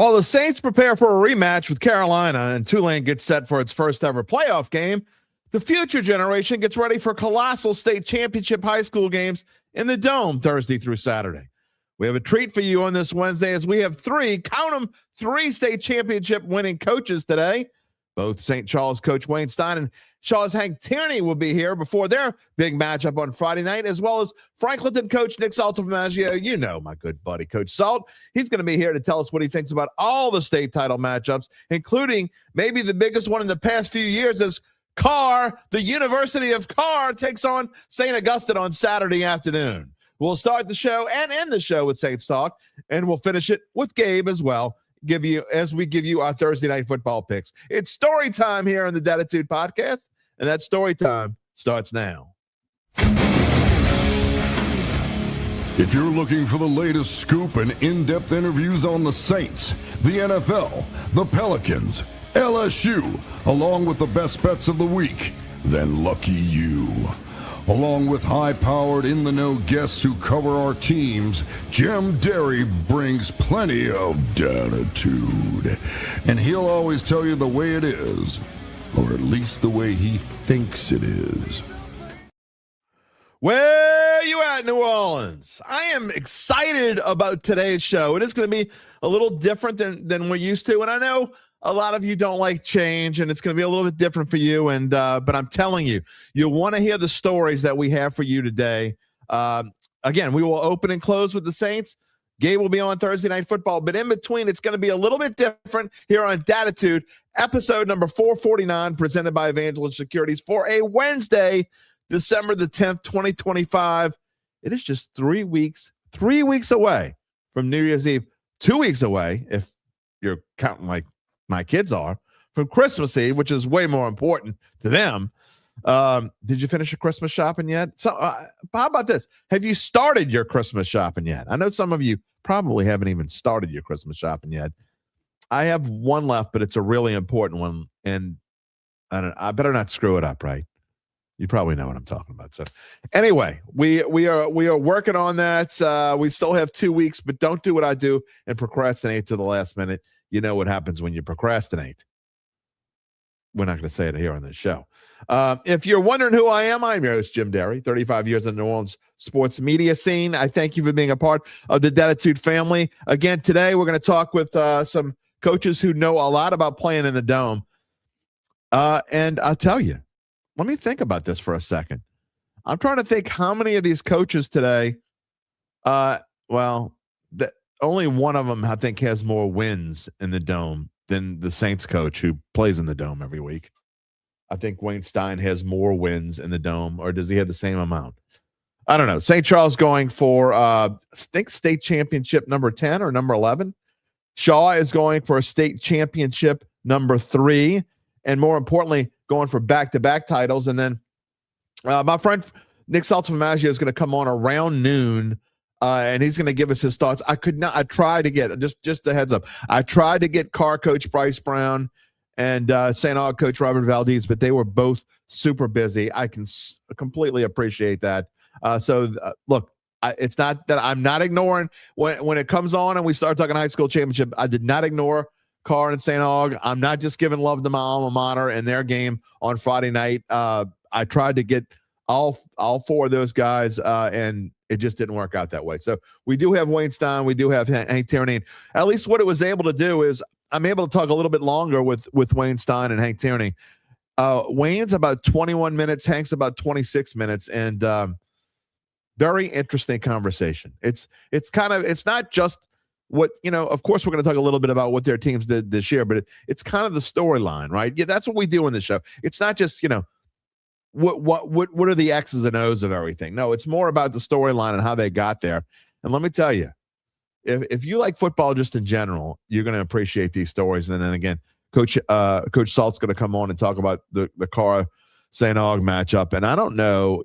While the Saints prepare for a rematch with Carolina and Tulane gets set for its first ever playoff game, the future generation gets ready for colossal state championship high school games in the Dome Thursday through Saturday. We have a treat for you on this Wednesday as we have three state championship winning coaches today. Both St. Charles coach Wayne Stein and Shaw's Hank Tierney will be here before their big matchup on Friday night, as well as Franklinton coach Nick Saltaformaggio. You know my good buddy, Coach Salt. He's going to be here to tell us what he thinks about all the state title matchups, including maybe the biggest one in the past few years as Karr, the University of Karr, takes on St. Augustine on Saturday afternoon. We'll start the show and end the show with Saints Talk, and we'll finish it with Gabe as well. As we give you our Thursday night football picks. It's story time here on the Dattitude podcast, and that story time starts now. If you're looking for the latest scoop and in-depth interviews on the Saints, the NFL, the Pelicans, LSU, along with the best bets of the week, then lucky you. Along with high-powered, in-the-know guests who cover our teams, Jim Derry brings plenty of Dattitude. And he'll always tell you the way it is, or at least the way he thinks it is. Where you at, New Orleans? I am excited about today's show. It is going to be a little different than we're used to, and I know a lot of you don't like change, and it's going to be a little bit different for you. And but I'm telling you, you'll want to hear the stories that we have for you today. Again, we will open and close with the Saints. Gabe will be on Thursday Night Football, but in between, it's going to be a little bit different here on Dattitude, episode number 449, presented by Evangeline Securities for a Wednesday, December the 10th, 2025. It is just 3 weeks away from New Year's Eve, 2 weeks away, if you're counting like my kids are, from Christmas Eve, which is way more important to them. Did you finish your Christmas shopping yet? So how about this? Have you started your Christmas shopping yet? I know some of you probably haven't even started your Christmas shopping yet. I have one left, but it's a really important one, and I better not screw it up, right? You probably know what I'm talking about. So anyway, we are working on that. We still have 2 weeks, but don't do what I do and procrastinate to the last minute. You know what happens when you procrastinate. We're not going to say it here on this show. If you're wondering who I am, I'm your host, Jim Derry, 35 years in the New Orleans sports media scene. I thank you for being a part of the Dattitude family. Again, today we're going to talk with some coaches who know a lot about playing in the Dome. And I'll tell you, let me think about this for a second. I'm trying to think how many of these coaches today, only one of them, I think, has more wins in the Dome than the Saints coach who plays in the Dome every week. I think Wayne Stein has more wins in the Dome, or does he have the same amount? I don't know. St. Charles going for, I think, state championship number 10 or number 11. Shaw is going for a state championship number 3, and more importantly, going for back-to-back titles. And then my friend Nick Saltaformaggio is going to come on around noon, and he's going to give us his thoughts. I tried to get, just a heads up, I tried to get Karr coach Bryce Brown and St. Aug coach Robert Valdez, but they were both super busy. I can completely appreciate that. Look, it's not that I'm not ignoring when it comes on and we start talking high school championship. I did not ignore Karr and St. Aug. I'm not just giving love to my alma mater and their game on Friday night. I tried to get all 4 of those guys, and it just didn't work out that way. So we do have Wayne Stein. We do have Hank Tierney. At least what it was able to do is I'm able to talk a little bit longer with Wayne Stein and Hank Tierney. Wayne's about 21 minutes. Hank's about 26 minutes. And very interesting conversation. It's not just what, of course we're going to talk a little bit about what their teams did this year, but it's kind of the storyline, right? Yeah, that's what we do in the show. It's not just, what are the X's and O's of everything? No, it's more about the storyline and how they got there. And let me tell you, if you like football just in general, you're going to appreciate these stories. And then again, Coach Salt's going to come on and talk about the Karr St. Aug matchup. And I don't know,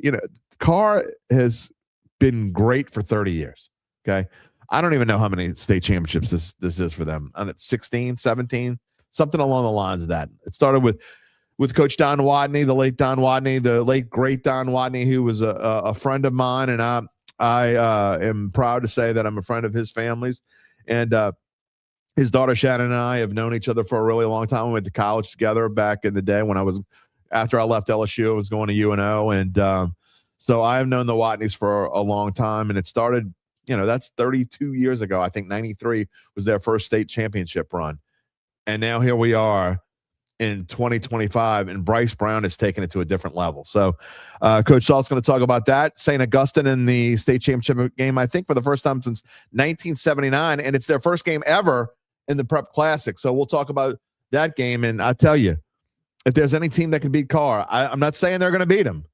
Karr has been great for 30 years. Okay. I don't even know how many state championships this is for them. 16, 17, something along the lines of that. It started with Coach Don Watney, the late great Don Watney, who was a friend of mine, and I am proud to say that I'm a friend of his family's. And His daughter Shannon and I have known each other for a really long time. We went to college together back in the day after I left LSU, I was going to UNO. And so I have known the Watneys for a long time. And it started, that's 32 years ago. I think 93 was their first state championship run. And now here we are in 2025, and Bryce Brown has taken it to a different level. So Coach Salt's going to talk about that. St. Augustine in the state championship game, I think for the first time since 1979, and it's their first game ever in the Prep Classic. So we'll talk about that game. And I tell you, if there's any team that can beat Karr, I'm not saying they're going to beat them,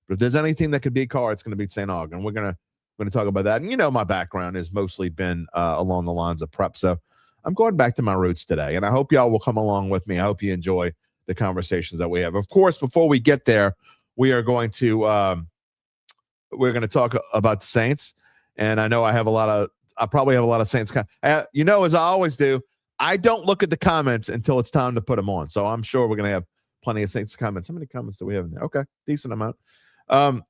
but if there's any team that can beat Karr, it's going to beat St. Aug. And we're going to talk about that. And my background has mostly been along the lines of prep. So I'm going back to my roots today, and I hope y'all will come along with me. I hope you enjoy the conversations that we have. Of course, before we get there, we are going to talk about the Saints. And I know I probably have a lot of Saints. As I always do, I don't look at the comments until it's time to put them on. So I'm sure we're going to have plenty of Saints comments. How many comments do we have in there? Okay, decent amount. And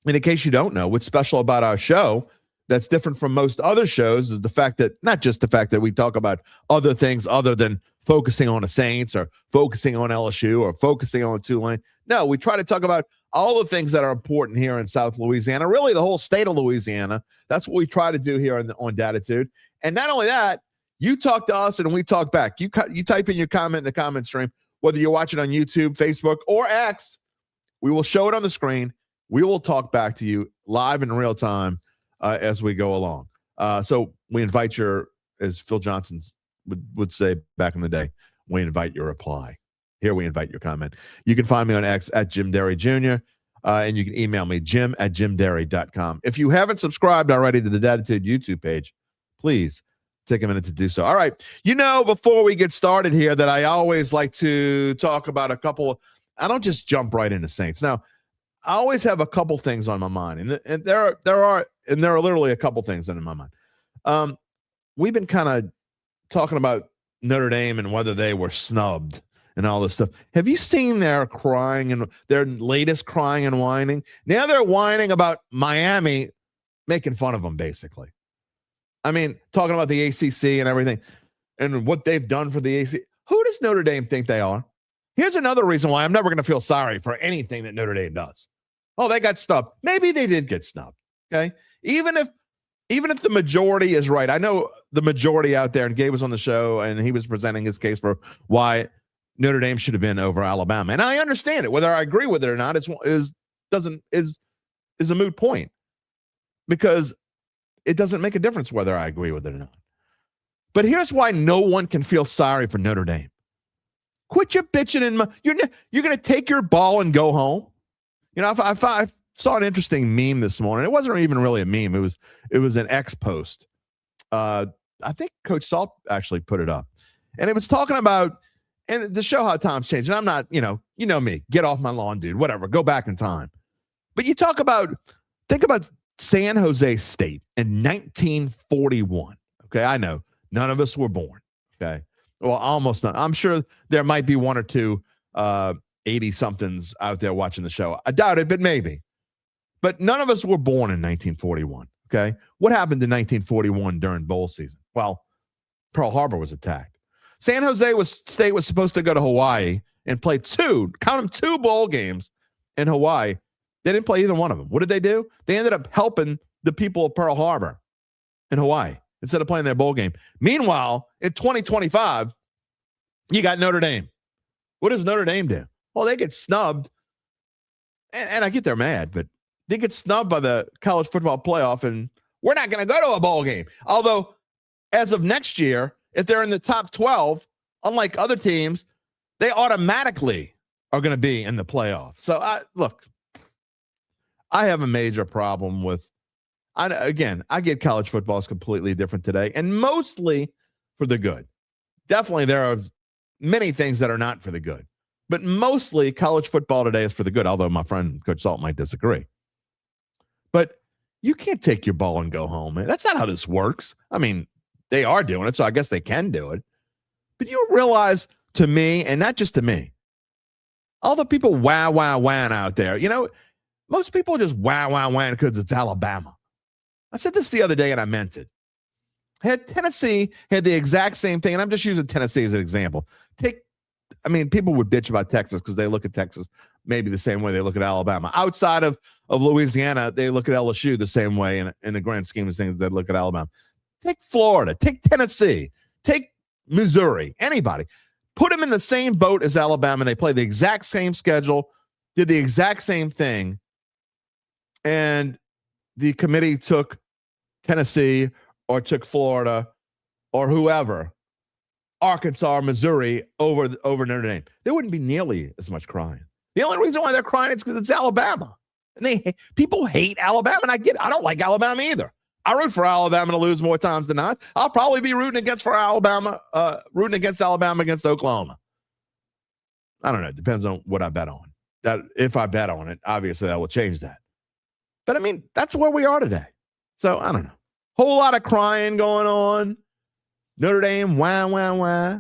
in case you don't know, what's special about our show that's different from most other shows is the fact that, not just the fact that we talk about other things other than focusing on the Saints or focusing on LSU or focusing on Tulane. No, we try to talk about all the things that are important here in South Louisiana, really the whole state of Louisiana. That's what we try to do here on Dattitude. And not only that, you talk to us and we talk back. You type in your comment in the comment stream, whether you're watching on YouTube, Facebook, or X. We will show it on the screen. We will talk back to you live in real time as we go along. So we invite as Phil Johnson would say back in the day, we invite your reply. Here we invite your comment. You can find me on X at Jim Derry Jr., and you can email me, jim@jimderry.com. If you haven't subscribed already to the Dattitude YouTube page, please take a minute to do so. All right. Before we get started here, that I always like to talk about I don't just jump right into Saints. Now, I always have a couple things on my mind, and there are literally a couple things in my mind. We've been kind of talking about Notre Dame and whether they were snubbed and all this stuff. Have you seen their crying and their latest crying and whining? Now they're whining about Miami making fun of them, basically. I mean, talking about the ACC and everything and what they've done for the ACC. Who does Notre Dame think they are? Here's another reason why I'm never going to feel sorry for anything that Notre Dame does. Oh, they got snubbed. Maybe they did get snubbed. Okay. Even if the majority is right. I know the majority out there, and Gabe was on the show and he was presenting his case for why Notre Dame should have been over Alabama. And I understand it. Whether I agree with it or not, is a moot point, because it doesn't make a difference whether I agree with it or not. But here's why no one can feel sorry for Notre Dame. Quit your bitching you're going to take your ball and go home. I saw an interesting meme this morning. It wasn't even really a meme. It was an X post. I think Coach Salt actually put it up, and it was talking about, and to show how times change. And I'm not, you know me, get off my lawn, dude. Whatever, go back in time. But think about San Jose State in 1941. Okay, I know none of us were born. Okay. Well, almost none. I'm sure there might be one or two 80-somethings out there watching the show. I doubt it, but maybe. But none of us were born in 1941, okay? What happened in 1941 during bowl season? Well, Pearl Harbor was attacked. San Jose State was supposed to go to Hawaii and play two bowl games in Hawaii. They didn't play either one of them. What did they do? They ended up helping the people of Pearl Harbor in Hawaii instead of playing their bowl game. Meanwhile, in 2025, you got Notre Dame. What does Notre Dame do? Well, they get snubbed, and I get they're mad, but they get snubbed by the college football playoff, and we're not going to go to a bowl game. Although, as of next year, if they're in the top 12, unlike other teams, they automatically are going to be in the playoff. So, I have a major problem with, I get college football is completely different today, and mostly for the good. Definitely, there are many things that are not for the good. But mostly college football today is for the good, although my friend Coach Salt might disagree. But you can't take your ball and go home, man. That's not how this works. I mean, they are doing it, so I guess they can do it. But you realize, to me, and not just to me, all the people wow out there, most people just wow because it's Alabama. I said this the other day, and I meant it. Tennessee had the exact same thing, and I'm just using Tennessee as an example. People would bitch about Texas because they look at Texas maybe the same way they look at Alabama. Outside of Louisiana, they look at LSU the same way in the grand scheme of things they look at Alabama. Take Florida, take Tennessee, take Missouri, anybody. Put them in the same boat as Alabama. They play the exact same schedule, did the exact same thing, and the committee took Tennessee or took Florida or whoever, Arkansas or Missouri over Notre Dame. There wouldn't be nearly as much crying. The only reason why they're crying is because it's Alabama. And people hate Alabama, and I get it. I don't like Alabama either. I root for Alabama to lose more times than not. I'll probably be rooting against Alabama against Oklahoma. I don't know. It depends on what I bet on. That if I bet on it, obviously that will change that. But that's where we are today. So I don't know. Whole lot of crying going on. Notre Dame, wah, wah, wah.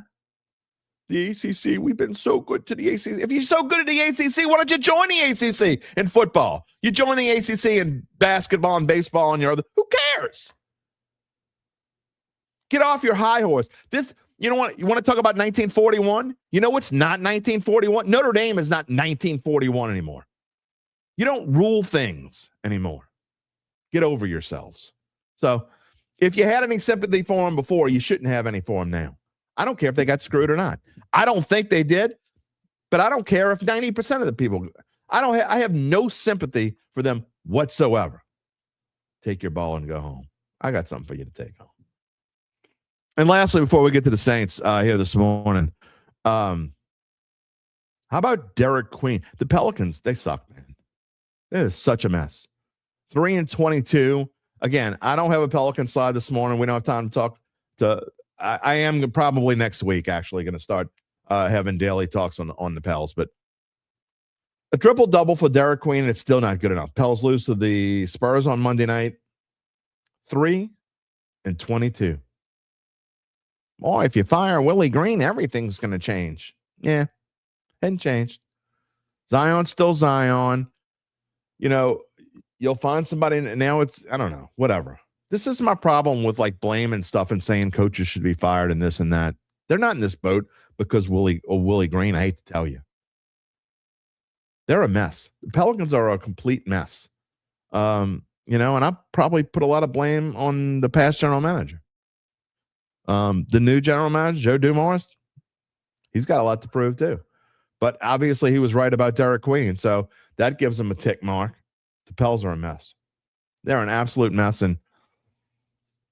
The ACC, we've been so good to the ACC. If you're so good at the ACC, why don't you join the ACC in football? You join the ACC in basketball and baseball and who cares? Get off your high horse. You want to talk about 1941? You know what's not 1941? Notre Dame is not 1941 anymore. You don't rule things anymore. Get over yourselves. So if you had any sympathy for them before, you shouldn't have any for them now. I don't care if they got screwed or not. I don't think they did, but I don't care if 90% of the people. I have no sympathy for them whatsoever. Take your ball and go home. I got something for you to take home. And lastly, before we get to the Saints here this morning, how about Derek Queen? The Pelicans, they suck, man. It is such a mess. 3-22. Again, I don't have a Pelican slide this morning. We don't have time to talk to. I am probably next week actually going to start having daily talks on the Pels, but a triple-double for Derek Queen, it's still not good enough. Pels lose to the Spurs on Monday night, 3-22. Boy, if you fire Willie Green, everything's going to change. Yeah, hadn't changed. Zion's still Zion. You'll find somebody, and now it's, I don't know, whatever. This is my problem with blaming stuff and saying coaches should be fired and this and that. They're not in this boat because Willie Green, I hate to tell you. They're a mess. The Pelicans are a complete mess. And I probably put a lot of blame on the past general manager. The new general manager, Joe Dumars, he's got a lot to prove too. But obviously he was right about Derek Queen, so that gives him a tick mark. The Pels are a mess. They're an absolute mess. And,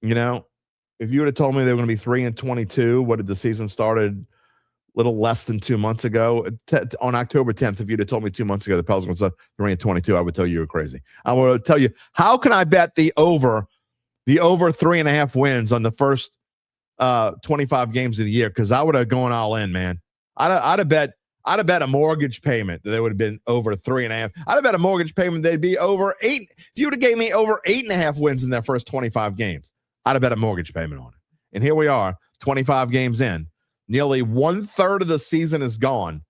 if you would have told me they were going to be 3-22, what did the season started a little less than 2 months ago? On October 10th, if you'd have told me 2 months ago the Pels were going to 3-22, I would tell you were crazy. I would tell you, how can I bet the over 3.5 wins on the first 25 games of the year? Because I would have gone all in, man. I'd have bet a mortgage payment that they would have been over 3.5. I'd have bet a mortgage payment they'd be over 8. If you would have gave me over 8.5 wins in their first 25 games, I'd have bet a mortgage payment on it. And here we are, 25 games in. Nearly 1/3 of the season is gone.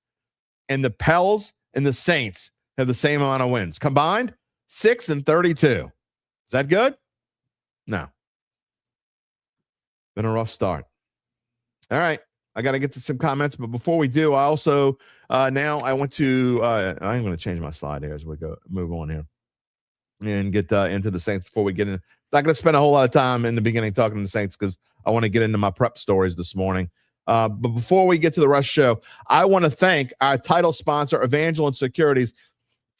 And the Pels and the Saints have the same amount of wins. Combined, 6-32. Is that good? No. Been a rough start. All right. I got to get to some comments, but before we do, I also now I want to I'm going to change my slide here as we move on here and get into the Saints before we get in. Not going to spend a whole lot of time in the beginning talking to the Saints because I want to get into my prep stories this morning. But before we get to the rest of the show, I want to thank our title sponsor, Evangeline Securities.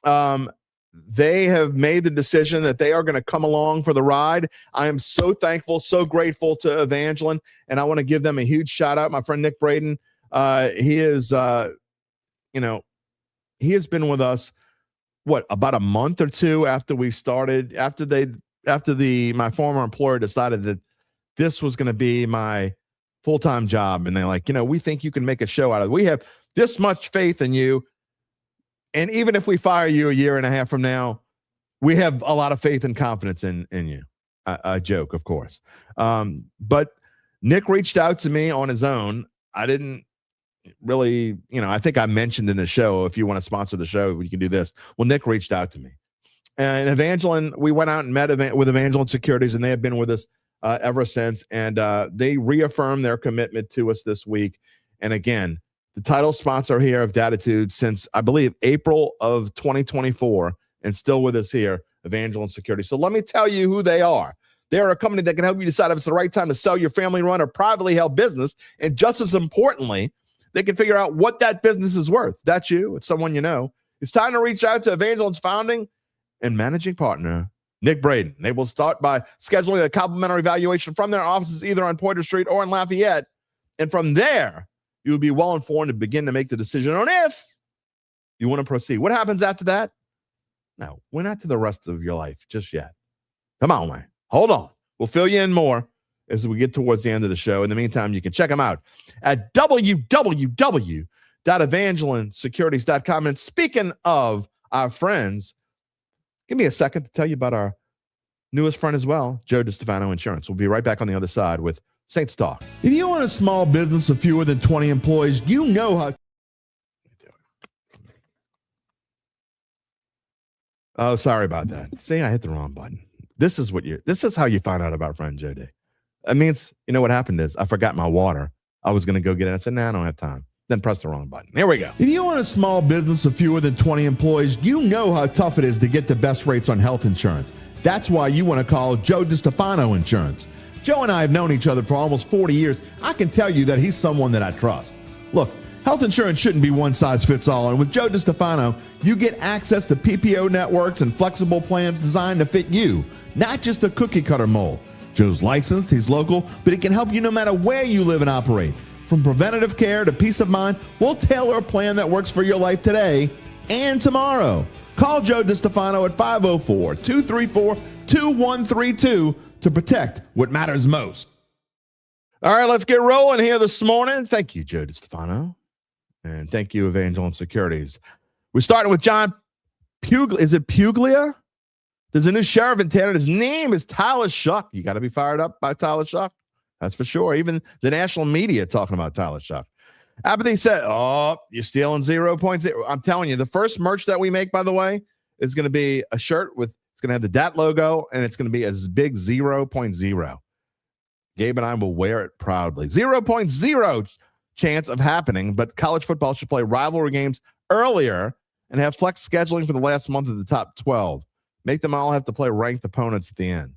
They have made the decision that they are going to come along for the ride. I am so thankful, so grateful to Evangeline, and I want to give them a huge shout out. My friend Nick Braden, he is, he has been with us, about a month or two after we started, after my former employer decided that this was going to be my full-time job. And they're like, we think you can make a show out of it. We have this much faith in you. And even if we fire you a year and a half from now, we have a lot of faith and confidence in you. A joke, of course. But Nick reached out to me on his own. I didn't really, I think I mentioned in the show, if you want to sponsor the show, you can do this. Well, Nick reached out to me. And Evangeline, we went out and met with Evangeline Securities, and they have been with us ever since. And they reaffirmed their commitment to us this week. And again, the title sponsor here of Dattitude since, I believe, April of 2024, and still with us here, Evangeline Securities. So let me tell you who they are. They are a company that can help you decide if it's the right time to sell your family-run or privately held business. And just as importantly, they can figure out what that business is worth. That's you. It's someone you know. It's time to reach out to Evangeline's founding and managing partner, Nick Braden. They will start by scheduling a complimentary evaluation from their offices either on Pointer Street or in Lafayette. And from there, you'll be well informed to begin to make the decision on if you want to proceed. What happens after that? No, we're not to the rest of your life just yet. Come on, man. Hold on. We'll fill you in more as we get towards the end of the show. In the meantime, you can check them out at www.evangelinesecurities.com. And speaking of our friends, give me a second to tell you about our newest friend as well, Joe DiStefano Insurance. We'll be right back on the other side with Saints Talk. If you own a small business of fewer than 20 employees, you know how. Oh, sorry about that. See, I hit the wrong button. This is how you find out about friend Joe D. It means, you know what happened is I forgot my water. I was going to go get it. I said, nah, I don't have time. Then press the wrong button. Here we go. If you own a small business of fewer than 20 employees, you know how tough it is to get the best rates on health insurance. That's why you want to call Joe DiStefano Insurance. Joe and I have known each other for almost 40 years. I can tell you that he's someone that I trust. Look, health insurance shouldn't be one size fits all. And with Joe DiStefano, you get access to PPO networks and flexible plans designed to fit you, not just a cookie cutter mold. Joe's licensed, he's local, but he can help you no matter where you live and operate. From preventative care to peace of mind, we'll tailor a plan that works for your life today and tomorrow. Call Joe DiStefano at 504-234-2132 to protect what matters most. All right, let's get rolling here this morning. Thank you, Joe DiStefano. And thank you, Evangeline Securities. We started with John Puglia. Is it Puglia? There's a new sheriff in town. His name is Tyler Shuck. You got to be fired up by Tyler Shuck. That's for sure. Even the national media talking about Tyler Shuck. Apathy said, oh, you're stealing 0.0. I'm telling you, the first merch that we make, by the way, is going to be a shirt with, it's going to have the DAT logo, and it's going to be as big 0.0. Gabe and I will wear it proudly. 0.0 chance of happening, but college football should play rivalry games earlier and have flex scheduling for the last month of the top 12. Make them all have to play ranked opponents at the end.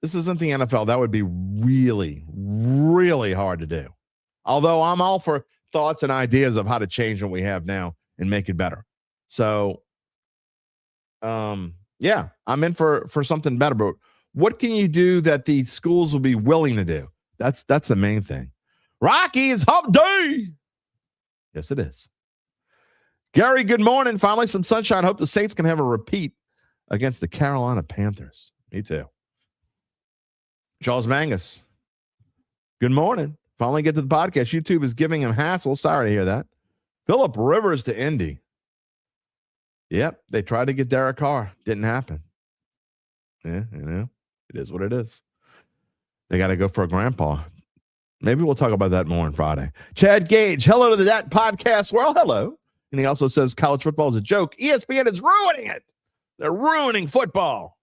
This isn't the NFL. That would be really, really hard to do. Although I'm all for thoughts and ideas of how to change what we have now and make it better. So, yeah, I'm in for something better. But what can you do that the schools will be willing to do? That's the main thing. Rocky, is hump day. Yes, it is. Gary, good morning. Finally, some sunshine. Hope the Saints can have a repeat against the Carolina Panthers. Me too. Charles Mangus, good morning. Finally get to the podcast. YouTube is giving him hassle. Sorry to hear that. Phillip Rivers to Indy. Yep, they tried to get Derek Carr. Didn't happen. Yeah, you know, it is what it is. They got to go for a grandpa. Maybe we'll talk about that more on Friday. Chad Gage, hello to the That Podcast World. Hello. And he also says college football is a joke. ESPN is ruining it. They're ruining football.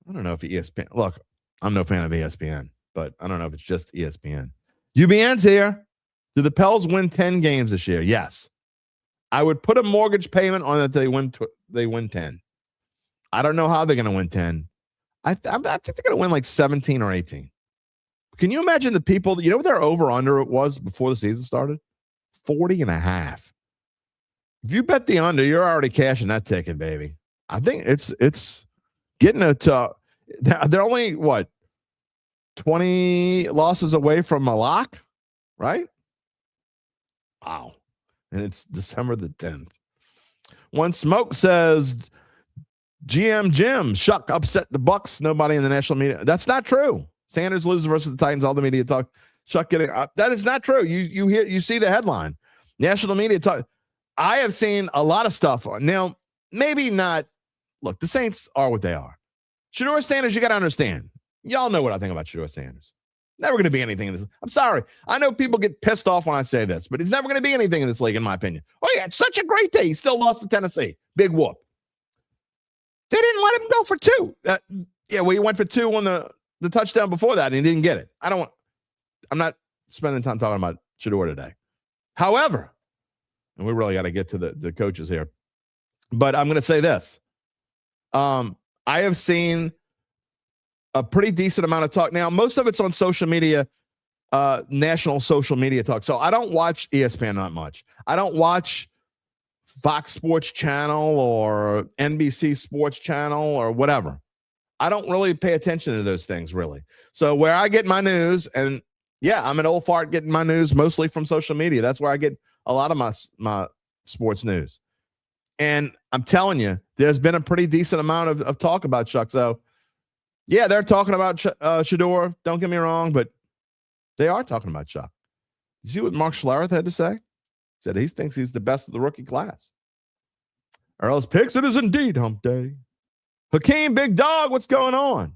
I don't know if ESPN. Look, I'm no fan of ESPN, but I don't know if it's just ESPN. UBN's here. Do the Pels win 10 games this year? Yes. I would put a mortgage payment on that they win 10. I don't know how they're going to win 10. I think they're going to win like 17 or 18. Can you imagine the people, you know what their over-under it was before the season started? 40.5. If you bet the under, you're already cashing that ticket, baby. I think it's getting it. They're only, 20 losses away from a lock, right? Wow. And it's December the 10th. One Smoke says, GM Jim, Shuck upset the Bucks. Nobody in the national media. That's not true. Sanders loses versus the Titans. All the media talk. Shuck getting up. That is not true. You see the headline. National media talk. I have seen a lot of stuff. Now, maybe not. Look, the Saints are what they are. Shedeur Sanders, you got to understand. Y'all know what I think about Shedeur Sanders. Never going to be anything in this. I'm sorry. I know people get pissed off when I say this, but he's never going to be anything in this league, in my opinion. Oh, yeah, it's such a great day. He still lost to Tennessee. Big whoop. They didn't let him go for 2. Yeah, well, he went for 2 on the touchdown before that, and he didn't get it. I'm not spending time talking about Shedeur today. However, and we really got to get to the coaches here, but I'm going to say this. I have seen a pretty decent amount of talk. Now, most of it's on social media, national social media talk. So I don't watch ESPN that much. I don't watch Fox Sports Channel or NBC Sports Channel or whatever. I don't really pay attention to those things, really. So where I get my news, and yeah, I'm an old fart getting my news mostly from social media. That's where I get a lot of my sports news. And I'm telling you, there's been a pretty decent amount of talk about Chuck. So, yeah, they're talking about Shedeur. Don't get me wrong, but they are talking about Chuck. Did you see what Mark Schlereth had to say? He said he thinks he's the best of the rookie class. Earl's Picks, it is indeed hump day. Hakeem, big dog, what's going on?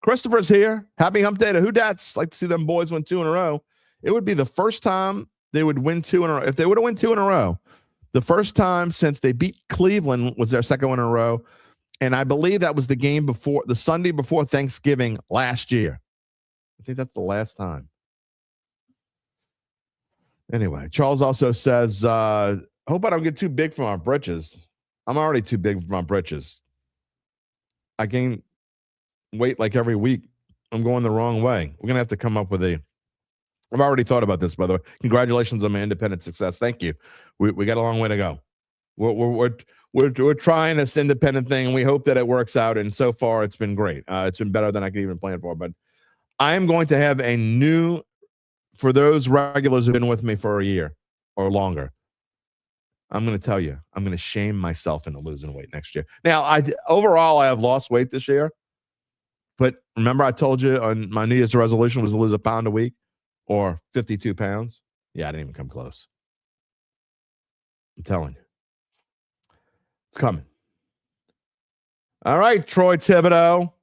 Christopher's here. Happy hump day to Who Dats. Like to see them boys win 2 in a row. It would be the first time they would win 2 in a row. If they would have won 2 in a row, the first time since they beat Cleveland was their second win in a row. And I believe that was the game before, the Sunday before Thanksgiving last year. I think that's the last time. Anyway, Charles also says, hope I don't get too big for my britches. I'm already too big for my britches. I gain weight like every week. I'm going the wrong way. We're going to have to come up with I've already thought about this, by the way. Congratulations on my independent success. Thank you. We got a long way to go. We're trying this independent thing, and we hope that it works out. And so far, it's been great. It's been better than I could even plan for. But I am going to have a new, for those regulars who've been with me for a year or longer, I'm going to tell you, I'm going to shame myself into losing weight next year. Now, overall, I have lost weight this year. But remember I told you on my New Year's resolution was to lose 1 pound a week or 52 pounds? Yeah, I didn't even come close. I'm telling you. It's coming. All right, Troy Thibodeau.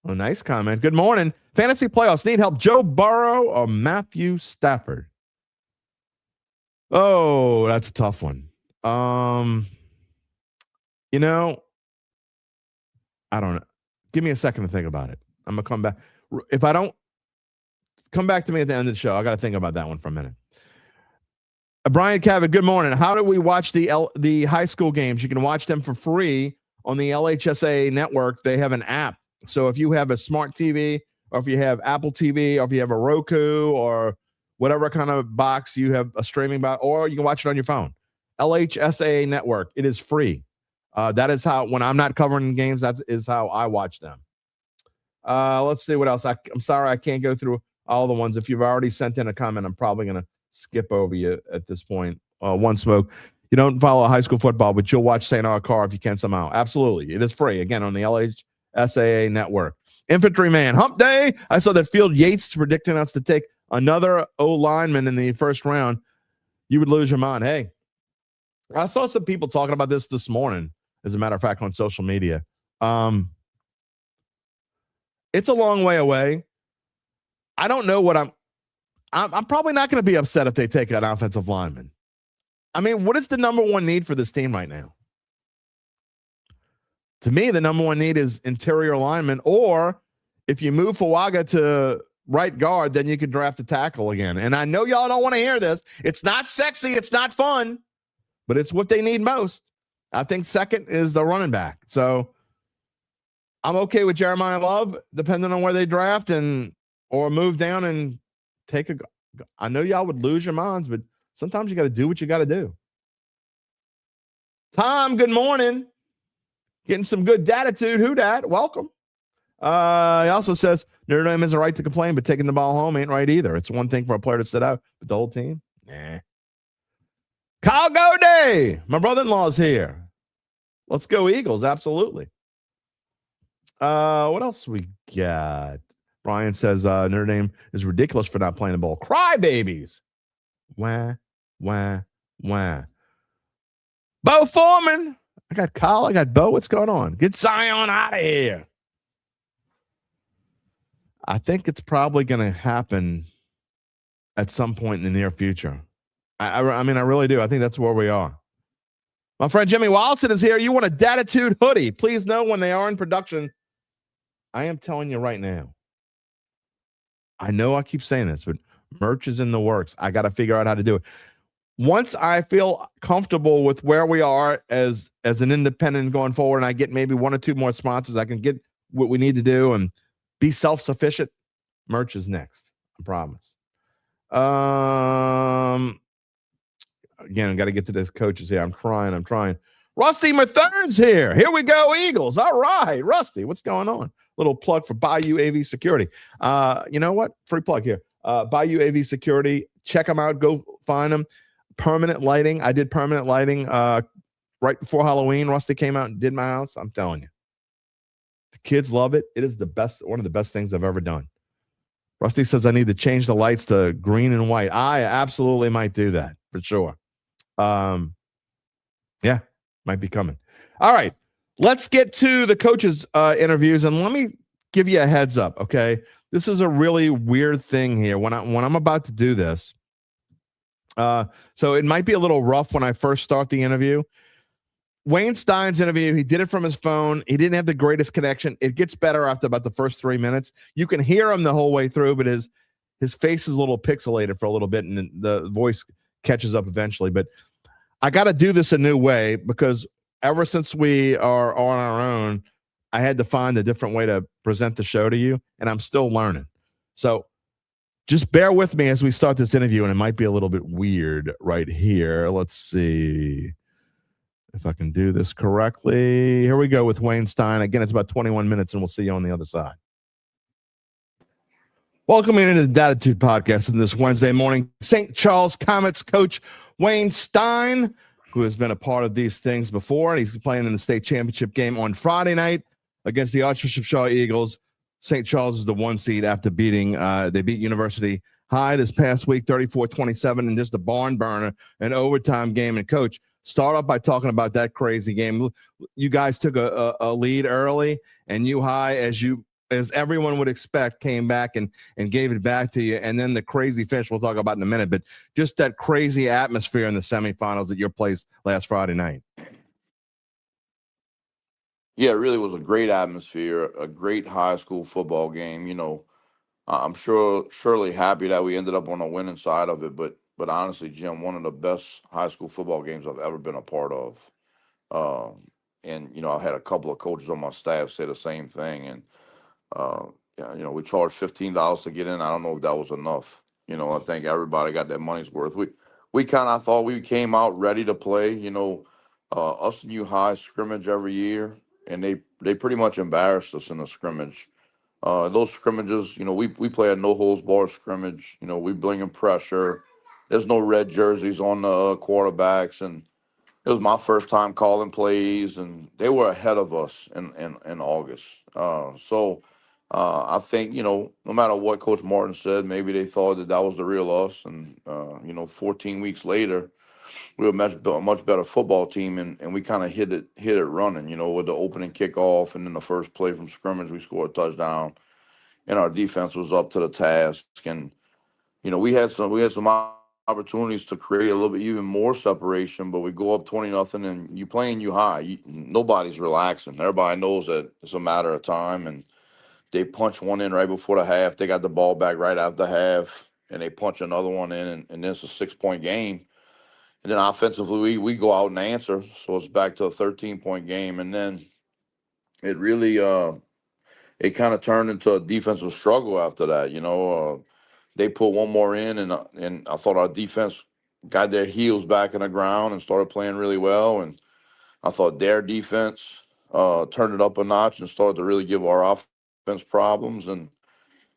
Oh, nice comment. Good morning. Fantasy playoffs need help. Joe Burrow or Matthew Stafford? Oh, that's a tough one. You know, I don't know. Give me a second to think about it. I'm going to come back. If I don't, come back to me at the end of the show. I got to think about that one for a minute. Brian Cavett, good morning. How do we watch the high school games? You can watch them for free on the LHSAA network. They have an app. So if you have a smart TV or if you have Apple TV or if you have a Roku or whatever kind of box you have, a streaming box, or you can watch it on your phone. LHSAA network. It is free. That is how, when I'm not covering games, that is how I watch them. Let's see what else. I'm sorry I can't go through all the ones. If you've already sent in a comment, I'm probably going to skip over you at this point. One Smoke. You don't follow high school football, but you'll watch St. Karr if you can somehow. Absolutely. It is free. Again, on the LHSAA network. Infantryman. Hump day. I saw that Field Yates predicting us to take another O-lineman in the first round. You would lose your mind. Hey, I saw some people talking about this morning. As a matter of fact, on social media. It's a long way away. I don't know what I'm probably not going to be upset if they take an offensive lineman. I mean, what is the number one need for this team right now? To me, the number one need is interior lineman, or if you move Fuaga to right guard, then you could draft a tackle again. And I know y'all don't want to hear this. It's not sexy. It's not fun, but it's what they need most. I think second is the running back. So I'm okay with Jeremiah Love, depending on where they draft or move down and take I know y'all would lose your minds, but sometimes you got to do what you got to do. Tom, good morning. Getting some good Dattitude. Who dat? Welcome. He also says Notre Dame has a right to complain, but taking the ball home ain't right either. It's one thing for a player to sit out, but the whole team? Nah. Kyle Goday, my brother-in-law's here. Let's go Eagles, absolutely. What else we got? Brian says Notre Dame is ridiculous for not playing the ball. Crybabies. Wah, wah, wah. Bo Foreman. I got Kyle, I got Bo. What's going on? Get Zion out of here. I think it's probably going to happen at some point in the near future. I mean, I really do. I think that's where we are. My friend Jimmy Wilson is here. You want a Dattitude hoodie? Please know when they are in production. I am telling you right now. I know I keep saying this, but merch is in the works. I got to figure out how to do it. Once I feel comfortable with where we are as an independent going forward, and I get maybe 1 or 2 more sponsors, I can get what we need to do and be self-sufficient. Merch is next. I promise. Again, I got to get to the coaches here. I'm trying. Rusty Mathern's here. Here we go, Eagles. All right, Rusty, what's going on? Little plug for Bayou AV Security. You know what? Free plug here. Bayou AV Security. Check them out. Go find them. Permanent lighting. I did permanent lighting right before Halloween. Rusty came out and did my house. I'm telling you. The kids love it. It is the best, one of the best things I've ever done. Rusty says I need to change the lights to green and white. I absolutely might do that for sure. Yeah, might be coming. All right, let's get to the coaches' interviews, and let me give you a heads up. Okay, this is a really weird thing here. When I'm about to do this, so it might be a little rough when I first start the interview. Wayne Stein's interview, he did it from his phone. He didn't have the greatest connection. It gets better after about the first 3 minutes. You can hear him the whole way through, but his face is a little pixelated for a little bit, and the voice catches up eventually. But I got to do this a new way because ever since we are on our own, I had to find a different way to present the show to you, and I'm still learning. So just bear with me as we start this interview, and it might be a little bit weird right here. Let's see if I can do this correctly. Here we go with Wayne Stein. Again, it's about 21 minutes, and we'll see you on the other side. Welcome into the Dattitude podcast on this Wednesday morning. St. Charles Comets coach Wayne Stein, who has been a part of these things before, and he's playing in the state championship game on Friday night against the Archbishop Shaw Eagles. St. Charles is the 1 seed after they beat University High this past week, 34-27, and just a barn burner, an overtime game. And coach, start off by talking about that crazy game. You guys took a lead early, and U High, as everyone would expect, came back and gave it back to you. And then the crazy finish we'll talk about in a minute, but just that crazy atmosphere in the semifinals at your place last Friday night. Yeah, it really was a great atmosphere, a great high school football game. You know, I'm surely happy that we ended up on the winning side of it, but honestly, Jim, one of the best high school football games I've ever been a part of. And, you know, I had a couple of coaches on my staff say the same thing. And, yeah, you know, we charged $15 to get in. I don't know if that was enough. You know, I think everybody got their money's worth. We kind of thought we came out ready to play. You know, us and U High scrimmage every year, and they pretty much embarrassed us in the scrimmage. Those scrimmages, you know, we play a no-holds-barred scrimmage. You know, we bring in pressure. There's no red jerseys on the quarterbacks, and it was my first time calling plays, and they were ahead of us in August. So I think, you know, no matter what Coach Martin said, maybe they thought that was the real us. And, you know, 14 weeks later, we were a much better football team, and we kind of hit it running, you know, with the opening kickoff, and then the first play from scrimmage, we scored a touchdown, and our defense was up to the task. And, you know, we had some opportunities to create a little bit even more separation, but we go up 20-0, and you playing U High. Nobody's relaxing. Everybody knows that it's a matter of time, and they punch one in right before the half. They got the ball back right after half, and they punch another one in, and then it's a 6-point game. And then offensively, we go out and answer, so it's back to a 13-point game. And then it really it kind of turned into a defensive struggle after that. You know, they put one more in, and I thought our defense got their heels back in the ground and started playing really well. And I thought their defense turned it up a notch and started to really give our offense problems. And,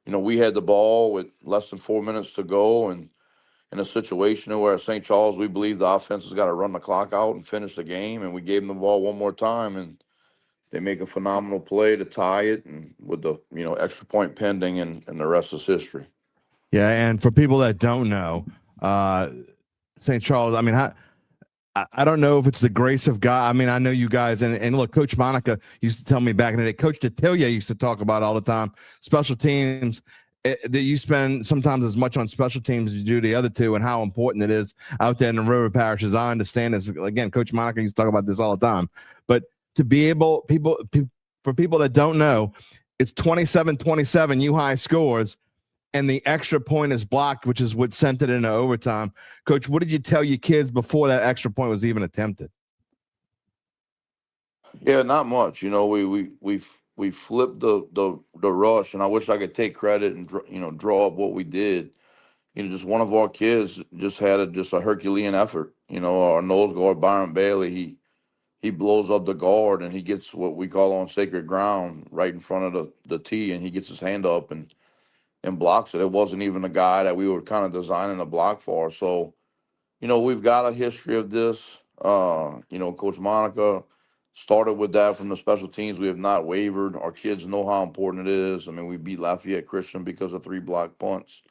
you know, we had the ball with less than 4 minutes to go, and in a situation where at St. Charles, we believe the offense has got to run the clock out and finish the game, and we gave them the ball one more time, and they make a phenomenal play to tie it, and with the, you know, extra point pending, and the rest is history. Yeah, and for people that don't know, St. Charles, I mean, I don't know if it's the grace of God. I mean, I know you guys, and look, Coach Monica used to tell me back in the day, Coach Detillia used to talk about all the time, special teams, that you spend sometimes as much on special teams as you do the other two, and how important it is out there in the river parishes. I understand this. Again, Coach Monica used to talk about this all the time. But to be able, for people that don't know, It's 27-27. U-High scores, and the extra point is blocked, which is what sent it into overtime. Coach, what did you tell your kids before that extra point was even attempted? Yeah, not much. We flipped the rush, and I wish I could take credit and draw up what we did. Just one of our kids just had a Herculean effort. Our nose guard Byron Bailey, he blows up the guard and he gets what we call on sacred ground right in front of the tee, and he gets his hand up and blocks it. It wasn't even a guy that we were kind of designing a block for. So, we've got a history of this. Coach Monica started with that from the special teams. We have not wavered. Our kids know how important it is. I mean, we beat Lafayette Christian because of 3 block punts.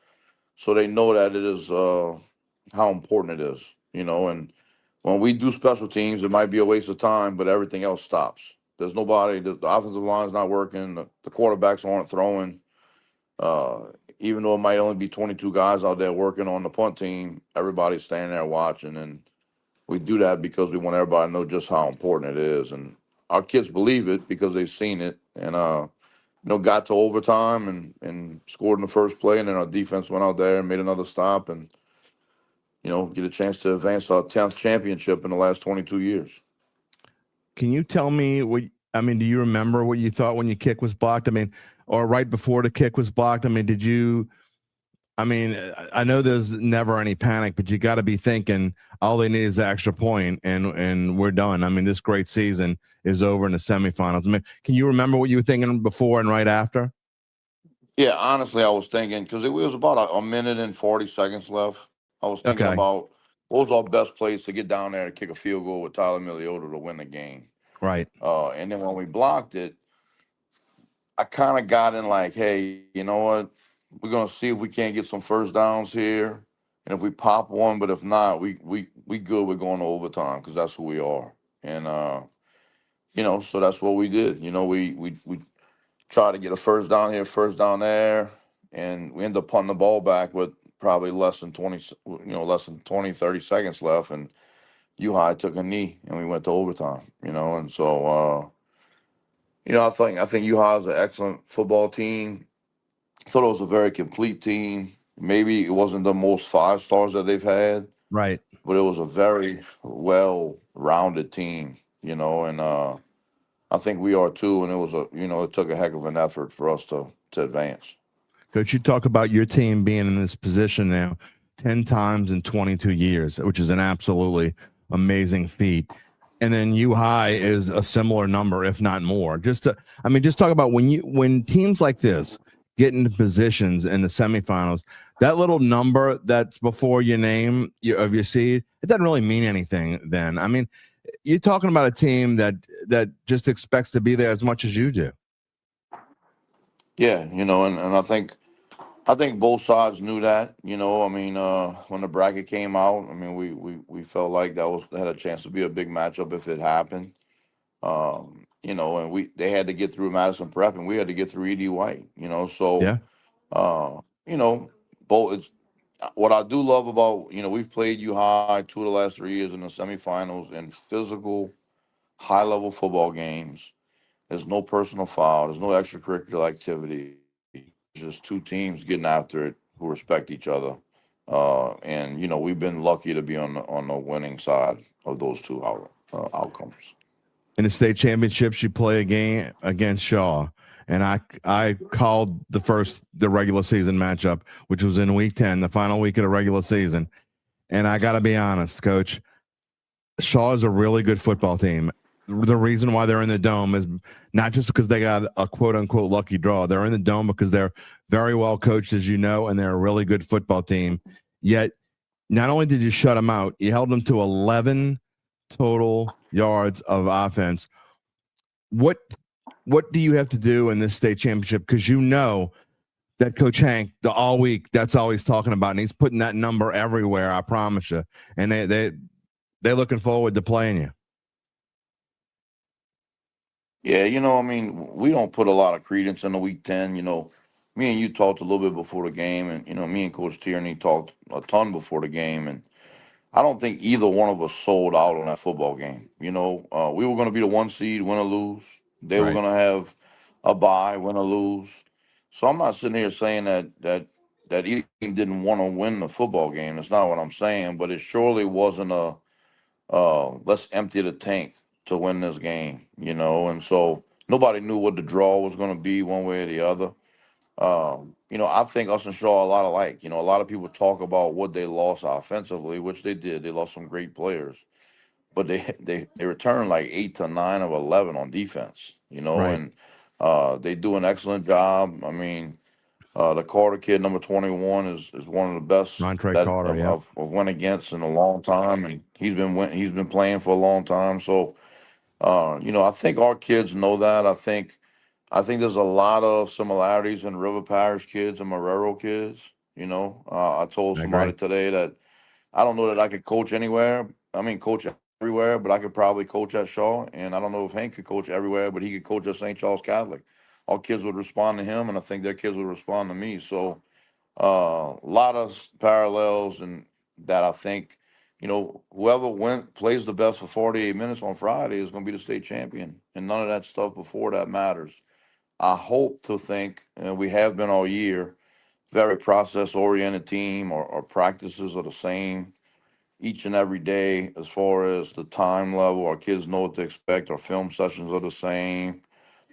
So they know that it is how important it is, and when we do special teams, it might be a waste of time, but everything else stops. There's nobody, the offensive line's not working, the quarterbacks aren't throwing. Even though it might only be 22 guys out there working on the punt team, everybody's standing there watching. And we do that because we want everybody to know just how important it is. And our kids believe it because they've seen it. And, got to overtime and scored in the first play. And then our defense went out there and made another stop and, get a chance to advance our 10th championship in the last 22 years. Can you tell me do you remember what you thought when your kick was blocked? Or right before the kick was blocked? I know there's never any panic, but you got to be thinking all they need is the extra point and we're done. This great season is over in the semifinals. Can you remember what you were thinking before and right after? Yeah, honestly, I was thinking, because it was about a minute and 40 seconds left. I was thinking about what was our best place to get down there and kick a field goal with Tyler Miliota to win the game. Right. And then when we blocked it, I kind of got in like, hey, you know what? We're gonna see if we can't get some first downs here, and if we pop one, but if not, we good. We're going to overtime because that's who we are. And so that's what we did. We tried to get a first down here, first down there, and we ended up punting the ball back with probably less than 20, 30 seconds left, and U-High took a knee, and we went to overtime. And so. I think U-High is an excellent football team. I thought it was a very complete team. Maybe it wasn't the most 5-stars that they've had, right? But it was a very well-rounded team, and I think we are too. And it was it took a heck of an effort for us to advance. Coach, you talk about your team being in this position now 10 times in 22 years, which is an absolutely amazing feat. And then U-High is a similar number, if not more. Just talk about when teams like this get into positions in the semifinals, that little number that's before your name of your seed, it doesn't really mean anything then. You're talking about a team that just expects to be there as much as you do. Yeah, and I think both sides knew that. When the bracket came out, we felt like that had a chance to be a big matchup if it happened. And they had to get through Madison Prep, and we had to get through E.D. White. So yeah. Both. What I do love about we've played U-High 2 of the last 3 years in the semifinals in physical, high-level football games. There's no personal foul. There's no extracurricular activity. Just 2 teams getting after it who respect each other. And we've been lucky to be on the winning side of those 2 outcomes. In the state championships, you play a game against Shaw, and I called the regular season matchup, which was in week 10, the final week of the regular season. And I got to be honest, Coach, Shaw is a really good football team. The reason why they're in the dome is not just because they got a quote unquote lucky draw. They're in the dome because they're very well coached, as you know, and they're a really good football team. Yet, not only did you shut them out, you held them to 11 total yards of offense. What do you have to do in this state championship? Because that Coach Hank, all week, that's all he's talking about, and he's putting that number everywhere, I promise you. And they're looking forward to playing you. Yeah, we don't put a lot of credence in the week 10. Me and you talked a little bit before the game, and me and Coach Tierney talked a ton before the game, and I don't think either one of us sold out on that football game. We were going to be the 1 seed, win or lose. They were going to have a bye, win or lose. So I'm not sitting here saying that either team didn't want to win the football game. That's not what I'm saying. But it surely wasn't a let's empty the tank to win this game, And so nobody knew what the draw was going to be one way or the other. I think us and Shaw are a lot alike. A lot of people talk about what they lost offensively, which they did. They lost some great players, but they returned like 8 to 9 of 11 on defense. Right. And they do an excellent job. I mean, the Carter kid, number 21, is one of the best Montre that Carter, I've, yeah. I've went against in a long time, and he's been playing for a long time. So, I think our kids know that. I think there's a lot of similarities in River Parish kids and Marrero kids. I told I somebody agree. today that I don't know that I could coach anywhere. I mean, coach everywhere, but I could probably coach at Shaw. And I don't know if Hank could coach everywhere, but he could coach at St. Charles Catholic. Our kids would respond to him, and I think their kids would respond to me. So, a lot of parallels, and that I think, whoever plays the best for 48 minutes on Friday is going to be the state champion, and none of that stuff before that matters. I hope to think, and we have been all year, very process oriented team. Our practices are the same each and every day as far as the time level. Our kids know what to expect. Our film sessions are the same.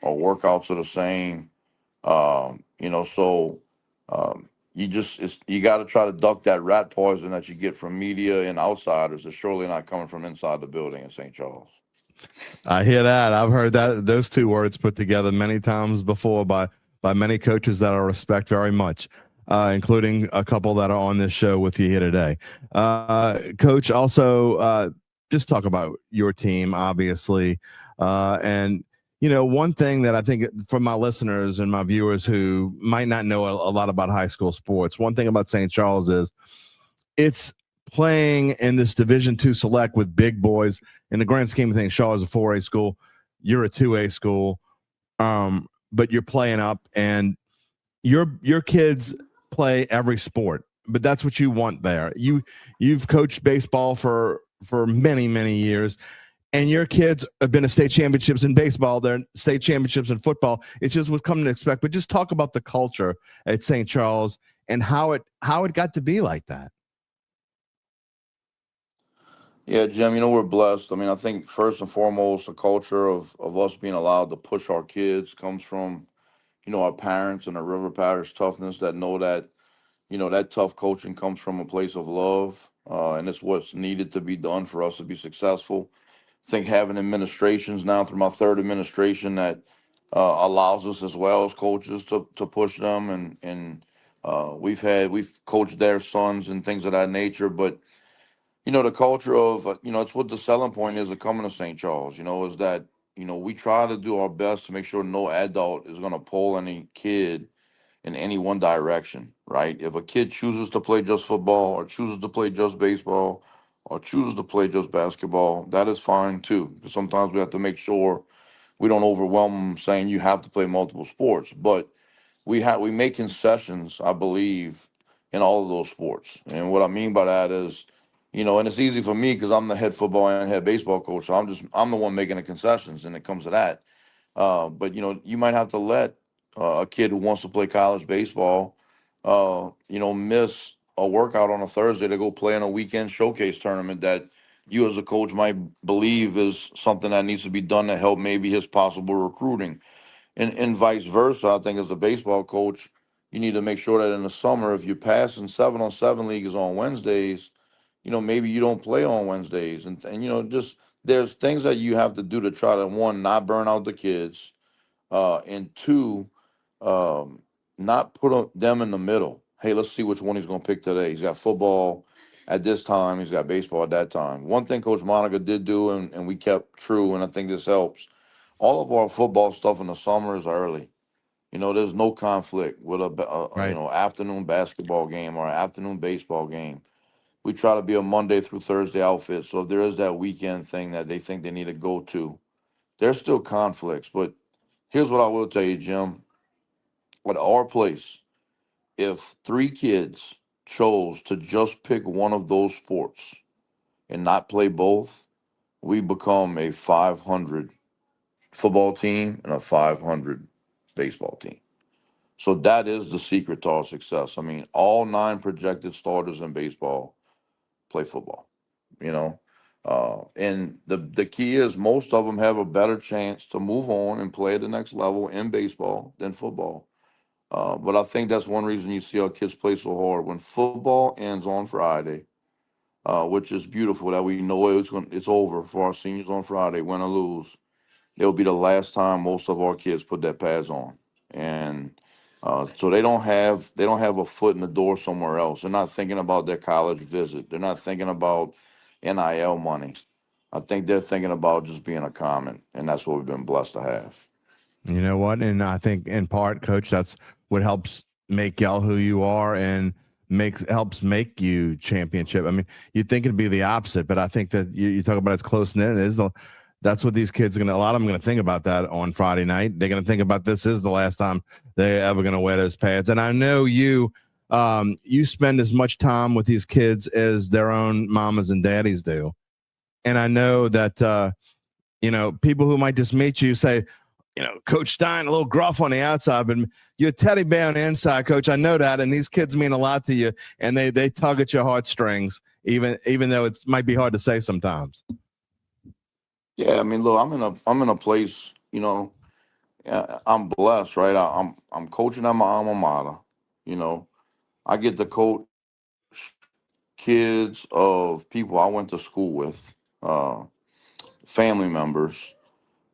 Our workouts are the same. So you got to try to duck that rat poison that you get from media and outsiders. It's surely not coming from inside the building in St. Charles. I hear that. I've heard those two words put together many times before by many coaches that I respect very much, including a couple that are on this show with you here today. Coach, also just talk about your team, obviously, and one thing that I think for my listeners and my viewers who might not know a lot about high school sports, one thing about St. Charles is it's playing in this Division II select with big boys. In the grand scheme of things, Shaw is a 4A school. You're a 2A school, but you're playing up, and your kids play every sport. But that's what you want there. You've coached baseball for many years, and your kids have been to state championships in baseball. They're state championships in football. It's just what come to expect. But just talk about the culture at St. Charles and how it got to be like that. Yeah, Jim, we're blessed. I mean, I think first and foremost, the culture of us being allowed to push our kids comes from, our parents and the River Parish toughness that know that, that tough coaching comes from a place of love. And it's what's needed to be done for us to be successful. I think having administrations now through my third administration that allows us as well as coaches to push them. And we've coached their sons and things of that nature. But the culture of, it's what the selling point is of coming to St. Charles, is that, we try to do our best to make sure no adult is going to pull any kid in any one direction, right? If a kid chooses to play just football or chooses to play just baseball or chooses to play just basketball, that is fine too. Because sometimes we have to make sure we don't overwhelm them saying you have to play multiple sports. But we make concessions, I believe, in all of those sports. And what I mean by that is, and it's easy for me because I'm the head football and head baseball coach. So I'm the one making the concessions, and it comes to that. But you might have to let a kid who wants to play college baseball, miss a workout on a Thursday to go play in a weekend showcase tournament that you as a coach might believe is something that needs to be done to help maybe his possible recruiting, and vice versa. I think as a baseball coach, you need to make sure that in the summer, if you're passing 7-on-7 leagues on Wednesdays, maybe you don't play on Wednesdays, and just there's things that you have to do to try to, one, not burn out the kids, and two, um, not put them in the middle. Hey, let's see which one he's going to pick today. He's got football at this time. He's got baseball at that time. One thing Coach Monica did do, and we kept true, and I think this helps. All of our football stuff in the summer is early. There's no conflict with Right. afternoon basketball game or an afternoon baseball game. We try to be a Monday through Thursday outfit. So if there is that weekend thing that they think they need to go to, there's still conflicts. But here's what I will tell you, Jim. At our place, if three kids chose to just pick one of those sports and not play both, we become a 500 football team and a 500 baseball team. So that is the secret to our success. I mean, all 9 projected starters in baseball play football, you know. And the key is most of them have a better chance to move on and play at the next level in baseball than football. But I think that's one reason you see our kids play so hard. When football ends on Friday, which is beautiful that we know it's over for our seniors on Friday, win or lose, it'll be the last time most of our kids put their pads on. And so they don't have a foot in the door somewhere else. They're not thinking about their college visit. They're not thinking about NIL money. I think they're thinking about just being a common, and that's what we've been blessed to have. You know what? And I think in part, Coach, that's what helps make y'all who you are and helps make you championship. I mean, you'd think it'd be the opposite, but I think that you talk about it's close knit. That's what these kids are a lot of them are going to think about that on Friday night. They're going to think about this is the last time they're ever going to wear those pads. And I know you spend as much time with these kids as their own mamas and daddies do. And I know that, people who might just meet you say, Coach Stein, a little gruff on the outside, but you're a teddy bear on the inside, Coach. I know that. And these kids mean a lot to you, and they tug at your heartstrings, even though it might be hard to say sometimes. Yeah, I mean, look, I'm in a place, I'm blessed, right? I'm coaching at my alma mater. I get to coach kids of people I went to school with, family members.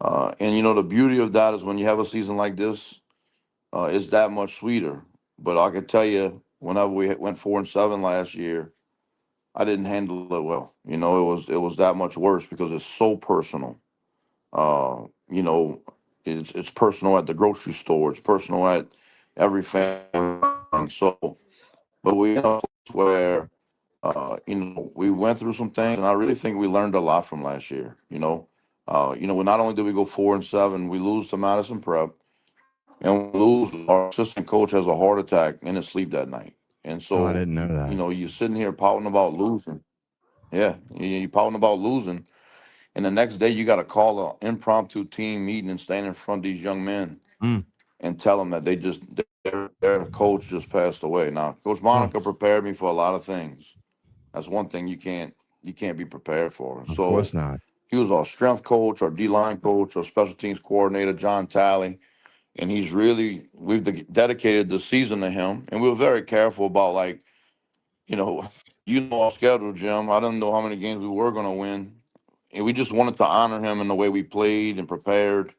And the beauty of that is when you have a season like this, it's that much sweeter. But I can tell you, whenever we went 4-7 last year, I didn't handle it well. It was that much worse because it's so personal. Uh, you know, it's personal at the grocery store. It's personal at every family. And so, but we in a place where we went through some things, and I really think we learned a lot from last year. Not only did we go 4-7, we lose to Madison Prep, and we lose. Our assistant coach has a heart attack in his sleep that night, and Oh, I so didn't know that. you're sitting here pouting about losing. Yeah, you're pouting about losing, and the next day you got to call an impromptu team meeting and stand in front of these young men Mm. and tell them that their coach just passed away. Now, Coach Oh, Monica prepared me for a lot of things. That's one thing you can't be prepared for. of course So not. he was our strength coach, our D-line coach, our special teams coordinator, John Talley. And we've dedicated the season to him. And we were very careful about, our schedule, Jim. I didn't know how many games we were going to win. And we just wanted to honor him in the way we played and prepared.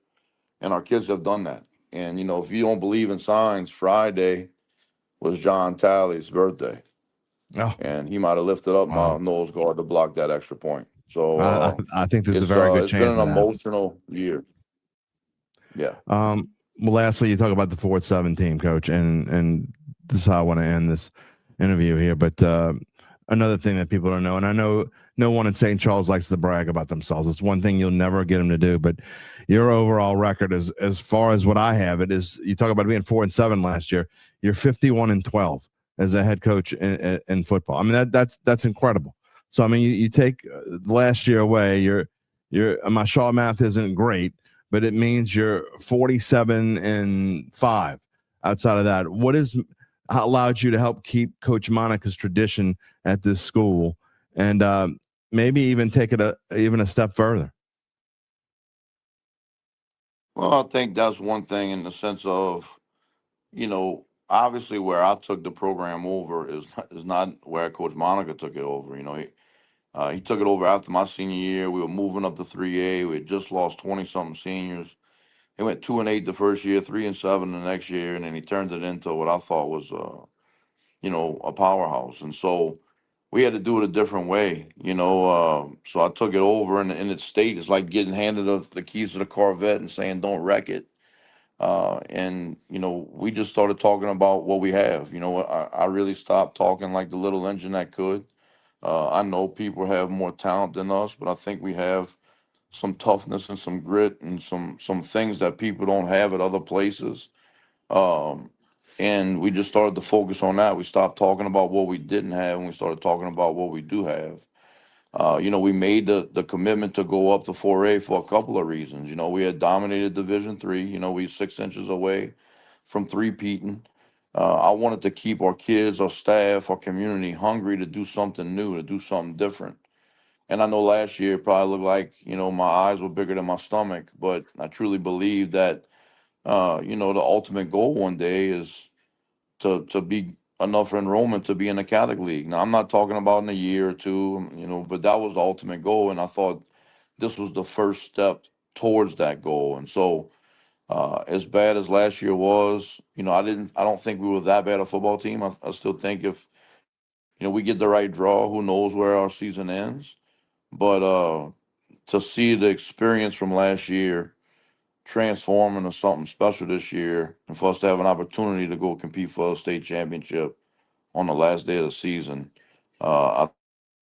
And our kids have done that. And, if you don't believe in signs, Friday was John Talley's birthday. Oh, And he might have lifted up my wow. nose guard to block that extra point. I So I think there's a very good it's been chance an of that. emotional year. Yeah. Well, lastly, you talk about the 4-7 team, Coach, and this is how I want to end this interview here. But another thing that people don't know, and I know no one in St. Charles likes to brag about themselves. It's one thing you'll never get them to do. But your overall record, as far as what I have, it is. You talk about being 4-7 last year. You're 51-12 as a head coach in football. I mean that's incredible. So I mean you take last year away. My Shaw math isn't great, but it means you're 47-5 outside of that. What has allowed you to help keep Coach Monica's tradition at this school and maybe even take it even a step further? Well, I think that's one thing in the sense of, obviously where I took the program over is not where Coach Monica took it over. He took it over after my senior year. We were moving up to 3A. We had just lost 20-something seniors. He went 2-8 the first year, 3-7 the next year, and then he turned it into what I thought was, a powerhouse. And so we had to do it a different way, so I took it over, and it stayed. It's like getting handed the keys to the Corvette and saying, "Don't wreck it." And we just started talking about what we have. I really stopped talking like the little engine that could. I know people have more talent than us, but I think we have some toughness and some grit and some things that people don't have at other places. Um, and we just started to focus on that. We stopped talking about what we didn't have, and we started talking about what we do have. We made the commitment to go up to 4A for a couple of reasons. We had dominated Division III. We 6 inches away from three-peating. I wanted to keep our kids, our staff, our community hungry to do something new, to do something different. And I know last year it probably looked like, my eyes were bigger than my stomach, but I truly believe that, the ultimate goal one day is to be enough for enrollment to be in the Catholic League. Now, I'm not talking about in a year or two, but that was the ultimate goal. And I thought this was the first step towards that goal. And so, as bad as last year was, I don't think we were that bad a football team. I still think if, we get the right draw, who knows where our season ends. But to see the experience from last year transform into something special this year, and for us to have an opportunity to go compete for a state championship on the last day of the season, I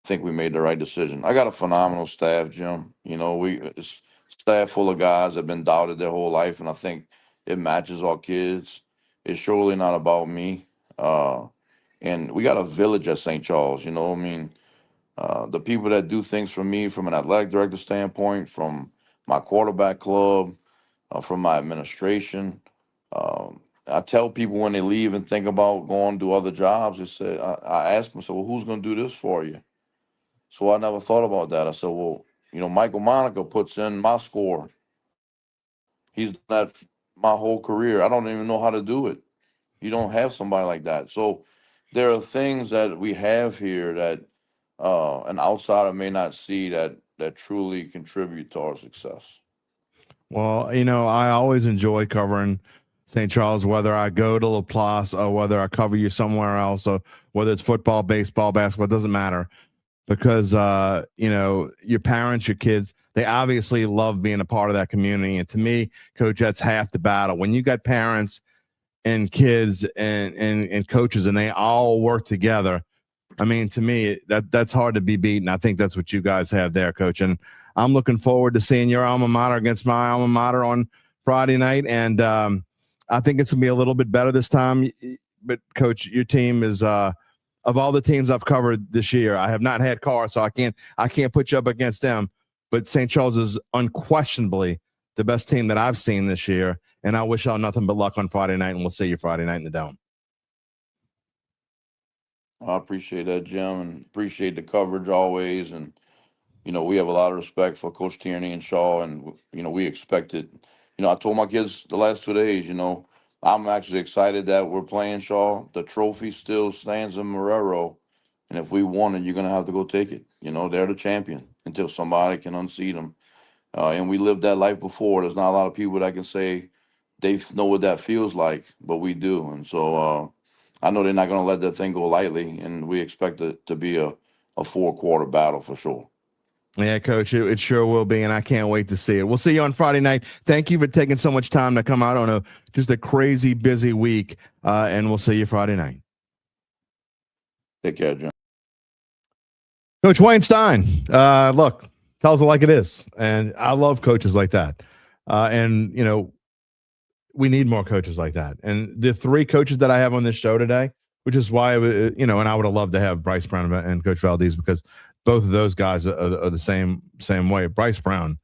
think we made the right decision. I got a phenomenal staff, Jim. It's staff full of guys that have been doubted their whole life, and I think it matches our kids. It's surely not about me. And we got a village at St. Charles. The people that do things for me from an athletic director standpoint, from my quarterback club, from my administration. I tell people when they leave and think about going to other jobs, I ask them, well, who's going to do this for you? So I never thought about that. I said, well, Michael Monica puts in my score. He's done that my whole career. I don't even know how to do it. You don't have somebody like that. So there are things that we have here that an outsider may not see that truly contribute to our success. Well, I always enjoy covering St. Charles, whether I go to Laplace or whether I cover you somewhere else, or whether it's football, baseball, basketball, it doesn't matter. Because, your parents, your kids, they obviously love being a part of that community. And to me, Coach, that's half the battle. When you got parents and kids and coaches and they all work together, I mean, to me, that's hard to be beaten. I think that's what you guys have there, Coach. And I'm looking forward to seeing your alma mater against my alma mater on Friday night. And I think it's going to be a little bit better this time. But, Coach, your team is of all the teams I've covered this year, I have not had Karr, so I can't put you up against them. But St. Charles is unquestionably the best team that I've seen this year. And I wish y'all nothing but luck on Friday night, and we'll see you Friday night in the Dome. I appreciate that, Jim, and appreciate the coverage always. And, we have a lot of respect for Coach Tierney and Shaw, and, we expect it. I told my kids the last 2 days, I'm actually excited that we're playing Shaw. The trophy still stands in Marrero, and if we won it, you're going to have to go take it. They're the champion until somebody can unseat them. And we lived that life before. There's not a lot of people that can say they know what that feels like, but we do. And so I know they're not going to let that thing go lightly, and we expect it to be a 4-quarter battle for sure. Yeah, Coach, it sure will be, and I can't wait to see it. We'll see you on Friday night. Thank you for taking so much time to come out on just a crazy busy week, and we'll see you Friday night. Take care, Jim. Coach Wayne Stein, look, tells it like it is, and I love coaches like that. And, we need more coaches like that. And the 3 coaches that I have on this show today, which is why, and I would have loved to have Bryce Brown and Coach Valdez, because both of those guys are the same way. Bryce Brown,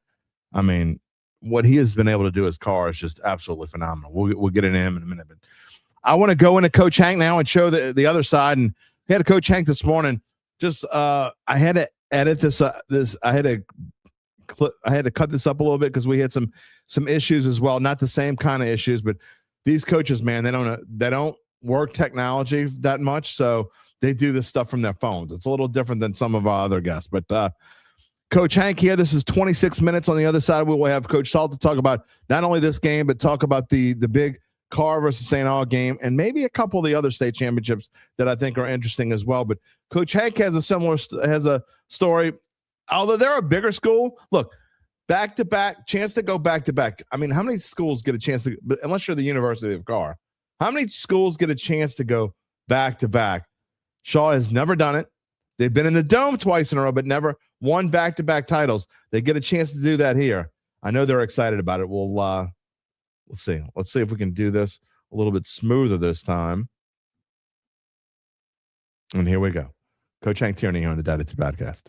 I mean, what he has been able to do as Karr is just absolutely phenomenal. We'll get into him in a minute. But I want to go into Coach Hank now and show the other side. And we had a Coach Hank this morning. Just I had to edit this. I had to cut this up a little bit because we had some issues as well. Not the same kind of issues, but these coaches, man, they don't work technology that much, so they do this stuff from their phones. It's a little different than some of our other guests. But Coach Hank here, this is 26 minutes. On the other side, we will have Coach Salt to talk about not only this game, but talk about the big Karr versus St. Aug game, and maybe a couple of the other state championships that I think are interesting as well. But Coach Hank has a story. Although they're a bigger school, look, back-to-back, chance to go back-to-back. I mean, how many schools get a chance to, unless you're the University of Karr, how many schools get a chance to go back-to-back? Shaw has never done it. They've been in the Dome twice in a row, but never won back-to-back titles. They get a chance to do that here. I know they're excited about it. We'll see. Let's see if we can do this a little bit smoother this time. And here we go. Coach Hank Tierney here on the Dattitude podcast.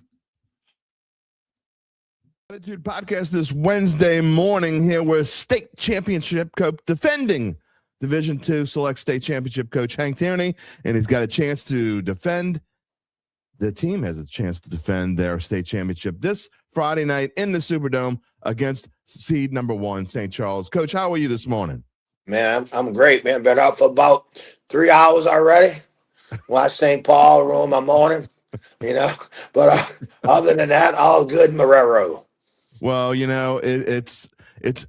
Dattitude podcast this Wednesday morning here with state championship coach, defending Division II Select State Championship coach Hank Tierney, and he's got a chance to defend. The team has a chance to defend their state championship this Friday night in the Superdome against seed number 1 St. Charles. Coach, how are you this morning? Man, I'm great, man. Been out for about 3 hours already. Watch St. Paul ruin my morning, But other than that, all good, Marrero. Well, it's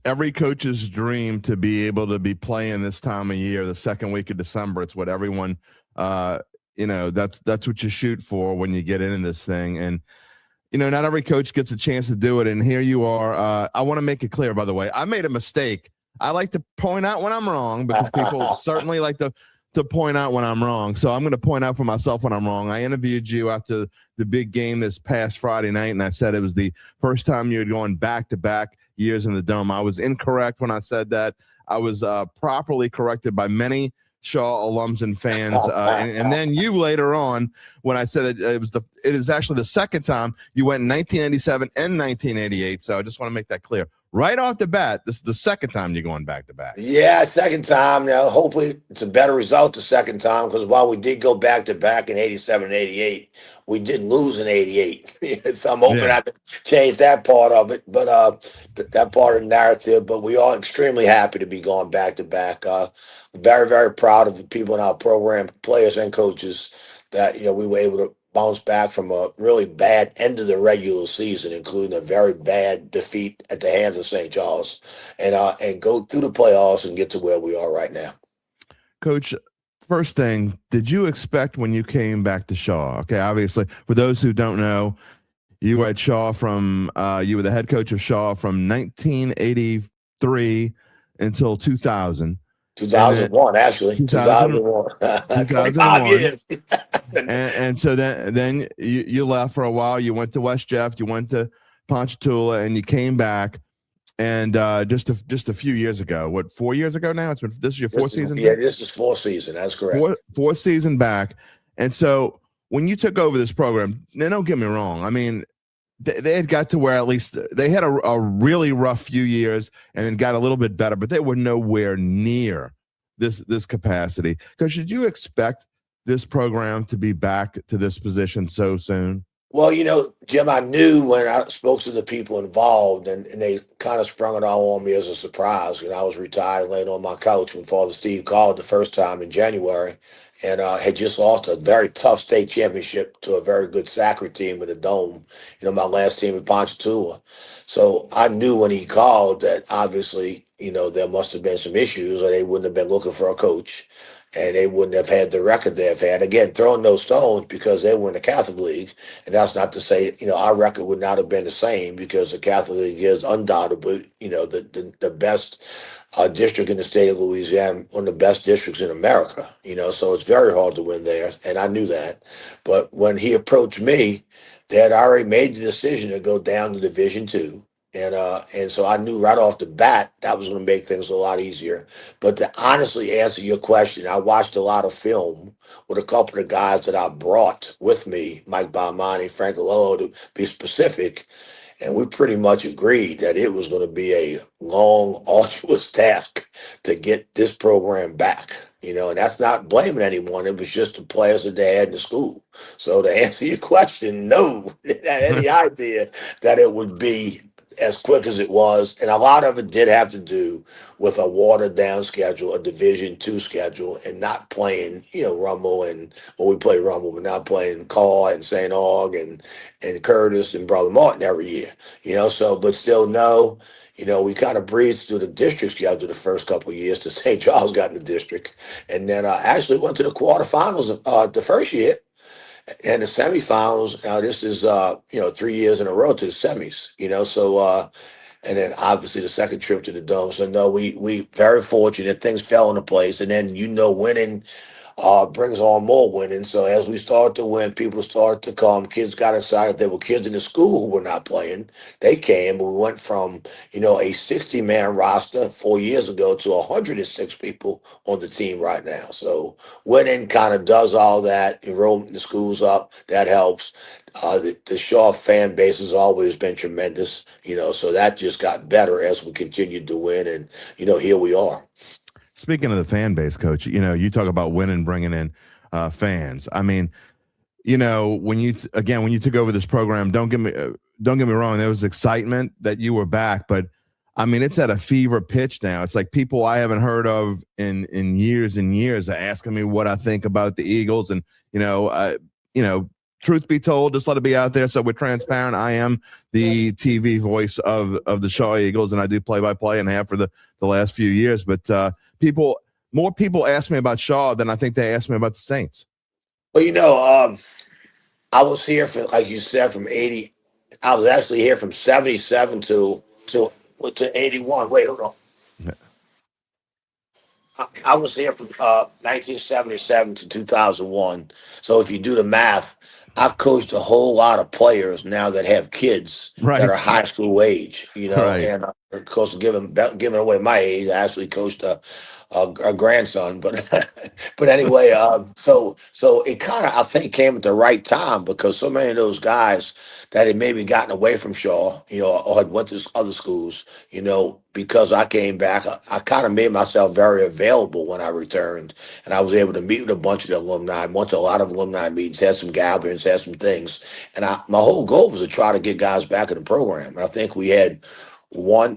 every coach's dream to be able to be playing this time of year, the second week of December. It's what everyone, that's what you shoot for when you get into this thing. And, not every coach gets a chance to do it. And here you are. I want to make it clear, by the way, I made a mistake. I like to point out when I'm wrong because people certainly like to point out when I'm wrong. So I'm going to point out for myself when I'm wrong. I interviewed you after the big game this past Friday night, and I said it was the first time you had gone back-to-back years in the Dome. I was incorrect when I said that. I was properly corrected by many Shaw alums and fans. And then you later on, when I said it is actually the second time you went in 1987 and 1988. So I just want to make that clear. Right off the bat, this is the second time you're going back-to-back. Yeah, second time. Now, hopefully it's a better result the second time because while we did go back-to-back in 87 and 88, we did lose in 88. So I'm hoping I can change that part of it, but that part of the narrative. But we are extremely happy to be going back-to-back. Very, very proud of the people in our program, players and coaches, that we were able to bounce back from a really bad end of the regular season, including a very bad defeat at the hands of St. Charles, and go through the playoffs and get to where we are right now. Coach, first thing, did you expect when you came back to Shaw? Okay, obviously, for those who don't know, you were at Shaw you were the head coach of Shaw from 1983 until 2000. 2001, actually. 2001. 25 years. and so then you left for a while. You went to West Jeff, you went to Ponchatoula, and you came back. And just a few years ago, 4 years ago now? This is your fourth season? Yeah, this is fourth season. That's correct. Fourth season back. And so when you took over this program, now don't get me wrong. I mean, they had got to where at least they had a really rough few years and then got a little bit better, but they were nowhere near this capacity. Because should you expect this program to be back to this position so soon? Well, Jim, I knew when I spoke to the people involved, and they kind of sprung it all on me as a surprise. I was retired, laying on my couch when Father Steve called the first time in January, and had just lost a very tough state championship to a very good soccer team in the Dome, my last team in Ponchatoula. So I knew when he called that obviously, there must have been some issues or they wouldn't have been looking for a coach. And they wouldn't have had the record they've had. Again, throwing those stones because they were in the Catholic League. And that's not to say, our record would not have been the same because the Catholic League is undoubtedly, the best district in the state of Louisiana, one of the best districts in America, so it's very hard to win there. And I knew that. But when he approached me, they had already made the decision to go down to Division II. And so I knew right off the bat that was going to make things a lot easier. But to honestly answer your question, I watched a lot of film with a couple of guys that I brought with me, Mike Balmani, Frank Alolo, to be specific. And we pretty much agreed that it was going to be a long, arduous task to get this program back. And that's not blaming anyone. It was just the players that they had in the school. So to answer your question, no, any idea that it would be as quick as it was. And a lot of it did have to do with a watered down schedule, a Division II schedule, and not playing, Rummel we play Rummel, but not playing Karr and St. Aug and Curtis and Brother Martin every year, but still no. We kind of breezed through the district schedule the first couple of years till St. Charles got in the district. And then I actually went to the quarterfinals the first year. And the semifinals, now this is, 3 years in a row to the semis, and then obviously the second trip to the Dome. So no, we very fortunate, things fell into place. And then, winning brings on more winning. So as we start to win, people start to come. Kids got excited. There were kids in the school who were not playing. They came. We went from, a 60-man roster 4 years ago to 106 people on the team right now. So winning kind of does all that. Enrollment in the schools up. That helps. The Shaw fan base has always been tremendous, so that just got better as we continued to win. And, here we are. Speaking of the fan base, Coach, you talk about winning, bringing in fans. I mean, when you took over this program, don't get me wrong, there was excitement that you were back, but I mean, it's at a fever pitch now. It's like people I haven't heard of in years and years are asking me what I think about the Eagles, and truth be told, just let it be out there so we're transparent. I am the TV voice of the Shaw Eagles, and I do play-by-play and have for the last few years. But more people ask me about Shaw than I think they ask me about the Saints. Well, I was here for, like you said, from 80. I was actually here from 77 to 81. Wait, hold on. I was here from 1977 to 2001. So if you do the math, I've coached a whole lot of players now that have kids that are high school age, Right. and of course, giving away my age, I actually coached a grandson, but but anyway, so it kind of, I think, came at the right time, because so many of those guys that had maybe gotten away from Shaw, or had went to other schools, because I came back, I kind of made myself very available when I returned, and I was able to meet with a bunch of the alumni. I went to a lot of alumni meetings, had some gatherings, had some things, and my whole goal was to try to get guys back in the program. And I think we had one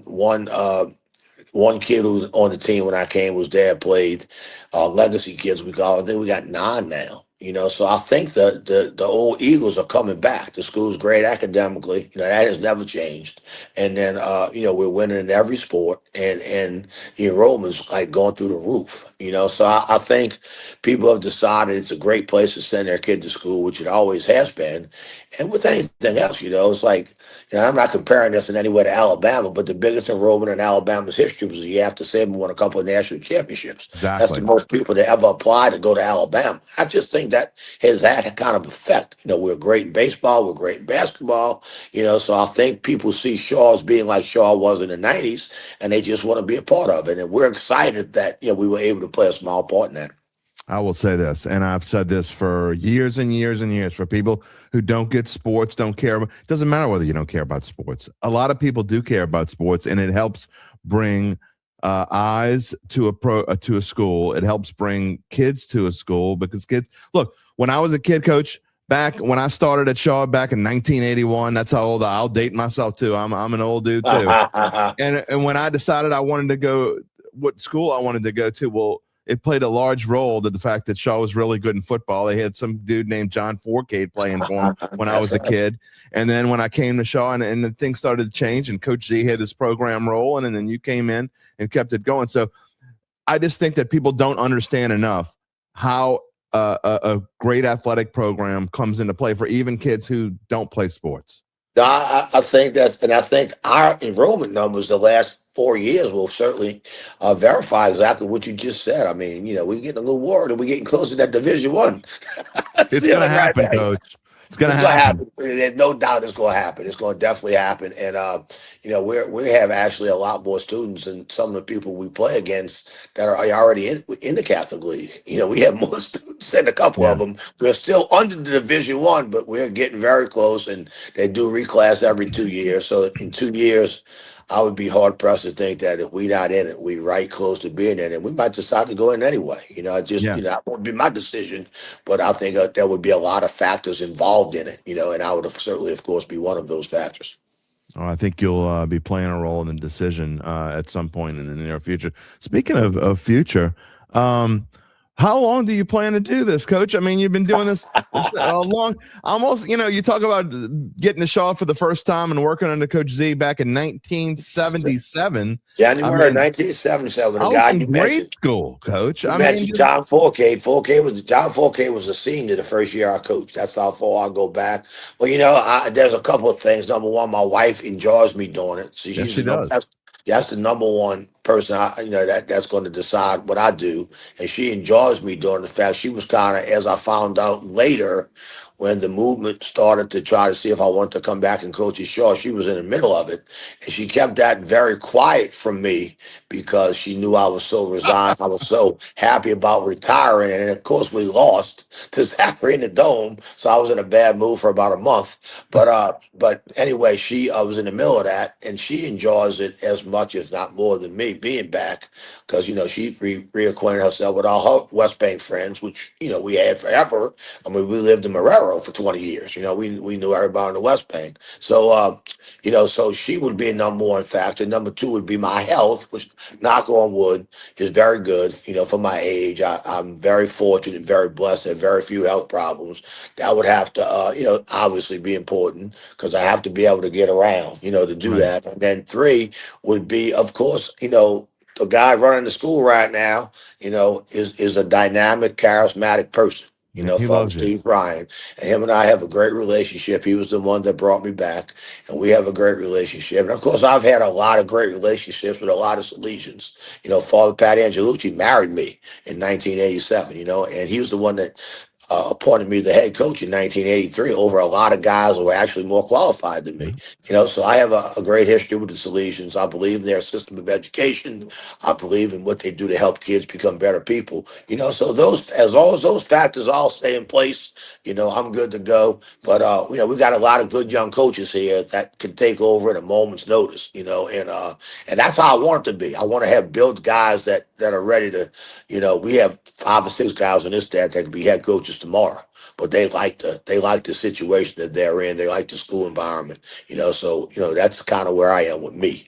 kid who was on the team when I came, whose dad played, legacy kids we call. I think we got 9 now. So I think the old Eagles are coming back. The school's great academically. That has never changed. And then we're winning in every sport, and the enrollment's like going through the roof. So I think people have decided it's a great place to send their kid to school, which it always has been. And with anything else, it's like, I'm not comparing this in any way to Alabama, but the biggest enrollment in Alabama's history was the year after Saban won a couple of national championships. Exactly. That's the most people that ever apply to go to Alabama. I just think that has that kind of effect. We're great in baseball, we're great in basketball, so I think people see Shaw as being like Shaw was in the 90s, and they just want to be a part of it. And we're excited that, we were able to play a small part in that. I will say this, and I've said this for years and years and years, for people who don't get sports, don't care. It doesn't matter whether you don't care about sports. A lot of people do care about sports, and it helps bring eyes to a school. It helps bring kids to a school, because kids, look, when I was a kid, Coach, back when I started at Shaw back in 1981, that's how old I'll date myself too. I'm an old dude too. and when I decided I wanted to go, what school I wanted to go to, well, it played a large role to the fact that Shaw was really good in football. They had some dude named John Forcade playing for him when I was a kid. And then when I came to Shaw, and the things started to change, and Coach Z had this program rolling, and then you came in and kept it going. So I just think that people don't understand enough how a great athletic program comes into play for even kids who don't play sports. I think I think our enrollment numbers the last 4 years will certainly verify exactly what you just said. I mean, we're getting a little worried, and we're getting close to that Division One. It's going to happen, Coach. It's going to happen. There's no doubt it's going to happen. It's going to definitely happen. And, we have actually a lot more students than some of the people we play against that are already in the Catholic League. We have more students than a couple of them. We're still under the Division One, but we're getting very close, and they do reclass every 2 years. So in 2 years, I would be hard pressed to think that if we're not in it, we're right close to being in it. We might decide to go in anyway. That won't be my decision, but I think there would be a lot of factors involved in it, and I would certainly, of course, be one of those factors. Oh, I think you'll be playing a role in the decision at some point in the near future. Speaking of future, how long do you plan to do this, Coach? I mean, you've been doing this a long, almost, you talk about getting to Shaw for the first time and working under Coach Z back in 1977. January 1977. I was in grade school, Coach. I mean, John Forcade. John Forcade was a senior the first year I coached. That's how far I go back. Well, there's a couple of things. Number one, my wife enjoys me doing it. So yes, she does. That's the number one person that's going to decide what I do, and she enjoys me doing the fact she was kind of, as I found out later, when the movement started to try to see if I wanted to come back and coach at Shaw, she was in the middle of it, and she kept that very quiet from me because she knew I was so resigned. I was so happy about retiring, and of course we lost to Zachary in the Dome, so I was in a bad mood for about a month. But anyway, she was in the middle of that, and she enjoys it as much, if not more, than me being back, because she reacquainted herself with all her West Bank friends, which we had forever. I mean, we lived in Marrero for 20 years. We knew everybody in the West Bank. So, so she would be a number one factor. Number two would be my health, which, knock on wood, is very good. For my age, I'm very fortunate and very blessed. I have very few health problems. That would have to, obviously be important because I have to be able to get around, to do Right. that. And then three would be, of course, the guy running the school right now, is a dynamic, charismatic person. Yeah, he Father loves you. Steve Ryan, and him and I have a great relationship. He was the one that brought me back, and we have a great relationship. And of course, I've had a lot of great relationships with a lot of Salesians. Father Pat Angelucci married me in 1987, and he was the one that appointed me the head coach in 1983 over a lot of guys who were actually more qualified than me. So I have a great history with the Salesians. I believe in their system of education. I believe in what they do to help kids become better people. So as long as those factors all stay in place, I'm good to go. But we got a lot of good young coaches here that can take over at a moment's notice. And that's how I want it to be. I want to have built guys that are ready to. We have 5 or 6 guys on this staff that can be head coaches tomorrow, but they like the situation that they're in. They like the school environment. So that's kind of where I am with me.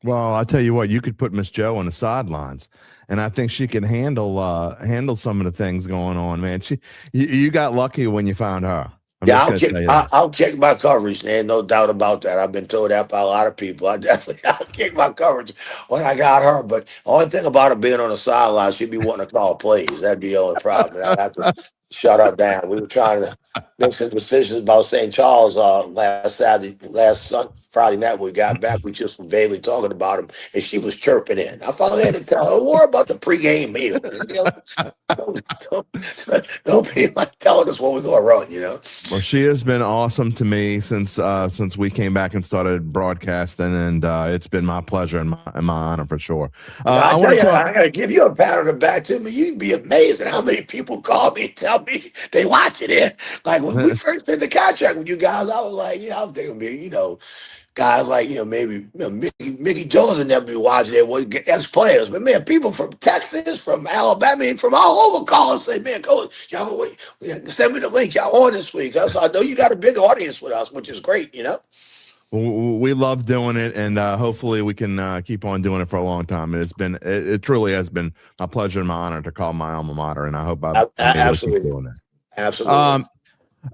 Well, I tell you what, you could put Miss Joe on the sidelines, and I think she can handle some of the things going on. Man, you got lucky when you found her. Yeah, I'll kick my coverage, man. No doubt about that. I've been told that by a lot of people. I'll kick my coverage when I got her. But the only thing about her being on the sideline, she'd be wanting to call plays. That'd be the only problem. I'd have to shut her down. We were trying to make some decisions about St. Charles Friday night when we got back. We just were vaguely talking about him, and she was chirping in. I finally had to tell her, "What about the pregame meal? Don't be like telling us when we're going to run, Well, she has been awesome to me since we came back and started broadcasting, and it's been my pleasure and my honor for sure. I tell you, I got to give you a pat on the back too. You'd be amazed at how many people call me and tell me they watch it here. Like when we first did the contract with you guys, I was like, I was thinking, guys like, maybe Mickey Jones and them be watching it, ex-players. But, man, people from Texas, from Alabama, from all over call and say, man, coach, y'all send me the link. Y'all on this week. So I know you got a big audience with us, which is great, We love doing it, and hopefully we can keep on doing it for a long time. It truly has been my pleasure and my honor to call my alma mater, and I hope I'm able to keep doing it. Absolutely.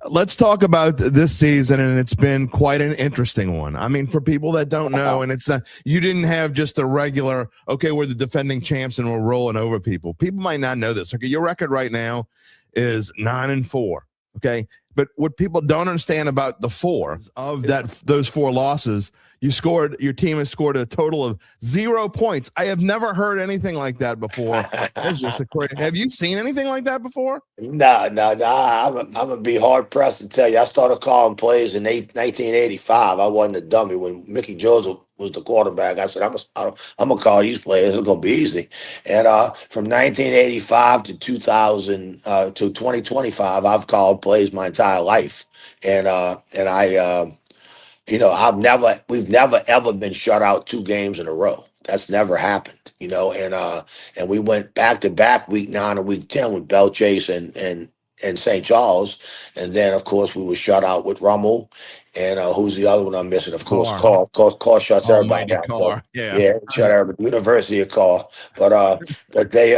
Let's talk about this season, and it's been quite an interesting one. I mean, for people that don't know, and it's you didn't have just a regular, okay, we're the defending champs and we're rolling over people. People might not know this. Okay, your record right now is 9-4. Okay, but what people don't understand about the 4 of those 4 losses, your team has scored a total of 0 points. I have never heard anything like that before. Have you seen anything like that before? No. I'm gonna be hard pressed to tell you. I started calling plays in 1985. I wasn't a dummy when Mickey Jones was the quarterback. I said, I'm gonna call these plays. It's gonna be easy. And from 1985 to 2000 to 2025, I've called plays my entire life. And we've never ever been shut out 2 games in a row. That's never happened, and we went back to back week 9 and week 10 with Bell Chase and St. Charles. And then of course we were shut out with Rummel. And who's the other one I'm missing? Of course, Karr. Karr shuts everybody down. Karr. Yeah, shut everybody. University of Karr. But they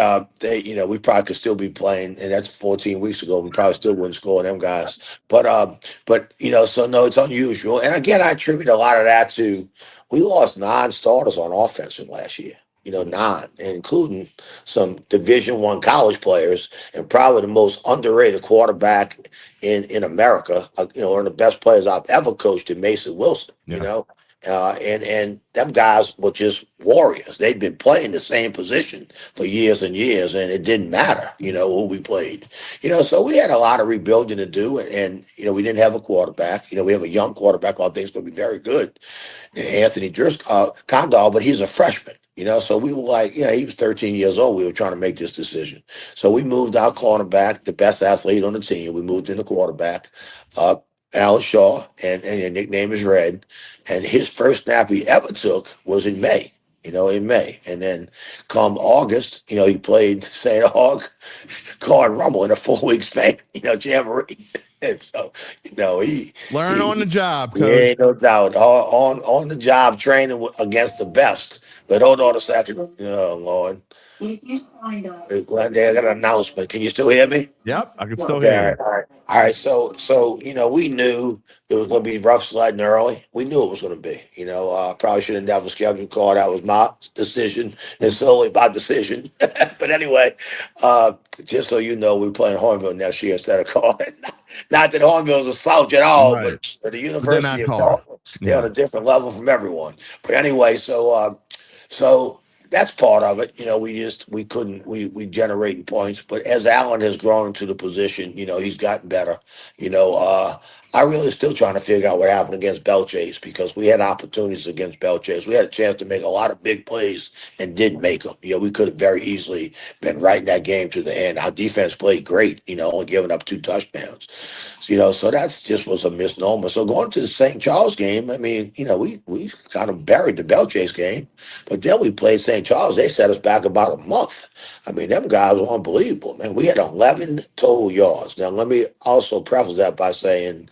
we probably could still be playing, and that's 14 weeks ago. We probably still wouldn't score them guys. But so no, it's unusual. And again, I attribute a lot of that to we lost 9 starters on offense from last year. 9, including some Division I college players, and probably the most underrated quarterback in America. One of the best players I've ever coached in Mason Wilson. And them guys were just warriors. They'd been playing the same position for years and years, and it didn't matter, who we played. So we had a lot of rebuilding to do, and we didn't have a quarterback. We have a young quarterback. I think is going to be very good, Anthony Condall, but he's a freshman. So we were like, he was 13 years old. We were trying to make this decision. So we moved our cornerback, the best athlete on the team. We moved in the quarterback, Alan Shaw, and his nickname is Red. And his first snap he ever took was in May. In May. And then come August, he played St. Aug, Karr and Rummel in a 4-week span, Jamboree. And so, he learn on the job, yeah, coach. no doubt. On the job training against the best. But hold on a second. Oh, Lord. I got an announcement. Can you still hear me? Yep, I can still Okay, hear you. all right. So we knew it was going to be rough sledding early. We knew it was going to be. Probably should have never scheduled call. That was my decision. It's solely my decision. But anyway, just so you know, we're playing Hornville next year instead of Carr. Not that Hornville's a slouch at all, Right. but the But they're University not of Carr. Carr, they're on a different level from everyone. But anyway, so that's part of it. We generating points, but as Allen has grown to the position, he's gotten better. I really still trying to figure out what happened against Belchase, because we had opportunities against Belchase. We had a chance to make a lot of big plays and didn't make them. We could have very easily been right in that game to the end. Our defense played great, only giving up 2 touchdowns. So that's just was a misnomer. So going to the St. Charles game, I mean, we kind of buried the Belchase game, but then we played St. Charles. They set us back about a month. I mean, them guys were unbelievable, man. We had 11 total yards. Now, let me also preface that by saying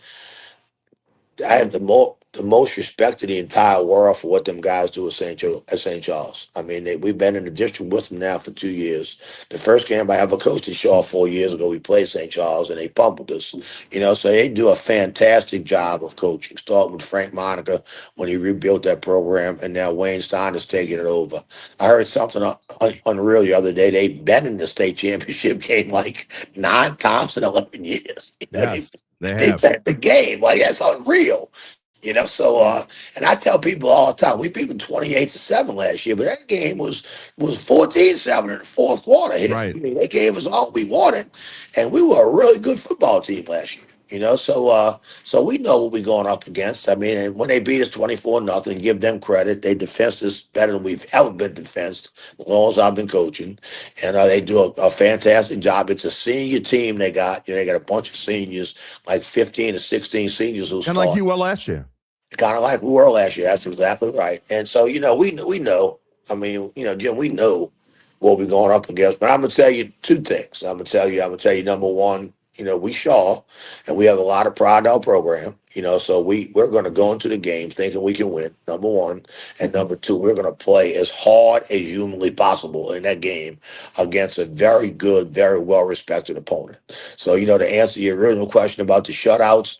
I have the most respect to the entire world for what them guys do at St. Charles. I mean, we've been in the district with them now for 2 years. The first game I ever coached at Shaw 4 years ago, we played St. Charles, and they pummeled us. So they do a fantastic job of coaching, starting with Frank Monica when he rebuilt that program, and now Wayne Stein is taking it over. I heard something unreal the other day. They've been in the state championship game like 9 times in 11 years. Yes, they They have. bet the game. Like, that's unreal. And I tell people all the time, we beat them 28-7 last year, but that game was 14-7 in the fourth quarter here. Right. I mean, they gave us all we wanted, and we were a really good football team last year. So we know what we're going up against. I mean, and when they beat us 24-0, give them credit. They defensed us better than we've ever been defensed, as long as I've been coaching. And they do a fantastic job. It's a senior team they got. They got a bunch of seniors, like 15 or 16 seniors who And start. like you were last year. Kind of like we were last year. That's exactly right. And so, we know. I mean, Jim, we know what we're going up against. But I'm gonna tell you 2 things. I'm gonna tell you number one, we Shaw, and we have a lot of pride in our program. So we're gonna go into the game thinking we can win, number one. And number 2, we're gonna play as hard as humanly possible in that game against a very good, very well respected opponent. So, to answer your original question about the shutouts,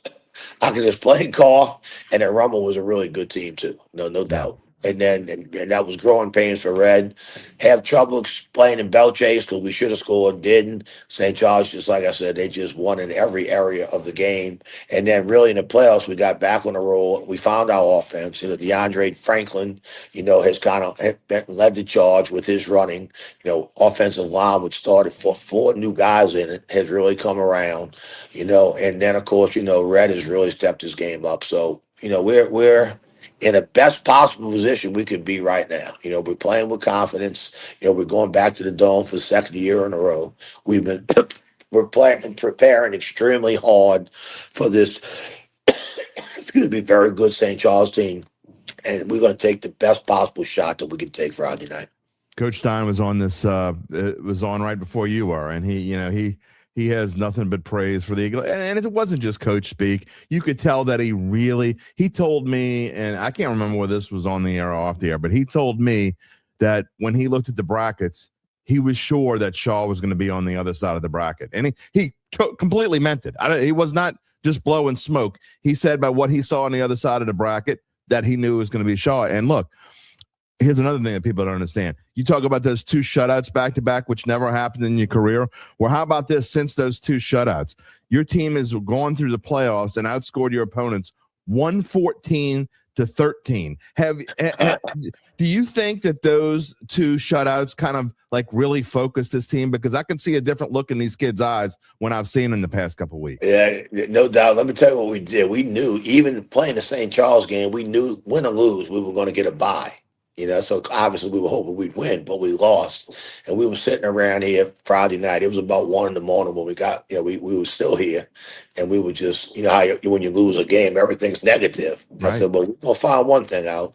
I could just play Carr, and then Rummel was a really good team too. No doubt. And then and that was growing pains for Red. Have trouble playing in Belchase because we should have scored, didn't. St. Charles, just like I said, they just won in every area of the game. And then really in the playoffs, we got back on the roll. We found our offense. DeAndre Franklin, has kind of led the charge with his running. Offensive line, which started for 4 new guys in it, has really come around. And then of course, Red has really stepped his game up. So, we're in the best possible position we could be right now. We're playing with confidence. We're going back to the Dome for the 2nd year in a row. We're playing and preparing extremely hard for this. It's going to be a very good St. Charles team, and we're going to take the best possible shot that we can take Friday night. Coach Stein was on this. It was on right before you were, and he has nothing but praise for the Eagle. And it wasn't just coach speak. You could tell that he told me, and I can't remember whether this was on the air or off the air, but he told me that when he looked at the brackets, he was sure that Shaw was going to be on the other side of the bracket. And he completely meant it. He was not just blowing smoke. He said by what he saw on the other side of the bracket that he knew it was going to be Shaw. And look, here's another thing that people don't understand. You talk about those 2 shutouts back-to-back, which never happened in your career. Well, how about this? Since those 2 shutouts, your team has gone through the playoffs and outscored your opponents 114 to 13. Do you think that those two shutouts kind of like really focus this team? Because I can see a different look in these kids' eyes when I've seen them in the past couple of weeks. Yeah, no doubt. Let me tell you what we did. We knew, even playing the St. Charles game, we knew win or lose, we were going to get a bye. So obviously we were hoping we'd win, but we lost. And we were sitting around here Friday night. It was about 1 in the morning when we got, we were still here. And we were just, how when you lose a game, everything's negative. Right. I said, but we're going to find one thing out.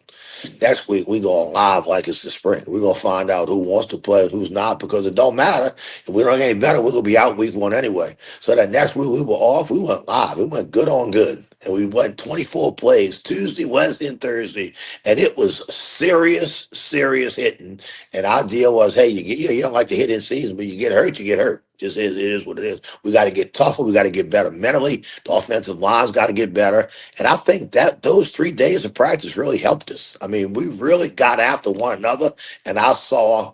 Next week, we're going live like it's the spring. We're going to find out who wants to play and who's not, because it don't matter. If we don't get any better, we're going to be out week 1 anyway. So that next week we were off, we went live. We went good on good. And we went 24 plays Tuesday, Wednesday, and Thursday. And it was serious hitting. And our deal was, hey, you don't like to hit in season, but you get hurt, you get hurt. Just it is what it is. We got to get tougher. We got to get better mentally. The offensive line's got to get better. And I think that those 3 days of practice really helped us. I mean, we really got after one another. And I saw,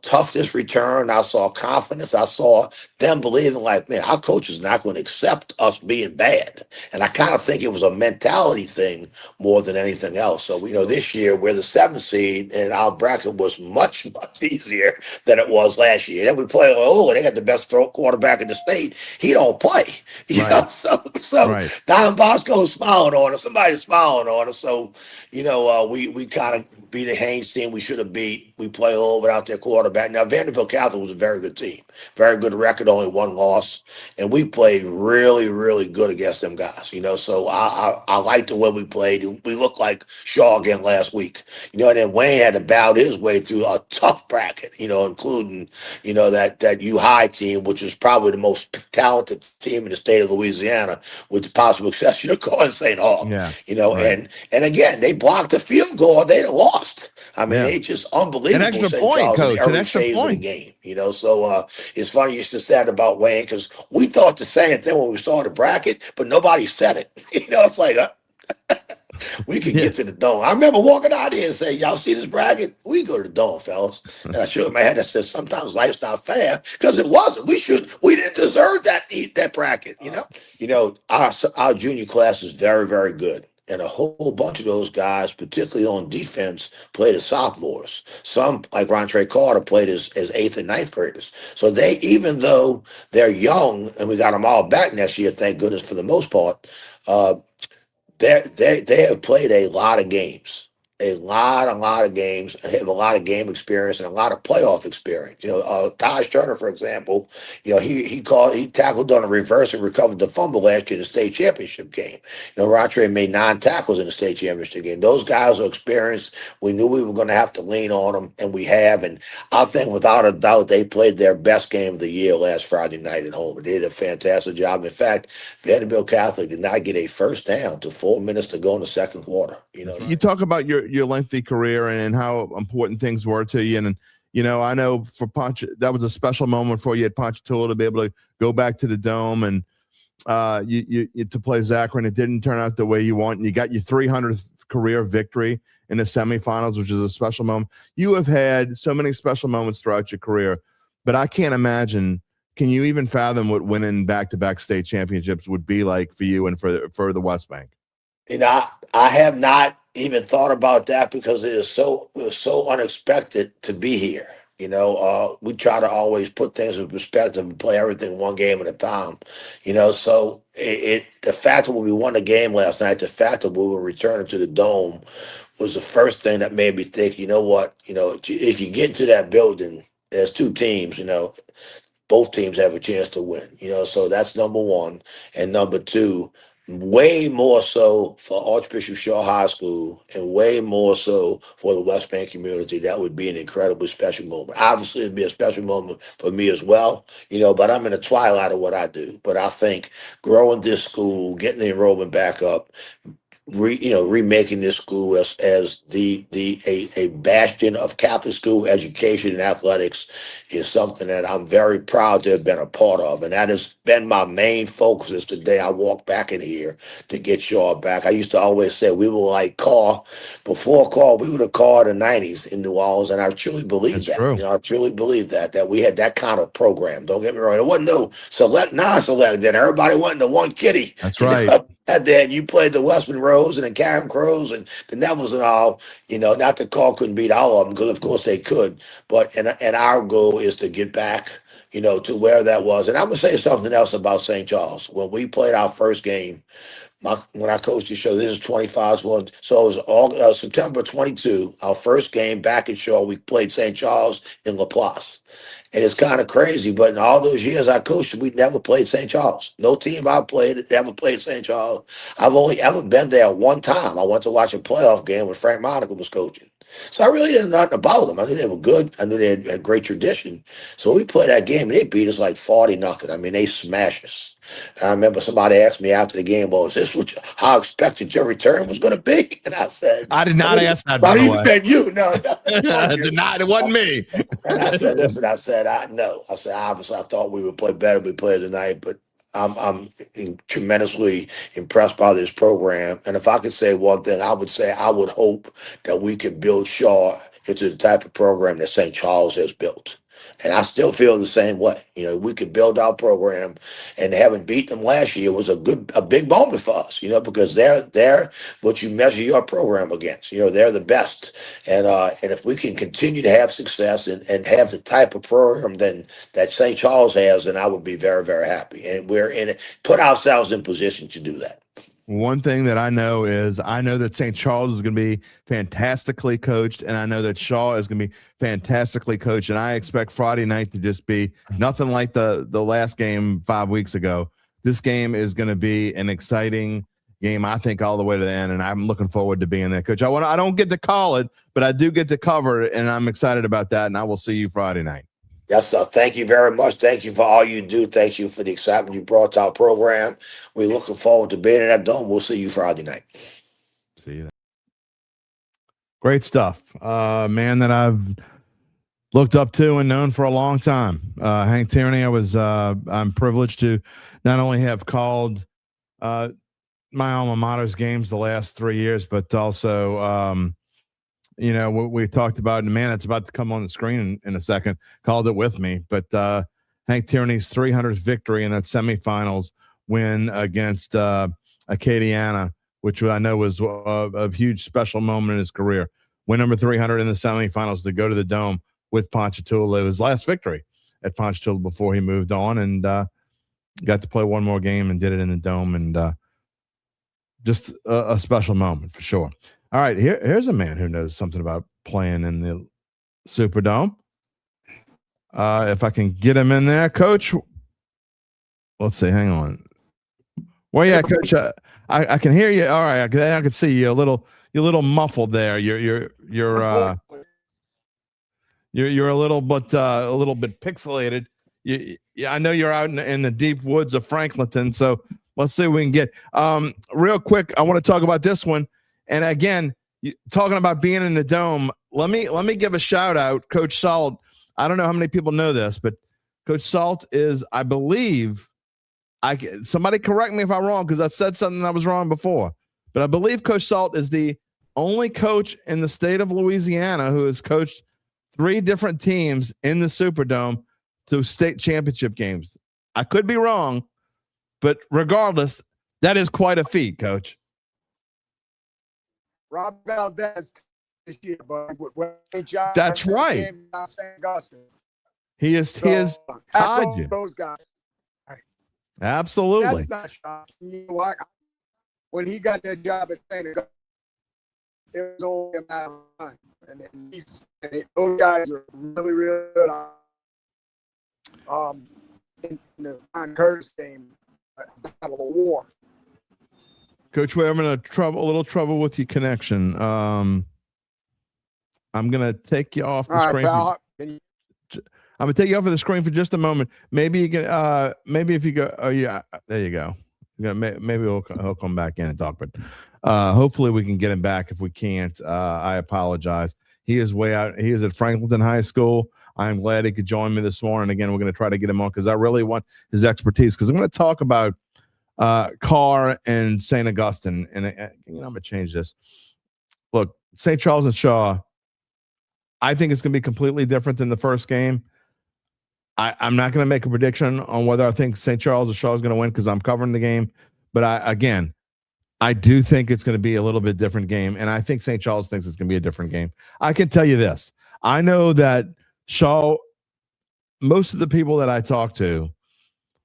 toughness return. I saw confidence. I saw them believing like, man, our coach is not going to accept us being bad. And I kind of think it was a mentality thing more than anything else. So, this year we're the 7th seed, and our bracket was much, much easier than it was last year. Then we play, they got the best quarterback in the state. He don't play. Right. So Right. Don Bosco's smiling on us. Somebody's smiling on us. So, we kind of beat a Haynes team we should have beat. We play a little without their quarterback. Now, Vanderbilt Catholic was a very good team. Very good record, only 1 loss. And we played really, really good against them guys, So I liked the way we played. We looked like Shaw again last week. And then Wayne had to bow his way through a tough bracket, including, that U High team, which is probably the most talented team in the state of Louisiana, with the possible exception of Karr and St. Yeah. Right. And again, they blocked a field goal, they'd have lost. I mean, they just unbelievable. An extra St. point, Charles coach. in every An extra phase point. of the game, So it's funny you just said about Wayne, because we thought the same thing when we saw the bracket, but nobody said it. It's like we could get to the dome. I remember walking out here and saying, y'all see this bracket? We can go to the dome, fellas. And I shook my head and said, sometimes life's not fair, because it wasn't. We didn't deserve that bracket, Our junior class is very, very good. And a whole bunch of those guys, particularly on defense, played as sophomores. Some, like Rontre Carter, played as 8th and 9th graders. So they, even though they're young, and we got them all back next year, thank goodness for the most part, they have played a lot of games. A lot of games. They have a lot of game experience and a lot of playoff experience. Taj Turner, for example, he tackled on a reverse and recovered the fumble last year in the state championship game. Rontre made 9 tackles in the state championship game. Those guys are experienced. We knew we were going to have to lean on them, and we have. And I think without a doubt, they played their best game of the year last Friday night at home. They did a fantastic job. In fact, Vanderbilt Catholic did not get a first down to 4 minutes to go in the second quarter. You talk about your lengthy career and how important things were to you. And, I know for Ponch, that was a special moment for you at Ponchatoula to be able to go back to the Dome and you to play Zachary, and it didn't turn out the way you want. And you got your 300th career victory in the semifinals, which is a special moment. You have had so many special moments throughout your career, but I can't imagine. Can you even fathom what winning back-to-back state championships would be like for you and for the West Bank? I have not even thought about that, because it was so unexpected to be here. We try to always put things in perspective and play everything one game at a time. So the fact that we won the game last night, the fact that we were returning to the Dome, was the first thing that made me think, if you get into that building, there's 2 teams, both teams have a chance to win, so that's number 1. And number 2, way more so for Archbishop Shaw High School, and way more so for the West Bank community, that would be an incredibly special moment. Obviously, it'd be a special moment for me as well, but I'm in the twilight of what I do. But I think growing this school, getting the enrollment back up, remaking this school as a bastion of Catholic school education and athletics is something that I'm very proud to have been a part of. And that has been my main focus since the day I walked back in here to get Shaw back. I used to always say we were like Karr. Before Karr, we were the Karr of the 90s in New Orleans. And I truly believe that. True. I truly believe that we had that kind of program. Don't get me wrong. It wasn't no select, non-select. Then everybody went into one kitty. That's right. And then you played the Western Rose and the Karen Crows and the Neville's and all, not that Carl couldn't beat all of them, because of course they could. But and our goal is to get back, to where that was. And I'm gonna say something else about St. Charles. When we played our first game, when I coached the show, this is 25 one. So it was September 22, our first game back at Shaw. We played St. Charles in Laplace. And it's kind of crazy, but in all those years I coached, we never played St. Charles. No team I played ever played St. Charles. I've only ever been there one time. I went to watch a playoff game when Frank Monaco was coaching. So I really didn't know nothing about them. I knew they were good. I knew they had great tradition. So we played that game, and they beat us like 40-0. I mean, they smashed us. And I remember somebody asked me after the game, well, is this how I expected your return was going to be? And I said, I did not ask that, by by the the way. way. Than you. No, Did not. It wasn't me. and I said, listen, I said, obviously, I thought we would play better. We played tonight, but I'm tremendously impressed by this program. And if I could say one thing, I would say I would hope that we could build Shaw into the type of program that St. Charles has built. And I still feel the same way. We could build our program, and having beat them last year was a big moment for us. Because they're what you measure your program against. They're the best, and if we can continue to have success and have the type of program that St. Charles has, then I would be very, very happy. And we're in it, put ourselves in position to do that. One thing that I know is I know that St. Charles is going to be fantastically coached, and I know that Shaw is going to be fantastically coached, and I expect Friday night to just be nothing like the last game 5 weeks ago. This game is going to be an exciting game, I think, all the way to the end, and I'm looking forward to being there, Coach. I don't get to call it, but I do get to cover it, and I'm excited about that, and I will see you Friday night. Yes, sir. Thank you very much. Thank you for all you do. Thank you for the excitement you brought to our program. We're looking forward to being in that dome. We'll see you Friday night. See you then. Great stuff. Man that I've looked up to and known for a long time. Hank Tierney, I'm privileged to not only have called my alma mater's games the last 3 years, but also what we talked about, and man, it's about to come on the screen in a second, called it with me. But Hank Tierney's 300th victory in that semifinals win against Acadiana, which I know was a huge special moment in his career. Win number 300 in the semifinals to go to the Dome with Ponchatoula. It was his last victory at Ponchatoula before he moved on, and got to play one more game and did it in the Dome, and just a special moment for sure. All right, here's a man who knows something about playing in the Superdome. If I can get him in there, Coach. Let's see. Hang on. Where you at, Coach? I can hear you. All right, I can see you a little muffled there. You're a little bit pixelated. I know you're out in the deep woods of Franklinton, so let's see what we can get. Real quick, I want to talk about this one. And again, talking about being in the Dome, let me give a shout out, Coach Salt. I don't know how many people know this, but Coach Salt is, I believe, somebody correct me if I'm wrong, because I said something that was wrong before, but I believe Coach Salt is the only coach in the state of Louisiana who has coached 3 different teams in the Superdome to state championship games. I could be wrong, but regardless, that is quite a feat, Coach. Rob Valdez this year, but that's right. He is tied you. Those guys. Absolutely. That's not shocking. You know what? When he got that job at St. Augustine, it was only a matter of time. And those guys are really, really good in the Ron Curtis game, Battle of the War. Coach, we're having a little trouble with your connection. I'm gonna take you off the screen. Pal, I'm gonna take you off of the screen for just a moment. Maybe you can. Maybe if you go. Oh yeah, there you go. Maybe he'll come back in and talk. But hopefully we can get him back. If we can't, I apologize. He is way out. He is at Franklinton High School. I'm glad he could join me this morning. Again, we're going to try to get him on because I really want his expertise. Because I'm going to talk about Karr and St. Augustine, and I'm going to change this. Look, St. Charles and Shaw, I think it's going to be completely different than the first game. I'm not going to make a prediction on whether I think St. Charles or Shaw is going to win because I'm covering the game. But again, I do think it's going to be a little bit different game, and I think St. Charles thinks it's going to be a different game. I can tell you this. I know that Shaw, most of the people that I talk to,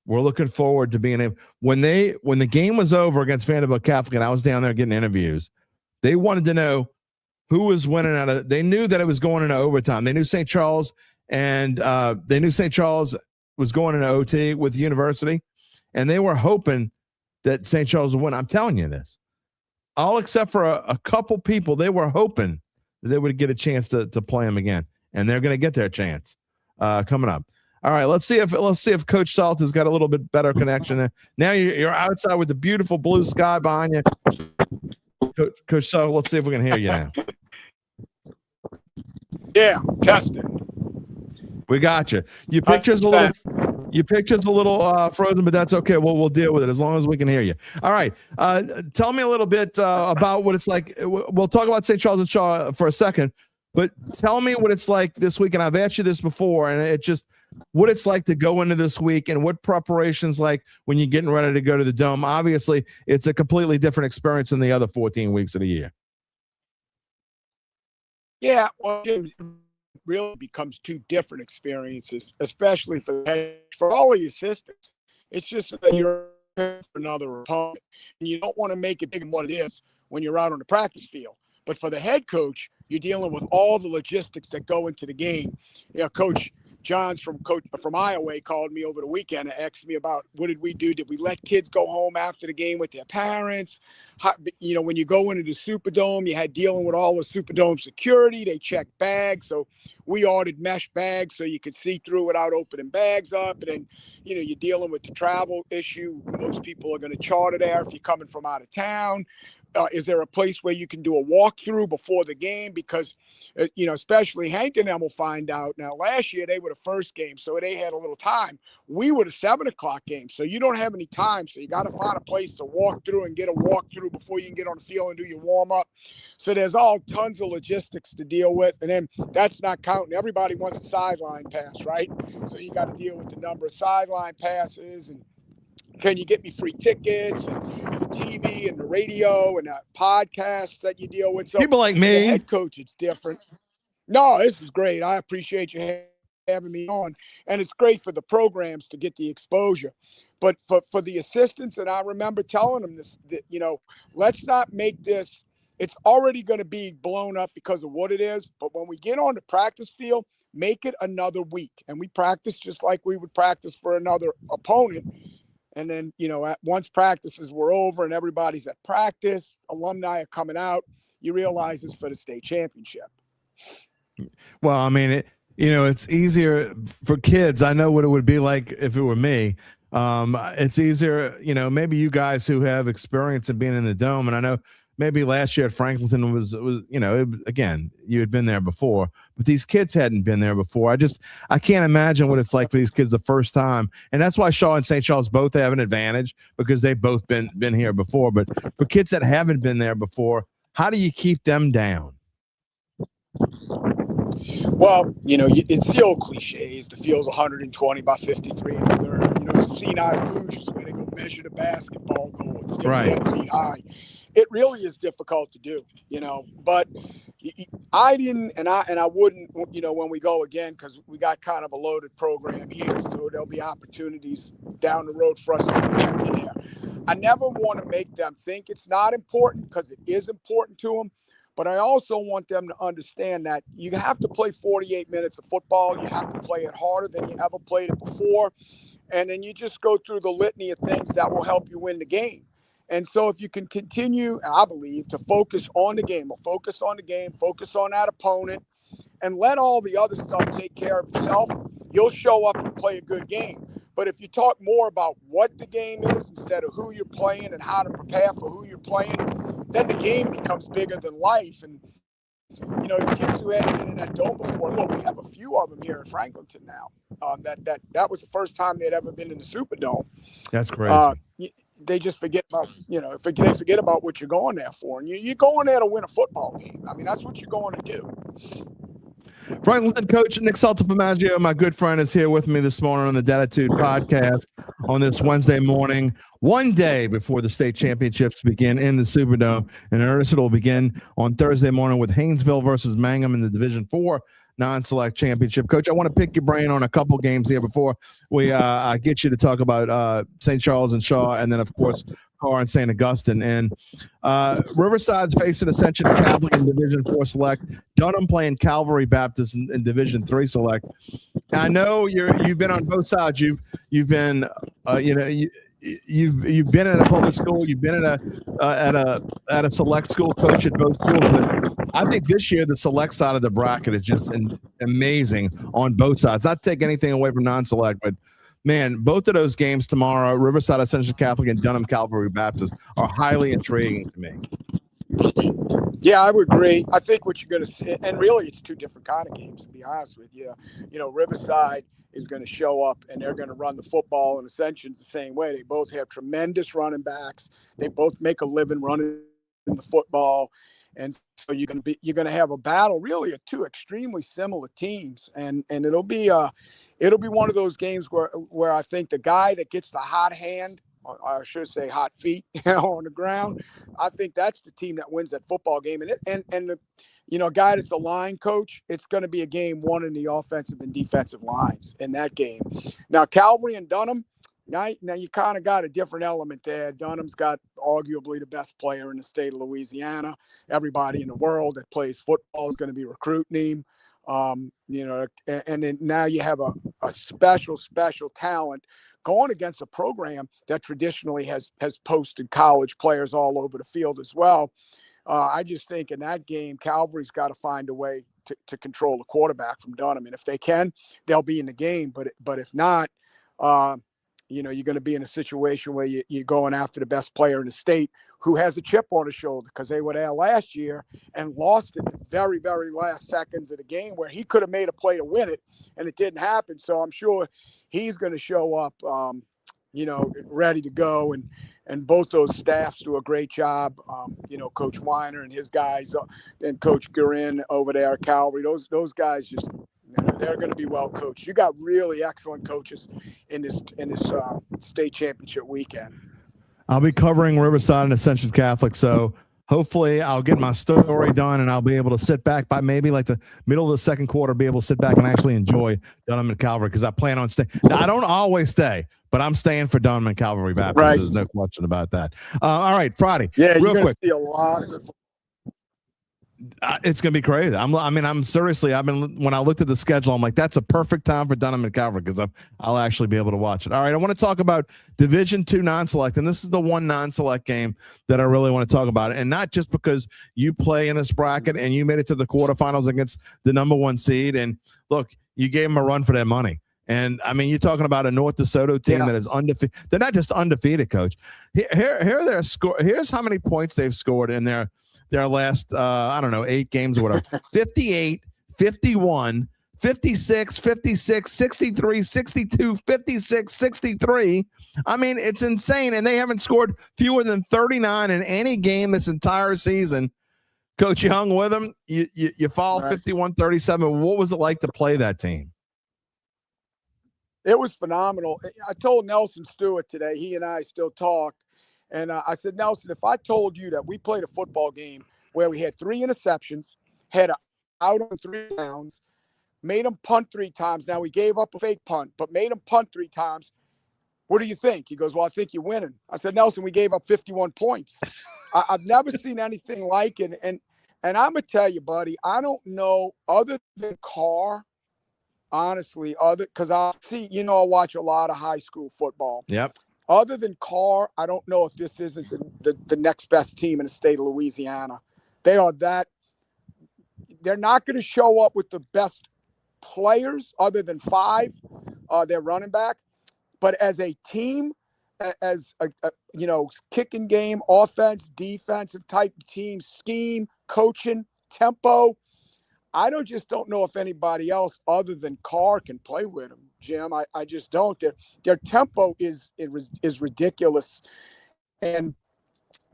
were looking forward to being able, when the game was over against Vanderbilt Catholic and I was down there getting interviews, they wanted to know who was winning out of. They knew that it was going into overtime. They knew St. Charles, and they knew St. Charles was going into OT with the University, and they were hoping that St. Charles would win. I'm telling you this. All except for a couple people, they were hoping that they would get a chance to play them again, and they're going to get their chance coming up. All right, let's see if Coach Salt has got a little bit better connection. Now you're outside with the beautiful blue sky behind you. Coach Salt, let's see if we can hear you now. Yeah, testing. We got you. Your picture's a little frozen, but that's okay. We'll deal with it as long as we can hear you. All right. Tell me a little bit about what it's like. We'll talk about St. Charles and Shaw for a second, but tell me what it's like this week. And I've asked you this before, and it just what it's like to go into this week and what preparations like when you're getting ready to go to the Dome. Obviously, it's a completely different experience than the other 14 weeks of the year. Yeah, well, it really becomes two different experiences, especially for all the assistants. It's just that you're for another opponent, and you don't want to make it big than what it is when you're out on the practice field. But for the head coach, you're dealing with all the logistics that go into the game. You know, Coach Johns from Iowa called me over the weekend and asked me about what did we do? Did we let kids go home after the game with their parents? How, you know, when you go into the Superdome, you had dealing with all the Superdome security. They checked bags. So we ordered mesh bags so you could see through without opening bags up. And then, you know, you're dealing with the travel issue. Most people are going to charter there if you're coming from out of town. Is there a place where you can do a walkthrough before the game? Because, you know, especially Hank and them will find out. Now, last year they were the first game, so they had a little time. We were the 7:00 game, so you don't have any time. So you got to find a place to walk through and get a walkthrough before you can get on the field and do your warm-up. So there's all tons of logistics to deal with. And then that's not counting. Everybody wants a sideline pass, right? So you got to deal with the number of sideline passes and can you get me free tickets and the TV and the radio and the podcasts that you deal with? So people like me, the head coach, it's different. No, this is great. I appreciate you having me on. And it's great for the programs to get the exposure. But for the assistants, and I remember telling them this, that, you know, let's not make this, it's already going to be blown up because of what it is. But when we get on the practice field, make it another week. And we practice just like we would practice for another opponent. And then, you know, once practices were over and everybody's at practice, alumni are coming out, you realize it's for the state championship. Well, I mean, it's easier for kids. I know what it would be like if it were me. It's easier, you know, maybe you guys who have experience in being in the Dome, and I know maybe last year at Franklinton was you know, again, you had been there before, but these kids hadn't been there before. I can't imagine what it's like for these kids the first time. And that's why Shaw and St. Charles both have an advantage because they've both been here before. But for kids that haven't been there before, how do you keep them down? Well, you know, it's the old cliches. The field's 120 by 53 and a third. You know, it's seen out of Hoosiers where they go measure the basketball goal. It's 10 feet high. It really is difficult to do, you know, but I didn't, and I wouldn't, you know, when we go again, because we got kind of a loaded program here. So there'll be opportunities down the road for us to get back in there. I never want to make them think it's not important because it is important to them. But I also want them to understand that you have to play 48 minutes of football. You have to play it harder than you ever played it before. And then you just go through the litany of things that will help you win the game. And so if you can continue, I believe, to focus on the game, focus on that opponent, and let all the other stuff take care of itself, you'll show up and play a good game. But if you talk more about what the game is instead of who you're playing and how to prepare for who you're playing, then the game becomes bigger than life. And, you know, the kids who hadn't been in that Dome before, well, we have a few of them here in Franklinton now. That was the first time they'd ever been in the Superdome. That's crazy. They just forget about, you know, they forget about what you're going there for. And you're going there to win a football game. I mean, that's what you're going to do. Franklin coach Nick Saltaformaggio, my good friend, is here with me this morning on the Dattitude podcast on this Wednesday morning, one day before the state championships begin in the Superdome. And earnest, it will begin on Thursday morning with Haynesville versus Mangum in the Division IV non-select championship. Coach, I want to pick your brain on a couple games here before we get you to talk about St. Charles and Shaw, and then, of course, Karr and St. Augustine. And Riverside's facing Ascension Catholic in Division IV Select. Dunham playing Calvary Baptist in Division III Select. And I know you've been on both sides. You've been you've been at a public school. You've been at a select school, coach at both schools. But I think this year the select side of the bracket is just amazing on both sides. Not to take anything away from non-select, but man, both of those games tomorrow, Riverside Ascension Catholic and Dunham Calvary Baptist, are highly intriguing to me. Yeah, I would agree. I think what you're going to see, and really it's two different kind of games, to be honest with you. You know, Riverside is going to show up and they're going to run the football, and Ascension's the same way. They both have tremendous running backs. They both make a living running the football. And so you're going to have a battle really of two extremely similar teams. And it'll be one of those games where I think the guy that gets the hot hand, or I should say hot feet, on the ground, I think that's the team that wins that football game. And the guy that's the line coach, it's going to be a game won in the offensive and defensive lines in that game. Now, Calvary and Dunham, now you kind of got a different element there. Dunham's got arguably the best player in the state of Louisiana. Everybody in the world that plays football is going to be recruiting him. And then now you have a special talent going against a program that traditionally has posted college players all over the field as well. I just think in that game, Calvary's got to find a way to control the quarterback from Dunham. And if they can, they'll be in the game. But if not, you're going to be in a situation where you're going after the best player in the state who has a chip on his shoulder, because they were there last year and lost it in the very, very last seconds of the game where he could have made a play to win it, and it didn't happen. So I'm sure he's going to show up, ready to go. And both those staffs do a great job. Coach Weiner and his guys and Coach Guerin over there at Calvary, those guys just – they're going to be well coached. You got really excellent coaches in this state championship weekend. I'll be covering Riverside and Ascension Catholic, so hopefully I'll get my story done and I'll be able to sit back by maybe like the middle of the second quarter, be able to sit back and actually enjoy Dunham and Calvary, because I plan on staying. Now, I don't always stay, but I'm staying for Dunham and Calvary Baptist. Right. There's no question about that. All right, Friday. Yeah, real you're quick. See a lot of good. It's gonna be crazy. I'm seriously. When I looked at the schedule, I'm like, that's a perfect time for Dunham and Calvary, because I'll actually be able to watch it. All right, I want to talk about Division II non-select, and this is the one non-select game that I really want to talk about, and not just because you play in this bracket and you made it to the quarterfinals against the number one seed, and look, you gave them a run for their money. And I mean, you're talking about a North DeSoto team that is undefeated. They're not just undefeated, Coach. Here are their score. Here's how many points they've scored in their last, 8 games or whatever. 58, 51, 56, 56, 63, 62, 56, 63. I mean, it's insane. And they haven't scored fewer than 39 in any game this entire season. Coach, you hung with them. You followed 51-37. What was it like to play that team? It was phenomenal. I told Nelson Stewart today, he and I still talk. And I said, Nelson, if I told you that we played a football game where we had 3 interceptions, had out on 3 downs, made them punt 3 times. Now, we gave up a fake punt, but made them punt 3 times. What do you think? He goes, well, I think you're winning. I said, Nelson, we gave up 51 points. I've never seen anything like it. And I'm going to tell you, buddy, I don't know, other than Karr, honestly, because I watch a lot of high school football. Yep. Other than Karr, I don't know if this isn't the next best team in the state of Louisiana. They're not going to show up with the best players other than 5, their running back. But as a team, as a kicking game, offense, defensive type team, scheme, coaching, tempo, I don't know if anybody else other than Karr can play with them, Jim. I just don't. Their tempo is ridiculous. And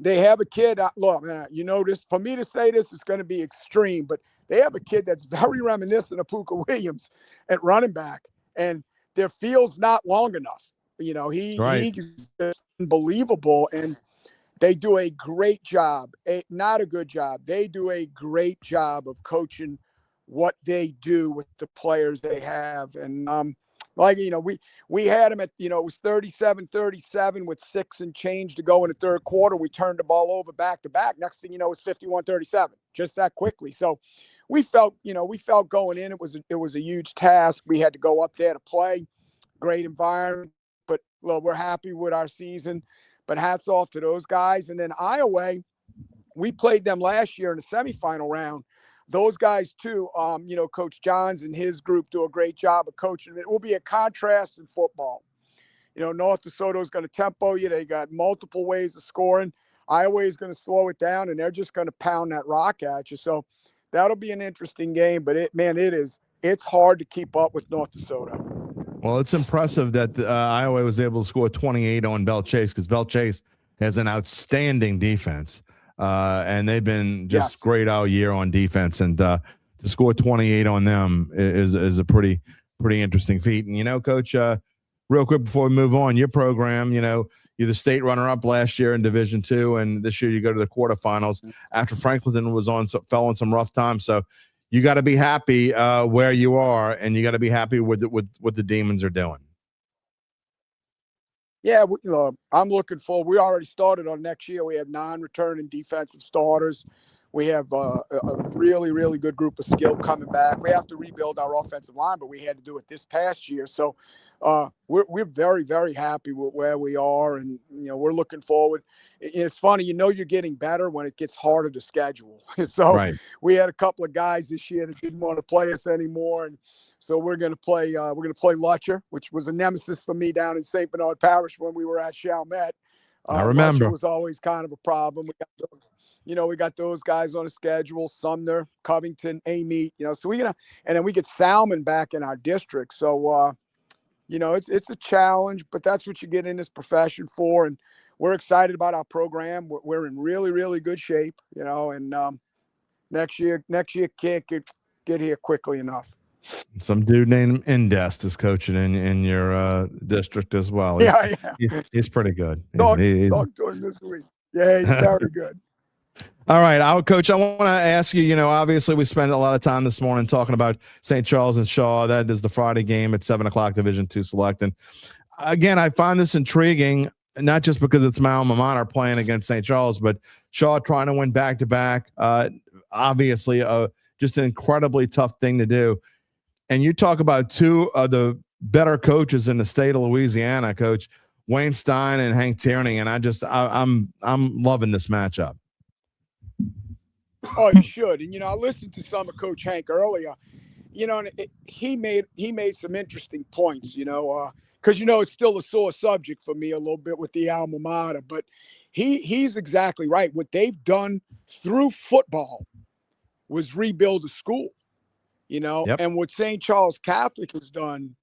They have a kid. Look, man, you know this. For me to say this is going to be extreme, but they have a kid that's very reminiscent of Puka Williams at running back, and their field's not long enough. You know, Right. he's unbelievable, and they do a great job. Not a good job. They do a great job of coaching what they do with the players they have, and like, you know, we had them at, you know, it was 37-37 with 6 and change to go in the third quarter. We turned the ball over back to back. Next thing you know, it's 51-37, just that quickly. So we felt going in, it was a huge task. We had to go up there to play. Great environment, but well, we're happy with our season. But hats off to those guys. And then Iowa, we played them last year in the semifinal round. Those guys too, you know, Coach Johns and his group do a great job of coaching. It will be a contrast in football. You know, North DeSoto is going to tempo you. They got multiple ways of scoring. Iowa is going to slow it down, and they're just going to pound that rock at you. So that'll be an interesting game. But it's hard to keep up with North DeSoto. Well, it's impressive that Iowa was able to score 28 on Bell Chase, because Bell Chase has an outstanding defense. And they've been just great all year on defense, and to score 28 on them is a pretty interesting feat. And, you know, Coach, real quick before we move on, your program, you know, you're the state runner-up last year in Division II, and this year you go to the quarterfinals after Franklin fell on some rough times. So you got to be happy where you are, and you got to be happy with what the Demons are doing. Yeah, I'm looking forward. We already started on next year. We have 9 returning defensive starters. We have a really, really good group of skill coming back. We have to rebuild our offensive line, but we had to do it this past year. So we're very, very happy with where we are, and you know, we're looking forward. It's funny, you know, you're getting better when it gets harder to schedule. So right. We had a couple of guys this year that didn't want to play us anymore, and so we're going to play Lutcher, which was a nemesis for me down in St. Bernard Parish when we were at Chalmette. I remember. Lutcher was always kind of a problem. We got those guys on the schedule: Sumner, Covington, Amy. You know, so and then we get Salmon back in our district. So you know, it's a challenge, but that's what you get in this profession for. And we're excited about our program. We're in really, really good shape. You know, and next year can't get here quickly enough. Some dude named Indest is coaching in your district as well. He's pretty good. Talk to him this week. Yeah, he's very good. All right, Coach, I want to ask you, you know, obviously we spent a lot of time this morning talking about St. Charles and Shaw. That is the Friday game at 7:00 Division II Select. And again, I find this intriguing, not just because it's my alma mater playing against St. Charles, but Shaw trying to win back-to-back. Obviously, just an incredibly tough thing to do. And you talk about 2 of the better coaches in the state of Louisiana, Coach Wayne Stein and Hank Tierney, and I'm loving this matchup. Oh, you should. And you know, I listened to some of Coach Hank earlier. You know, and he made some interesting points. You know, because you know it's still a sore subject for me a little bit with the alma mater. But he's exactly right. What they've done through football was rebuild a school. You know, and what St. Charles Catholic has done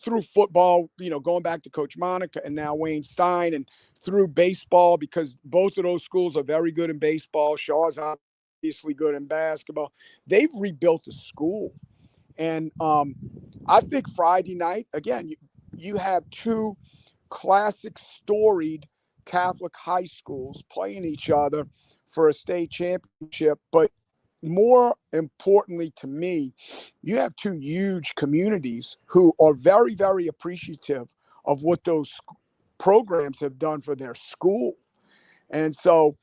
through football, you know, going back to Coach Monica and now Wayne Stein, and through baseball, because both of those schools are very good in baseball. Shaw's obviously good in basketball. They've rebuilt a school. And I think Friday night, again, you have 2 classic storied Catholic high schools playing each other for a state championship. But more importantly to me, you have 2 huge communities who are very, very appreciative of what those programs have done for their school. And so,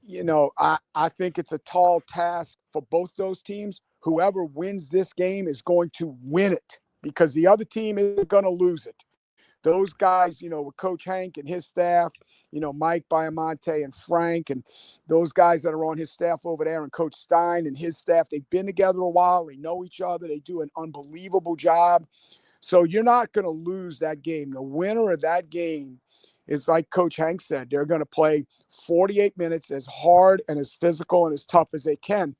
you know, I think it's a tall task for both those teams. Whoever wins this game is going to win it, because the other team isn't going to lose it. Those guys, you know, with Coach Hank and his staff, you know, Mike Biamonte and Frank, and those guys that are on his staff over there, and Coach Stein and his staff, they've been together a while. They know each other. They do an unbelievable job. So you're not going to lose that game. The winner of that game is, like Coach Hank said, they're going to play 48 minutes as hard and as physical and as tough as they can.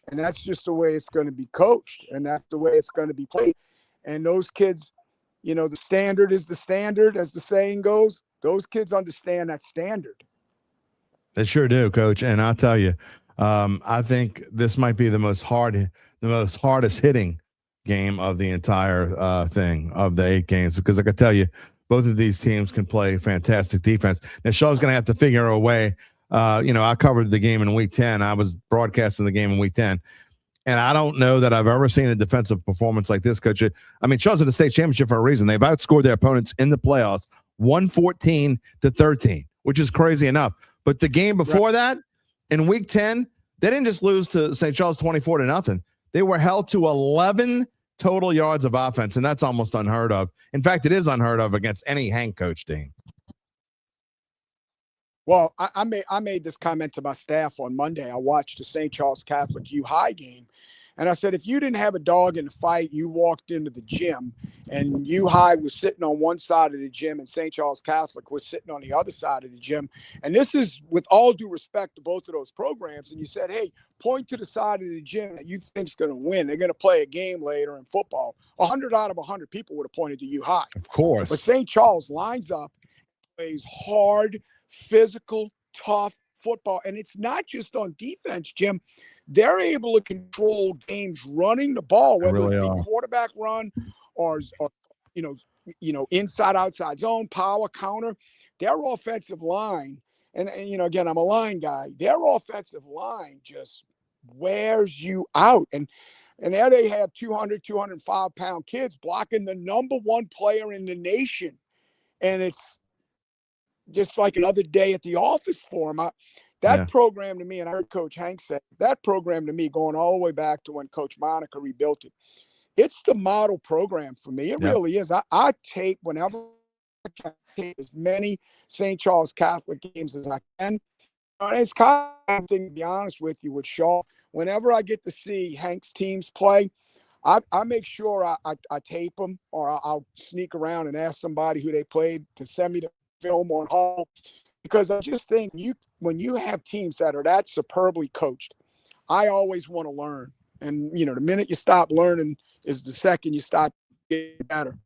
And that's just the way it's going to be coached, and that's the way it's going to be played. And those kids, you know, the standard is the standard, as the saying goes. Those kids understand that standard. They sure do, Coach. And I'll tell you, I think this might be the most hardest hitting game of the entire thing of the 8 games, because I can tell you, both of these teams can play fantastic defense. Now, Shaw's going to have to figure a way. I covered the game in Week 10. I was broadcasting the game in Week 10. And I don't know that I've ever seen a defensive performance like this, Coach. I mean, Shaw's in the state championship for a reason. They've outscored their opponents in the playoffs 114-13, which is crazy enough. But the game before that, in Week 10, they didn't just lose to St. Charles 24-0. They were held to 11 total yards of offense, and that's almost unheard of. In fact, it is unheard of against any Hank coach team. Well, I made this comment to my staff on Monday. I watched the St. Charles Catholic U High game, and I said, if you didn't have a dog in the fight, you walked into the gym, and U High was sitting on one side of the gym, and St. Charles Catholic was sitting on the other side of the gym. And this is with all due respect to both of those programs. And you said, hey, point to the side of the gym that you think's going to win. They're going to play a game later in football. 100 out of 100 people would have pointed to U High. Of course. But St. Charles lines up, plays hard, physical, tough football. And it's not just on defense, Jim. They're able to control games running the ball, whether it be quarterback run or inside, outside zone, power, counter. Their offensive line, and again, I'm a line guy. Their offensive line just wears you out. And there they have 205-pound kids blocking the number one player in the nation. And it's just like another day at the office for them. That program to me, and I heard Coach Hank say, that program to me, going all the way back to when Coach Monica rebuilt it, it's the model program for me. It really is. I tape whenever I can, tape as many St. Charles Catholic games as I can. And it's kind of thing, to be honest with you, with Shaw. Whenever I get to see Hank's teams play, I make sure I tape them, or I'll sneak around and ask somebody who they played to send me the film on Hall, because I just think when you have teams that are that superbly coached, I always want to learn. And, the minute you stop learning is the second you stop getting better.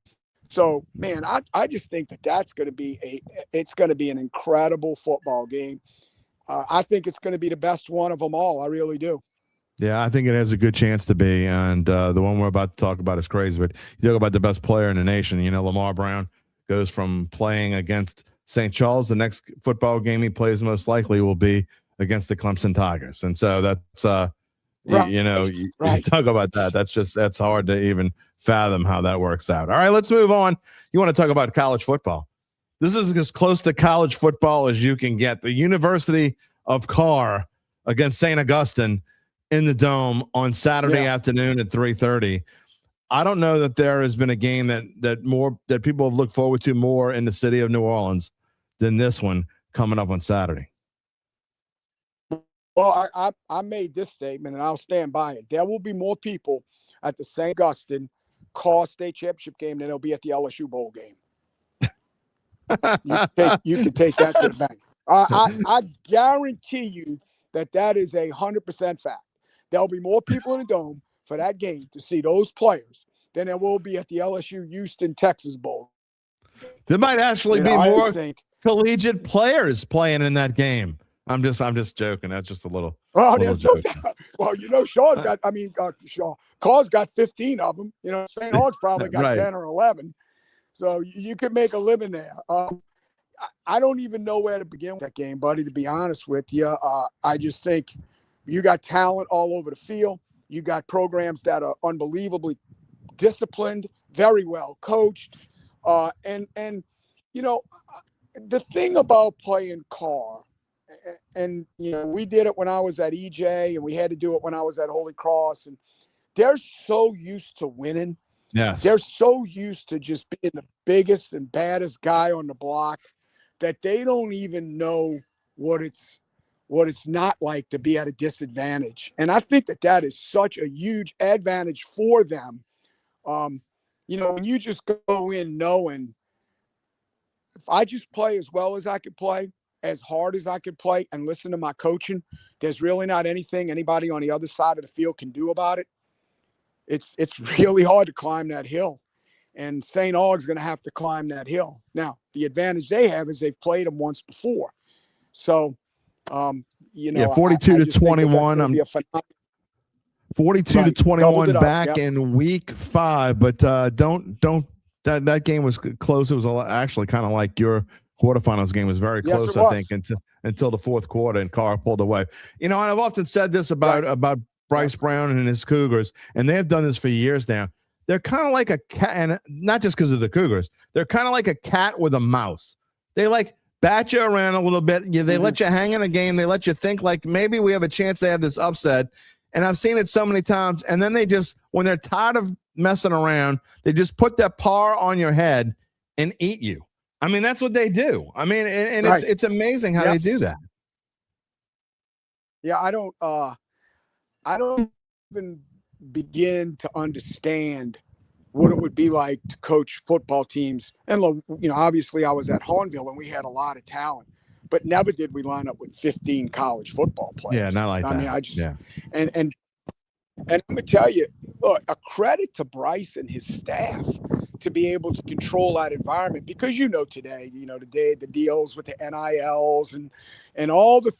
So, man, I just think that's going to be it's going to be an incredible football game. I think it's going to be the best one of them all. I really do. Yeah, I think it has a good chance to be. And the one we're about to talk about is crazy. But you talk about the best player in the nation. Lamar Brown goes from playing against St. Charles. The next football game he plays most likely will be against the Clemson Tigers. And so that's, you talk about that. That's hard to even fathom how that works out. All right, let's move on. You want to talk about college football. This is as close to college football as you can get. The University of Karr against St. Augustine in the Dome on Saturday afternoon at 3:30. I don't know that there has been a game that people have looked forward to more in the city of New Orleans than this one coming up on Saturday. Well, I made this statement, and I'll stand by it. There will be more people at the St. Augustine Karr State Championship game than there'll be at the LSU Bowl game. You can take that to the bank. I guarantee you that is 100% fact. There'll be more people in the Dome for that game to see those players than there will be at the LSU Houston Texas Bowl. There might actually be more collegiate players playing in that game. I'm just joking. That's just a little. Oh, there's no doubt. Well, Shaw's got. Karr's got 15 of them. St. Aug's probably got 10 or 11. So you could make a living there. I don't even know where to begin with that game, buddy, to be honest with you. I just think you got talent all over the field. You got programs that are unbelievably disciplined, very well coached. And the thing about playing Karr, and we did it when I was at EJ, and we had to do it when I was at Holy Cross, and they're so used to winning. Yes. They're so used to just being the biggest and baddest guy on the block that they don't even know what it's not like to be at a disadvantage. And I think that is such a huge advantage for them. When you just go in knowing if I just play as well as I could play, as hard as I could play, and listen to my coaching, there's really not anything anybody on the other side of the field can do about it. It's really hard to climb that hill. And St. Aug's going to have to climb that hill. Now, the advantage they have is they've played them once before. So You Yeah, know, 42 I to just think that that's 21. going to be a phenomenal. 42 to Right. 21 Doubled it up. back Yep. in week 5, but don't that game was close. It was actually kind of like your quarterfinals game was very Yes, close, it I was. think, until the fourth quarter, and Karr pulled away. You know, and I've often said this about Bryce Brown and his Cougars, and they have done this for years now. They're kind of like a cat, and not just because of the Cougars. They're kind of like a cat with a mouse. They like bat you around a little bit. They let you hang in a game. They let you think like maybe we have a chance to have this upset. And I've seen it so many times. And then they just, when they're tired of messing around, they just put that par on your head and eat you. I mean, that's what they do. I mean, and it's amazing how they do that. Yeah, I don't even begin to understand what it would be like to coach football teams. And, you know, obviously I was at Hornville and we had a lot of talent, but never did we line up with 15 college football players. Yeah, not like that. I mean, I just, and I'm going to tell you, look, a credit to Bryce and his staff to be able to control that environment, because, you know, today, the deals with the NILs and all the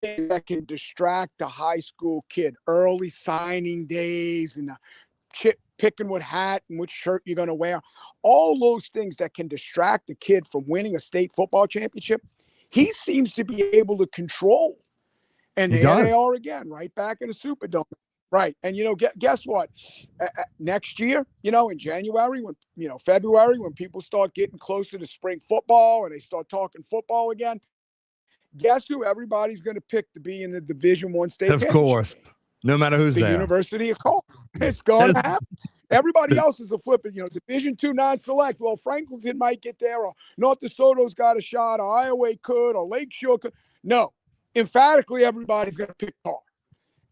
things that can distract a high school kid, early signing days and picking what hat and which shirt you're going to wear, all those things that can distract the kid from winning a state football championship, he seems to be able to control. And there they are again, right back in the Superdome. Right. And, guess what? Next year, in January, February, when people start getting closer to spring football and they start talking football again, guess who everybody's going to pick to be in the Division I state championship? Of course. No matter who's there. The University of Karr. It's going to happen. Everybody else is a flipping, Division II non-select. Well, Franklinton might get there, or North DeSoto's got a shot, or Iowa could, or Lakeshore could. No. Emphatically, everybody's going to pick Karr.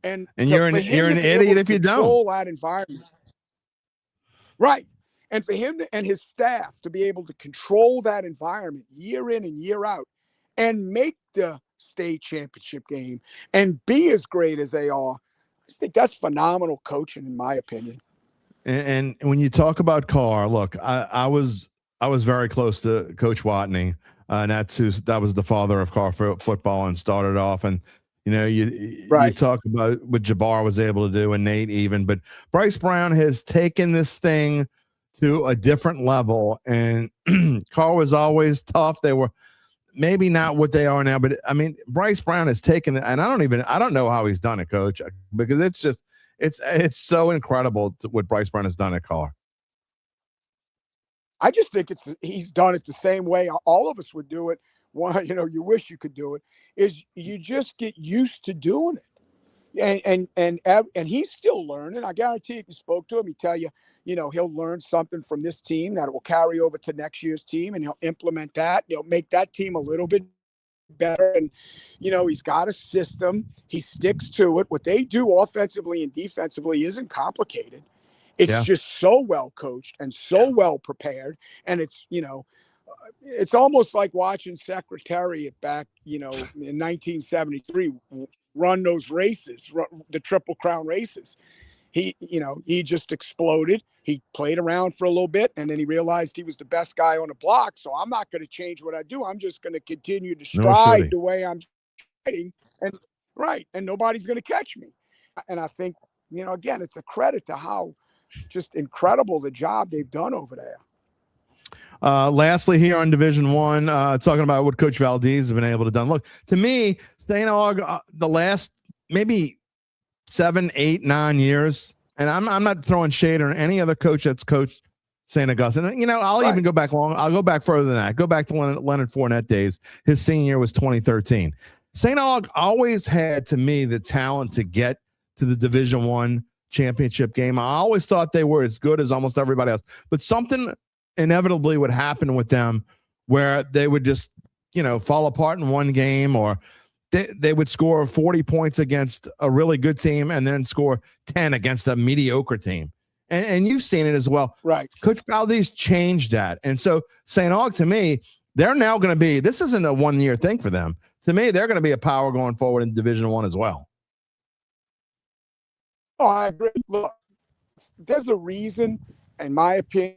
And you're an idiot if you don't. Control that environment. Right. And for him and his staff to be able to control that environment year in and year out and make the state championship game and be as great as they are, I think that's phenomenal coaching, in my opinion. And when you talk about Karr, look, I was very close to Coach Watney, and that was the father of Karr football and started off. And you talk about what Jabbar was able to do, and Nate even, but Bryce Brown has taken this thing to a different level, and Karr was always tough. They were maybe not what they are now, but I mean, Bryce Brown has taken it, and I don't know how he's done it, Coach, because it's so incredible what Bryce Brown has done at Karr. I just think he's done it the same way all of us would do it. One, you wish you could do it, is you just get used to doing it. And he's still learning. I guarantee if you spoke to him, he'd tell you, he'll learn something from this team that will carry over to next year's team, and he'll implement that. Make that team a little bit better. And, he's got a system. He sticks to it. What they do offensively and defensively isn't complicated. It's just so well coached and so well prepared. And it's, it's almost like watching Secretariat back, in 1973 run those races, the Triple Crown races. He just exploded. He played around for a little bit, and then he realized he was the best guy on the block. So I'm not going to change what I do. I'm just going to continue to stride the way I'm striding, and nobody's going to catch me. And I think, again, it's a credit to how just incredible the job they've done over there. Lastly, here on Division One, talking about what Coach Valdez has been able to do. Look, to me, St. Aug, the last maybe 7, 8, 9 years, and I'm not throwing shade on any other coach that's coached St. Augustine. I'll even go back long. I'll go back further than that. Go back to Leonard Fournette days. His senior year was 2013. St. Aug always had, to me, the talent to get to the Division I championship game. I always thought they were as good as almost everybody else, but something inevitably would happen with them where they would just, fall apart in one game, or they would score 40 points against a really good team and then score 10 against a mediocre team. And you've seen it as well. Right. Coach Valdez changed that. And so St. Aug, to me, they're now going to be, this isn't a 1-year thing for them. To me, they're going to be a power going forward in Division I as well. Oh, I agree. Look, there's a reason, in my opinion,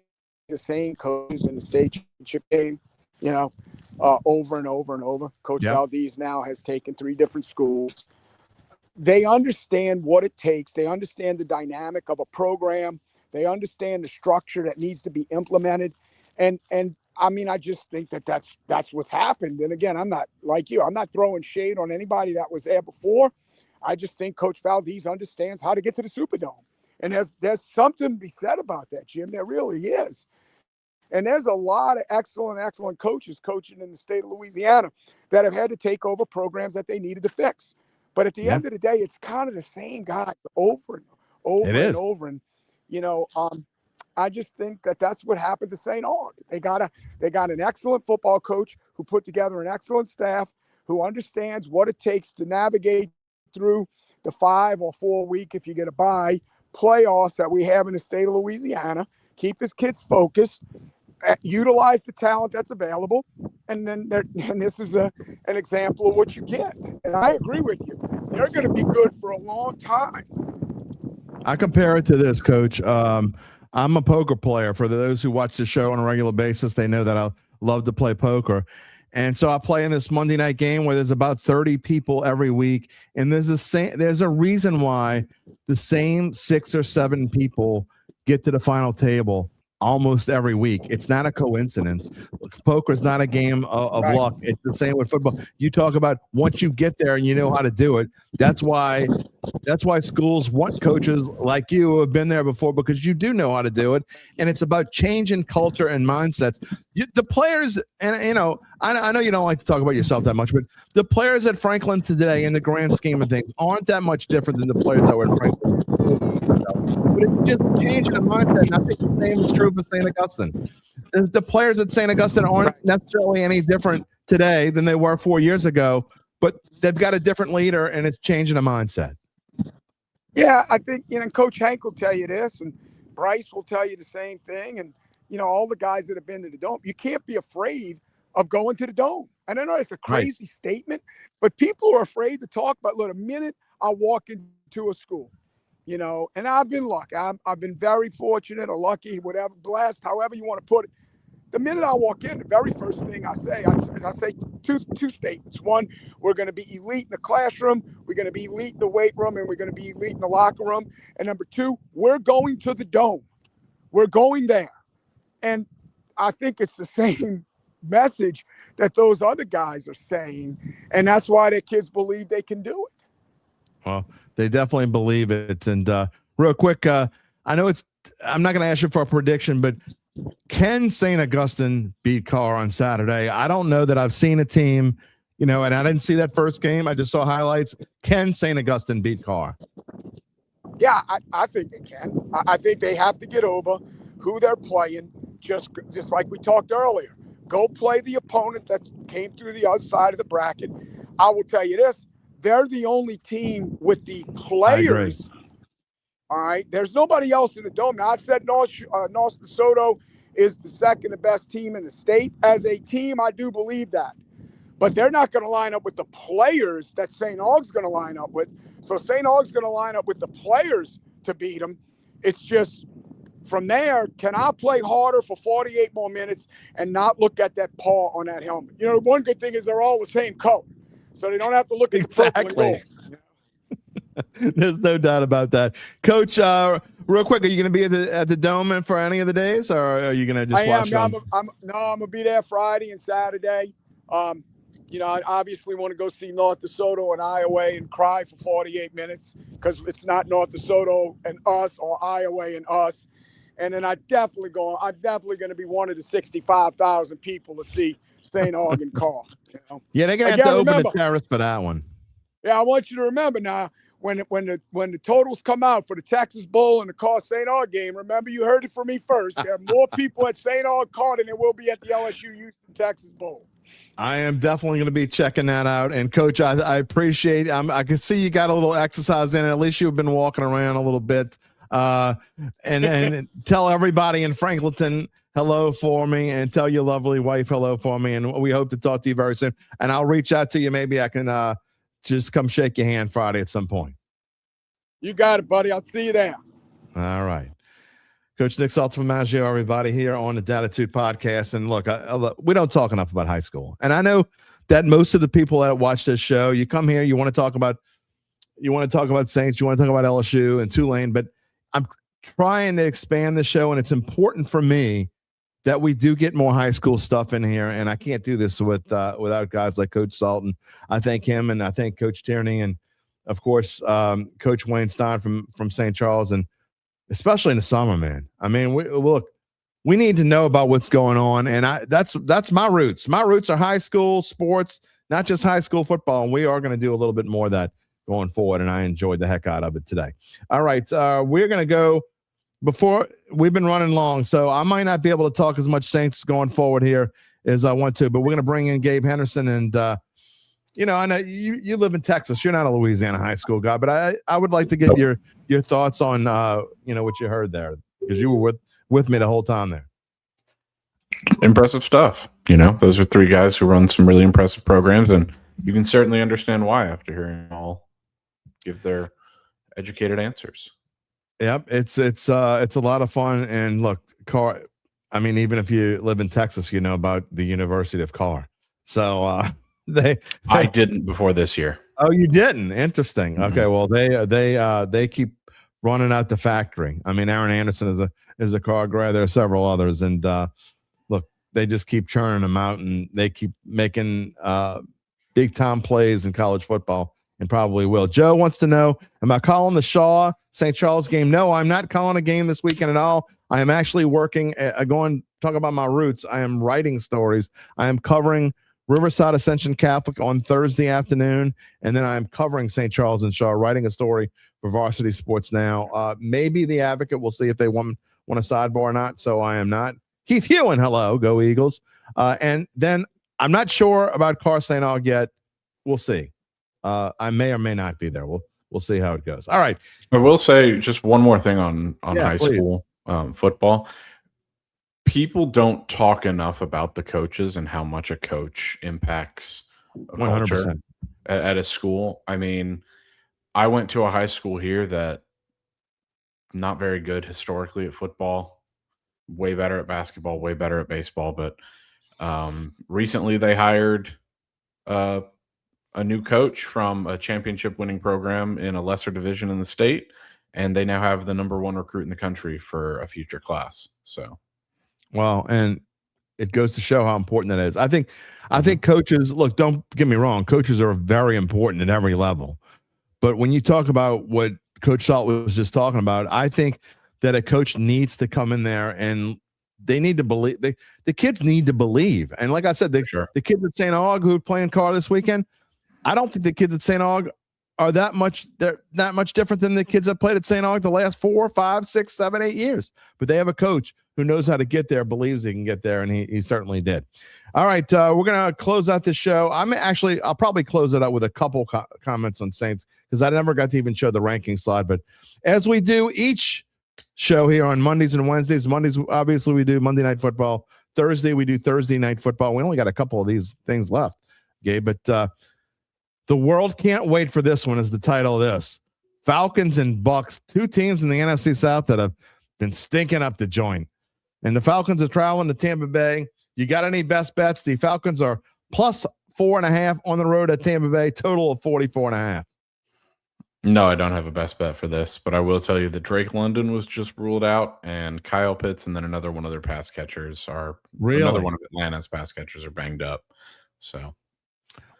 the same coaches in the state championship game. over and over and over. Coach Yep. Valdez now has taken 3 different schools. They understand what it takes. They understand the dynamic of a program. They understand the structure that needs to be implemented. And I mean, I just think that's what's happened. And again, I'm not like you. I'm not throwing shade on anybody that was there before. I just think Coach Valdez understands how to get to the Superdome. And there's something to be said about that, Jim. There really is. And there's a lot of excellent coaches coaching in the state of Louisiana that have had to take over programs that they needed to fix. But at the end of the day, it's kind of the same guys over and over and over. And, I just think that's what happened to St. Aug. They got an excellent football coach who put together an excellent staff who understands what it takes to navigate through the 5 or 4 week, if you get a bye, playoffs that we have in the state of Louisiana, keep his kids focused, utilize the talent that's available, and this is an example of what you get. And I agree with you. They're going to be good for a long time. I compare it to this, Coach. I'm a poker player. For those who watch the show on a regular basis, they know that I love to play poker. And so I play in this Monday night game where there's about 30 people every week. And there's a reason why the same 6 or 7 people get to the final table almost every week. It's not a coincidence. Poker is not a game of luck. It's the same with football. You talk about once you get there and you know how to do it. That's why schools want coaches like you who have been there before, because you do know how to do it. And it's about changing culture and mindsets. The players, and I know you don't like to talk about yourself that much, but the players at Franklin today, in the grand scheme of things, aren't that much different than the players that were at Franklin. But it's just changing the mindset. And I think the same is true for St. Augustine. The players at St. Augustine aren't necessarily any different today than they were 4 years ago, but they've got a different leader, and it's changing the mindset. Yeah, I think, Coach Hank will tell you this, and Bryce will tell you the same thing. And, all the guys that have been to the Dome, you can't be afraid of going to the Dome. And I know it's a crazy statement, but people are afraid to talk about, look, the minute I walk into a school, and I've been lucky. I've been very fortunate or lucky, whatever, blessed, however you want to put it. The minute I walk in, the very first thing I say two statements. One, we're going to be elite in the classroom, we're going to be elite in the weight room, and we're going to be elite in the locker room. And number 2, we're going to the Dome. We're going there. And I think it's the same message that those other guys are saying, and that's why their kids believe they can do it. Well, they definitely believe it. And real quick, I know I'm not going to ask you for a prediction, but can St. Augustine beat Karr on Saturday? I don't know that I've seen a team, and I didn't see that first game. I just saw highlights. Can St. Augustine beat Karr? Yeah, I think they can. I think they have to get over who they're playing, just like we talked earlier. Go play the opponent that came through the other side of the bracket. I will tell you this. They're the only team with the players. All right. There's nobody else in the Dome. Now, I said North DeSoto is the second best team in the state. As a team, I do believe that. But they're not going to line up with the players that St. Aug's going to line up with. So St. Aug's going to line up with the players to beat them. It's just from there, can I play harder for 48 more minutes and not look at that paw on that helmet? One good thing is they're all the same color. So they don't have to look at the purple and gold. There's no doubt about that. Coach, real quick, are you going to be at the Dome for any of the days, or are you going to just watch them? I'm going to be there Friday and Saturday. I obviously want to go see North DeSoto and Iowa and cry for 48 minutes because it's not North DeSoto and us or Iowa and us. And then I'm definitely going to be one of the 65,000 people to see St. Aug and Karr. Yeah, they're going to have to open the terrace for that one. Yeah, I want you to remember now, when the totals come out for the Texas Bowl and the Karr St. Aug game, remember you heard it from me first. There are more people at St. Aug Karr than there will be at the LSU Houston Texas Bowl. I am definitely going to be checking that out. And Coach, I appreciate it. I can see you got a little exercise in it. At least you've been walking around a little bit. And tell everybody in Franklinton hello for me, and tell your lovely wife hello for me. And we hope to talk to you very soon. And I'll reach out to you. Maybe I can just come shake your hand Friday at some point. You got it, buddy. I'll see you there. All right. Coach Nick Saltaformaggio, everybody, here on the Dattitude podcast. And look, we don't talk enough about high school. And I know that most of the people that watch this show, you come here, you want to talk about Saints, you want to talk about LSU and Tulane, but I'm trying to expand the show, and it's important for me that we do get more high school stuff in here. And I can't do this without guys like Coach Salton. I thank him, and I thank Coach Tierney, and of course, Coach Wayne Stein from St. Charles, and especially in the summer, man. I mean, we need to know about what's going on, and that's my roots. My roots are high school sports, not just high school football, and we are going to do a little bit more of that going forward, and I enjoyed the heck out of it today. All right, we're going to go before we've been running long, so I might not be able to talk as much Saints going forward here as I want to, but we're going to bring in Gabe Henderson, and I know you live in Texas. You're not a Louisiana high school guy, but I would like to get your thoughts on what you heard there, because you were with me the whole time there. Impressive stuff. Those are three guys who run some really impressive programs, and you can certainly understand why after hearing them all give their educated answers. Yep, it's a lot of fun. And look, Karr, I mean, even if you live in Texas, you know about the University of Karr. So I didn't before this year. Oh, you didn't? Interesting. Mm-hmm. Okay, well they keep running out the factory. I mean, Aaron Anderson is a Karr grad. There are several others, and look, they just keep churning them out, and they keep making big time plays in college football, and probably will. Joe wants to know, am I calling the Shaw St. Charles game? No, I'm not calling a game this weekend at all. I am actually working. Talk about my roots. I am writing stories. I am covering Riverside Ascension Catholic on Thursday afternoon, and then I'm covering St. Charles and Shaw, writing a story for Varsity Sports Now. Maybe the Advocate. We'll see if they want a sidebar or not. So I am not. Keith Hewen, hello, go Eagles. And then I'm not sure about Karr St. Aug yet. We'll see. I may or may not be there. We'll see how it goes. All right. I will say just one more thing on high please. School football. People don't talk enough about the coaches and how much a coach impacts a 100% at a school. I mean, I went to a high school here that not very good historically at football, way better at basketball, way better at baseball. But recently they hired a new coach from a championship winning program in a lesser division in the state, and they now have the #1 recruit in the country for a future class. So. Well, and it goes to show how important that is. I think coaches, look, don't get me wrong, coaches are very important at every level. But when you talk about what Coach Salt was just talking about, I think that a coach needs to come in there, and they need to believe. The kids need to believe. And like I said, the kids at St. Aug who are playing Karr this weekend, I don't think the kids at St. Aug are that much different than the kids that played at St. Aug the last 4, 5, 6, 7, 8 years. But they have a coach who knows how to get there, believes he can get there, and he certainly did. All right, we're going to close out the show. I'll probably close it out with a couple comments on Saints, because I never got to even show the ranking slide. But as we do each show here on Mondays and Wednesdays, Mondays, obviously, we do Monday Night Football. Thursday, we do Thursday Night Football. We only got a couple of these things left, Gabe, but the world can't wait for this one is the title of this. Falcons and Bucks, two teams in the NFC South that have been stinking up the joint. And the Falcons are traveling to Tampa Bay. You got any best bets? The Falcons are plus 4.5 on the road at Tampa Bay, total of 44.5. No, I don't have a best bet for this, but I will tell you that Drake London was just ruled out, and Kyle Pitts and then another one of their pass catchers another one of Atlanta's pass catchers are banged up. So.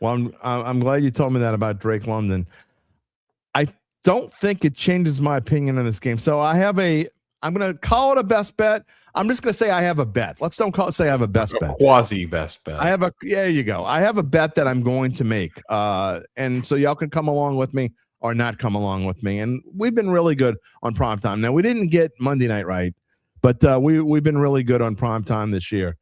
Well, I'm glad you told me that about Drake London. I don't think it changes my opinion on this game. So I'm going to call it a best bet. I'm just going to say I have a bet. Let's don't say I have a best bet. Quasi best bet. There you go. I have a bet that I'm going to make. And so y'all can come along with me or not come along with me. And we've been really good on primetime. Now, we didn't get Monday night right, but we've been really good on primetime this year.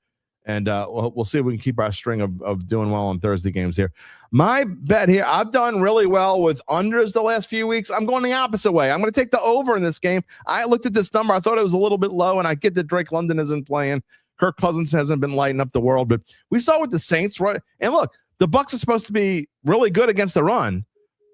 And we'll see if we can keep our string of doing well on Thursday games here. My bet here, I've done really well with unders the last few weeks. I'm going the opposite way. I'm going to take the over in this game. I looked at this number. I thought it was a little bit low, and I get that Drake London isn't playing. Kirk Cousins hasn't been lighting up the world. But we saw with the Saints, right? And look, the Bucs are supposed to be really good against the run.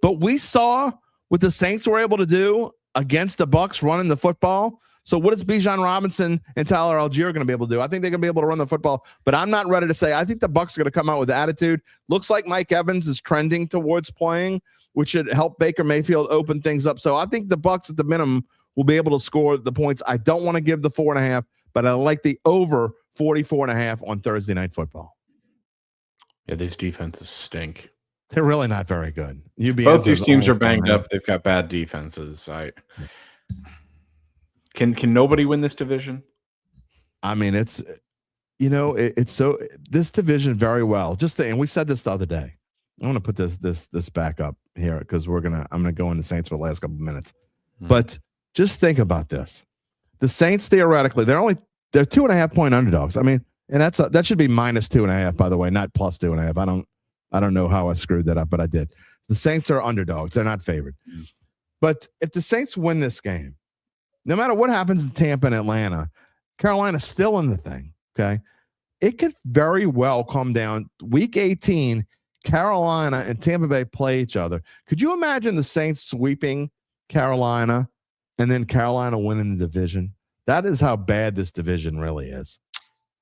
But we saw what the Saints were able to do against the Bucs running the football. So what is Bijan Robinson and Tyler Algier going to be able to do? I think they're going to be able to run the football, but I'm not ready to say. I think the Bucs are going to come out with attitude. Looks like Mike Evans is trending towards playing, which should help Baker Mayfield open things up. So I think the Bucs at the minimum will be able to score the points. I don't want to give the 4.5, but I like the over 44.5 on Thursday Night Football. Yeah, these defenses stink. They're really not very good. Both these teams are banged up. They've got bad defenses. Can nobody win this division? I mean, it's so this division very well. And we said this the other day. I want to put this back up here because I'm gonna go into Saints for the last couple of minutes. But just think about this. The Saints theoretically, they're 2.5 point underdogs. I mean, and that should be minus 2.5, by the way, not plus 2.5. I don't know how I screwed that up, but I did. The Saints are underdogs. They're not favored. But if the Saints win this game, no matter what happens in Tampa and Atlanta, Carolina's still in the thing, okay? It could very well come down. Week 18, Carolina and Tampa Bay play each other. Could you imagine the Saints sweeping Carolina and then Carolina winning the division? That is how bad this division really is.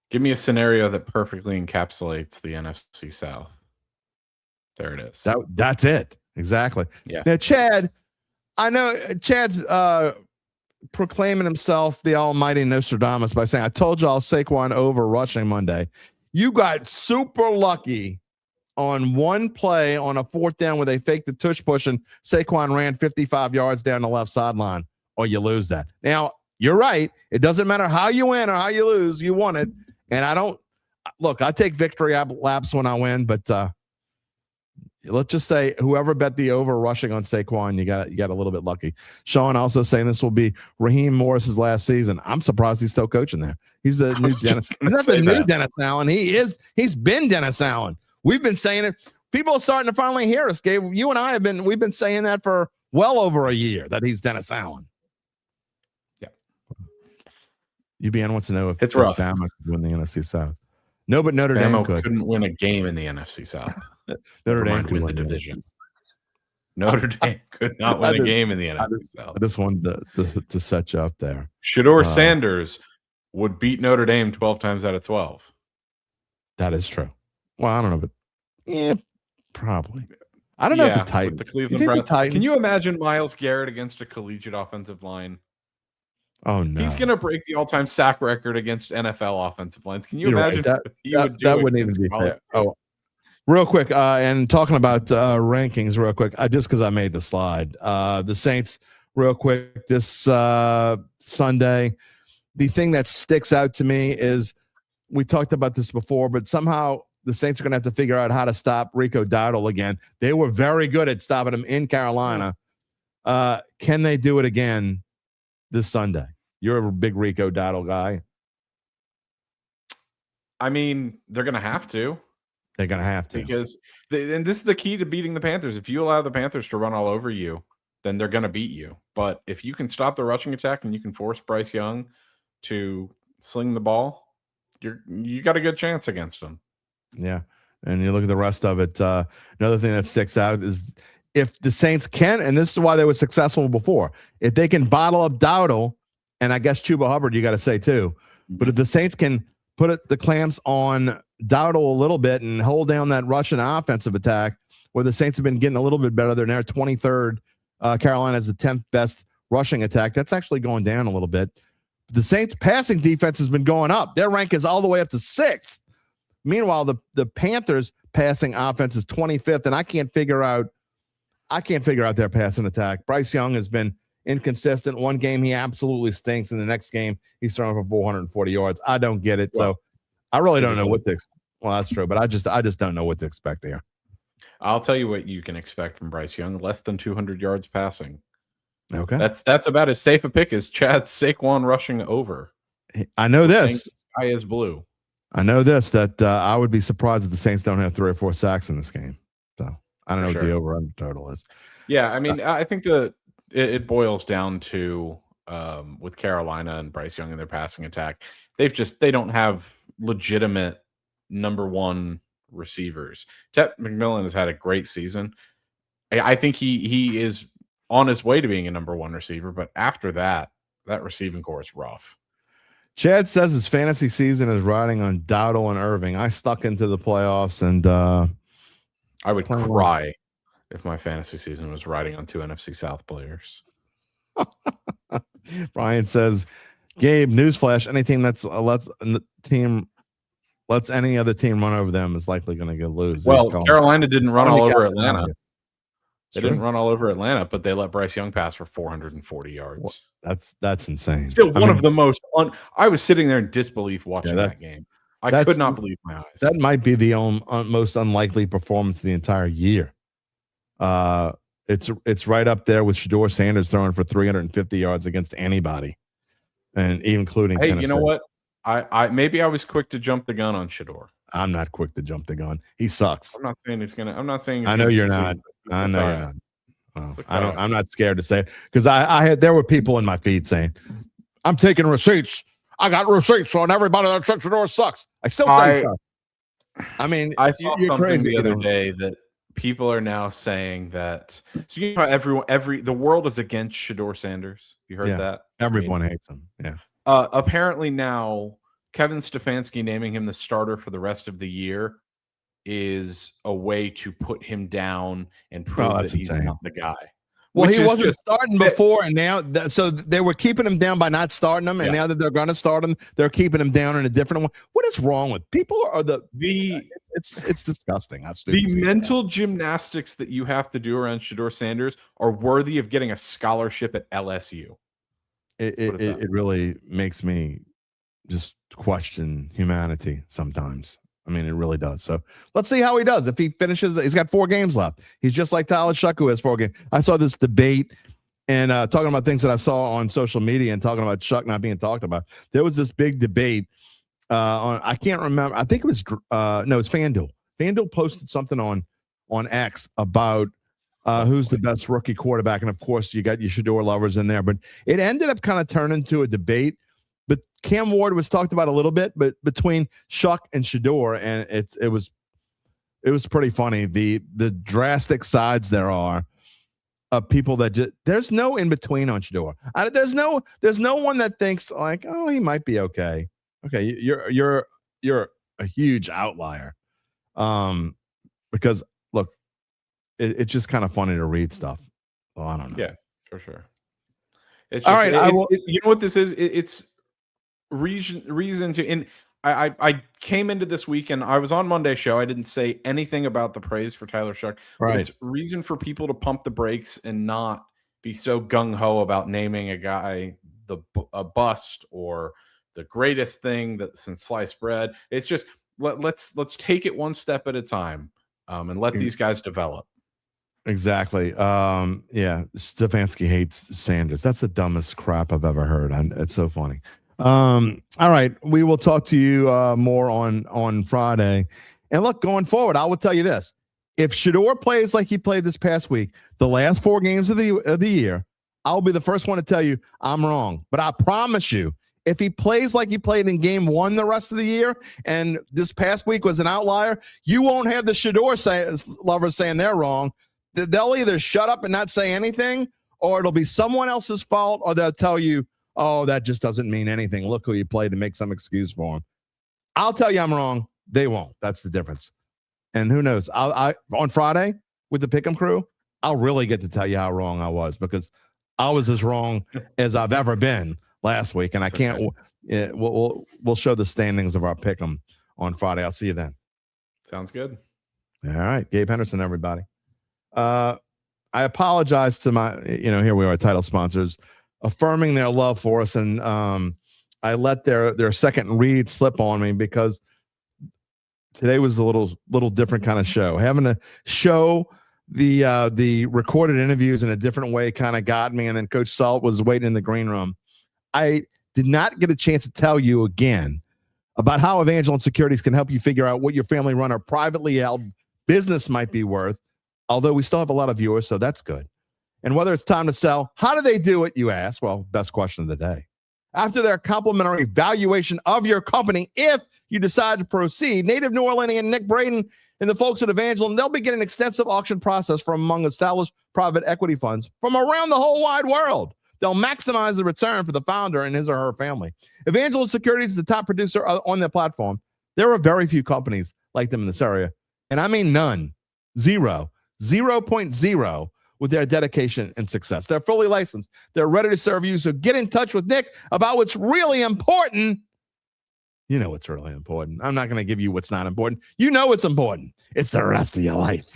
Give me a scenario that perfectly encapsulates the NFC South. There it is. That's it. Exactly. Yeah. Now, Chad, I know Chad's proclaiming himself the almighty Nostradamus by saying, I told y'all Saquon over rushing Monday. You got super lucky on one play on a 4th down where they faked the tush push and Saquon ran 55 yards down the left sideline, or you lose that. Now, you're right. It doesn't matter how you win or how you lose. You won it. And I take victory laps when I win, but let's just say whoever bet the over rushing on Saquon, you got a little bit lucky. Sean also saying this will be Raheem Morris's last season. I'm surprised he's still coaching there. He's the new Dennis. He's not the new Dennis Allen. He's been Dennis Allen. We've been saying it. People are starting to finally hear us, Gabe. You and I we've been saying that for well over a year that he's Dennis Allen. Yeah. UBN wants to know if it's rough. Bama could win the NFC South. No, but Notre Dame couldn't win a game in the NFC South. Notre Dame could win the division. Notre Dame could not win a game in the NFC South. I just wanted to set you up there. Shedeur Sanders would beat Notre Dame 12 times out of 12. That is true. Well, I don't know, but yeah, probably. I don't know if the Titans. The Cleveland Browns. Can you imagine Myles Garrett against a collegiate offensive line? Oh no, he's going to break the all-time sack record against NFL offensive lines. Can you imagine that wouldn't even be fair. Oh, real quick, and talking about rankings, real quick, just because I made the slide, the Saints, real quick, this Sunday, the thing that sticks out to me is we talked about this before, but somehow the Saints are going to have to figure out how to stop Rico Dowdle again. They were very good at stopping him in Carolina. Can they do it again this Sunday? You're a big Rico Dowdle guy. I mean, they're going to have to. They're going to have to. Because and this is the key to beating the Panthers. If you allow the Panthers to run all over you, then they're going to beat you. But if you can stop the rushing attack and you can force Bryce Young to sling the ball, you got a good chance against them. Yeah. And you look at the rest of it. Another thing that sticks out is if the Saints can, and this is why they were successful before, if they can bottle up Dowdle, and I guess Chuba Hubbard, you got to say too, but if the Saints can put the clamps on Dowdle a little bit and hold down that Russian offensive attack, where the Saints have been getting a little bit better. They're now 23rd. Carolina is the 10th best rushing attack. That's actually going down a little bit. The Saints passing defense has been going up. Their rank is all the way up to 6th. Meanwhile, the Panthers passing offense is 25th, and I can't figure out their passing attack. Bryce Young has been inconsistent. One game he absolutely stinks, and the next game he's throwing for 440 yards. I don't get it. So I really don't know what to expect. Well, that's true, but I just don't know what to expect here. I'll tell you what you can expect from Bryce Young: less than 200 yards passing. Okay, that's about as safe a pick as Chad Saquon rushing over. I know this. Sky is blue. I know this, that I would be surprised if the Saints don't have 3 or 4 sacks in this game. So I don't know what the over-under total is. Yeah, I mean, I think it boils down to with Carolina and Bryce Young and their passing attack, they don't have legitimate number one receivers. Tet McMillan has had a great season. I think he is on his way to being a number one receiver, but after that, that receiving core is rough. Chad says his fantasy season is riding on Dowdle and Irving. I stuck into the playoffs, and I would cry if my fantasy season was riding on 2 NFC South players. Brian says, Gabe, newsflash, any team that's lets any other team run over them is likely going to lose. Well, Carolina didn't run all over Atlanta. They True. didn't run all over Atlanta, but they let Bryce Young pass for 440 yards. Well, that's insane. Still one of the most I was sitting there in disbelief watching that game. I could not believe my eyes. That might be the most unlikely performance of the entire year. It's right up there with Shedeur Sanders throwing for 350 yards against anybody, and including Tennessee. You know what? I maybe I was quick to jump the gun on Shedeur. I'm not quick to jump the gun. He sucks. I'm not saying he's gonna. I'm not saying. I know you're not. I know you're not. Well, I'm not scared to say it because there were people in my feed saying, "I'm taking receipts. I got receipts on everybody that said Shedeur sucks." I still say he sucks. I mean, I saw you're something crazy, the other day that people are now saying that. So you know how the world is against Shedeur Sanders. You heard that? Everyone hates him. Yeah. Apparently now Kevin Stefanski naming him the starter for the rest of the year is a way to put him down and prove that he's not the guy. Well, he wasn't starting before, and now so they were keeping him down by not starting him, and now that they're going to start him, they're keeping him down in a different one. What is wrong with people? It's disgusting. The mental gymnastics that you have to do around Shedeur Sanders are worthy of getting a scholarship at LSU. It really makes me just question humanity sometimes. I mean, it really does. So let's see how he does. If he finishes, he's got 4 games left. He's just like Tyler Shuck, who has 4 games. I saw this debate and talking about things that I saw on social media and talking about Shuck not being talked about. There was this big debate on, I can't remember. I think it was, it's FanDuel. FanDuel posted something on X about who's the best rookie quarterback. And of course, you got your Shedeur lovers in there, but it ended up kind of turning into a debate. But Cam Ward was talked about a little bit, but between Shuck and Shedeur, and it was pretty funny. The drastic sides there are of people that there's no in between on Shedeur. There's no one that thinks like, oh, he might be okay. Okay, you're a huge outlier, because look, it's just kind of funny to read stuff. Well, I don't know. Yeah, for sure. It's just, all right. You know what this is? It's reason to. And I came into this week and I was on Monday's show. I didn't say anything about the praise for Tyler Shuck. Right. It's reason for people to pump the brakes and not be so gung ho about naming a guy a bust or the greatest thing that since sliced bread. It's just let's take it one step at a time, and let these guys develop. Exactly. Yeah, Stefanski hates Sanders. That's the dumbest crap I've ever heard. It's so funny. All right, we will talk to you more on Friday. And look, going forward, I will tell you this: if Shedeur plays like he played this past week, the last 4 games of the year, I'll be the first one to tell you I'm wrong. But I promise you, if he plays like he played in game 1 the rest of the year, and this past week was an outlier, you won't have the Shedeur lovers saying they're wrong. They'll either shut up and not say anything, or it'll be someone else's fault, or they'll tell you, oh, that just doesn't mean anything. Look who you played, to make some excuse for him. I'll tell you I'm wrong. They won't. That's the difference. And who knows? I on Friday with the Pick'em crew, I'll really get to tell you how wrong I was, because I was as wrong as I've ever been last week. And I can't. Okay. We'll show the standings of our Pick'em on Friday. I'll see you then. Sounds good. All right, Gabe Henderson, everybody. I apologize to my, here we are, title sponsors, affirming their love for us, and I let their second read slip on me because today was a little different kind of show. Having to show the recorded interviews in a different way kind of got me, and then Coach Salt was waiting in the green room. I did not get a chance to tell you again about how Evangeline Securities can help you figure out what your family-run or privately held business might be worth, although we still have a lot of viewers, so that's good. And whether it's time to sell, how do they do it, you ask? Well, best question of the day. After their complimentary valuation of your company, if you decide to proceed, native New Orleanian Nick Braden and the folks at Evangeline, they'll begin an extensive auction process from among established private equity funds from around the whole wide world. they'll maximize the return for the founder and his or her family. Evangeline Securities is the top producer on their platform. There are very few companies like them in this area, and I mean none. 0.0 with their dedication and success. They're fully licensed. They're ready to serve you. So get in touch with Nick about what's really important. You know what's really important. I'm not going to give you what's not important. You know what's important. It's the rest of your life.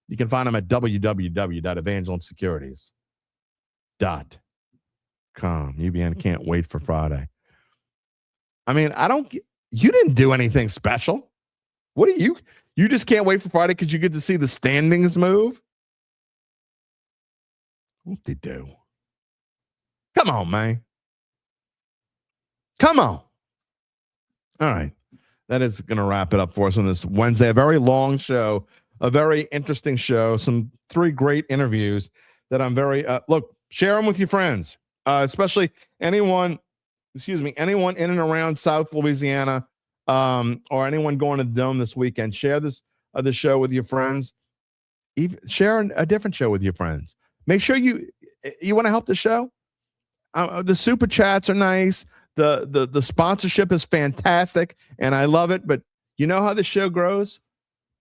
You can find them at www.evangelisecurities.com. UBN can't wait for Friday. I mean, you didn't do anything special. What do you just can't wait for Friday because you get to see the standings move? What they do? Come on, man. Come on. All right. That is going to wrap it up for us on this Wednesday. A very long show, a very interesting show, some 3 great interviews that I'm very, look, share them with your friends, especially anyone in and around South Louisiana, or anyone going to the Dome this weekend. Share the show with your friends. Share a different show with your friends. Make sure you want to help the show. The super chats are nice. The sponsorship is fantastic, and I love it. But you know how the show grows?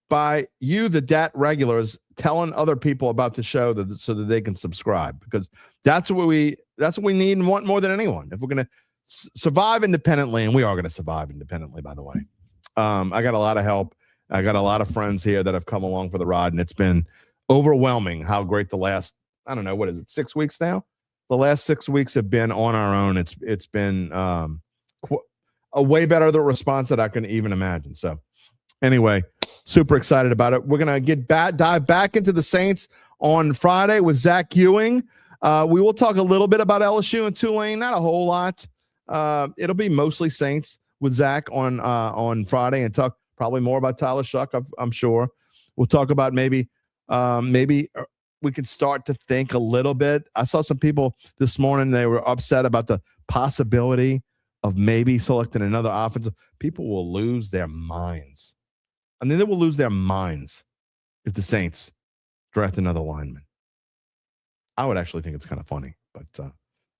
By you, the DAT regulars, telling other people about the show so that they can subscribe, because that's what we need and want more than anyone. If we're going to survive independently, and we are going to survive independently, by the way. I got a lot of help. I got a lot of friends here that have come along for the ride, and it's been overwhelming how great the last, 6 weeks now? The last 6 weeks have been on our own. It's been a way better the response that I can even imagine. So anyway, super excited about it. We're going to dive back into the Saints on Friday with Zach Ewing. We will talk a little bit about LSU and Tulane, not a whole lot. It'll be mostly Saints with Zach on Friday, and talk probably more about Tyler Shuck, I'm sure. We'll talk about maybe we can start to think a little bit. I saw some people this morning, they were upset about the possibility of maybe selecting another offensive. People will lose their minds. I mean, they will lose their minds if the Saints draft another lineman. I would actually think it's kind of funny, but talk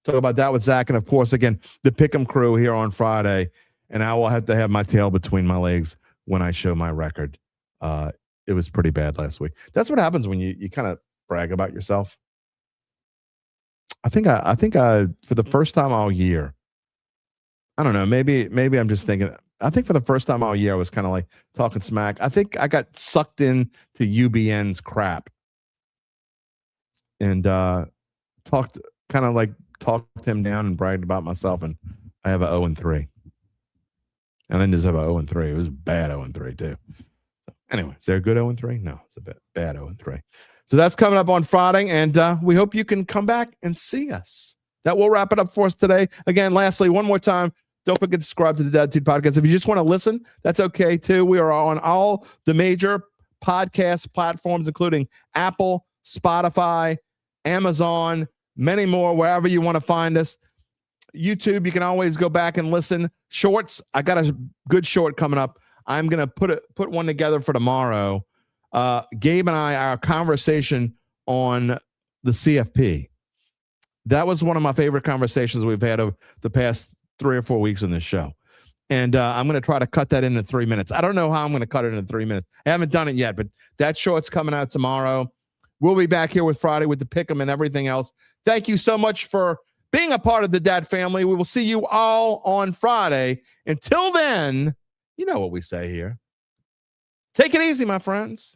about that with Zach. And of course, again, the Pick'em crew here on Friday, and I will have to have my tail between my legs when I show my record. It was pretty bad last week. That's what happens when you kind of brag about yourself. I think for the first time all year, I don't know, maybe I'm just thinking, I think for the first time all year I was kind of like talking smack. I think I got sucked in to UBN's crap and talked him down and bragged about myself, and I have a 0-3. And then just have a 0-3. It was a bad 0-3 too. Anyway, is there a good 0-3? No, it's a bad 0-3. So that's coming up on Friday, and we hope you can come back and see us. That will wrap it up for us today. Again, lastly, one more time, don't forget to subscribe to the Dattitude podcast. If you just want to listen, that's okay too. We are on all the major podcast platforms, including Apple, Spotify, Amazon, many more, wherever you want to find us. YouTube, you can always go back and listen. Shorts, I got a good short coming up. I'm going to put one together for tomorrow. Gabe and I, our conversation on the CFP. That was one of my favorite conversations we've had over the past 3 or 4 weeks on this show. And I'm going to try to cut that into 3 minutes. I don't know how I'm going to cut it into 3 minutes. I haven't done it yet, but that short's coming out tomorrow. We'll be back here with Friday with the Pick'em and everything else. Thank you so much for being a part of the Dat family. We will see you all on Friday. Until then, you know what we say here. Take it easy, my friends.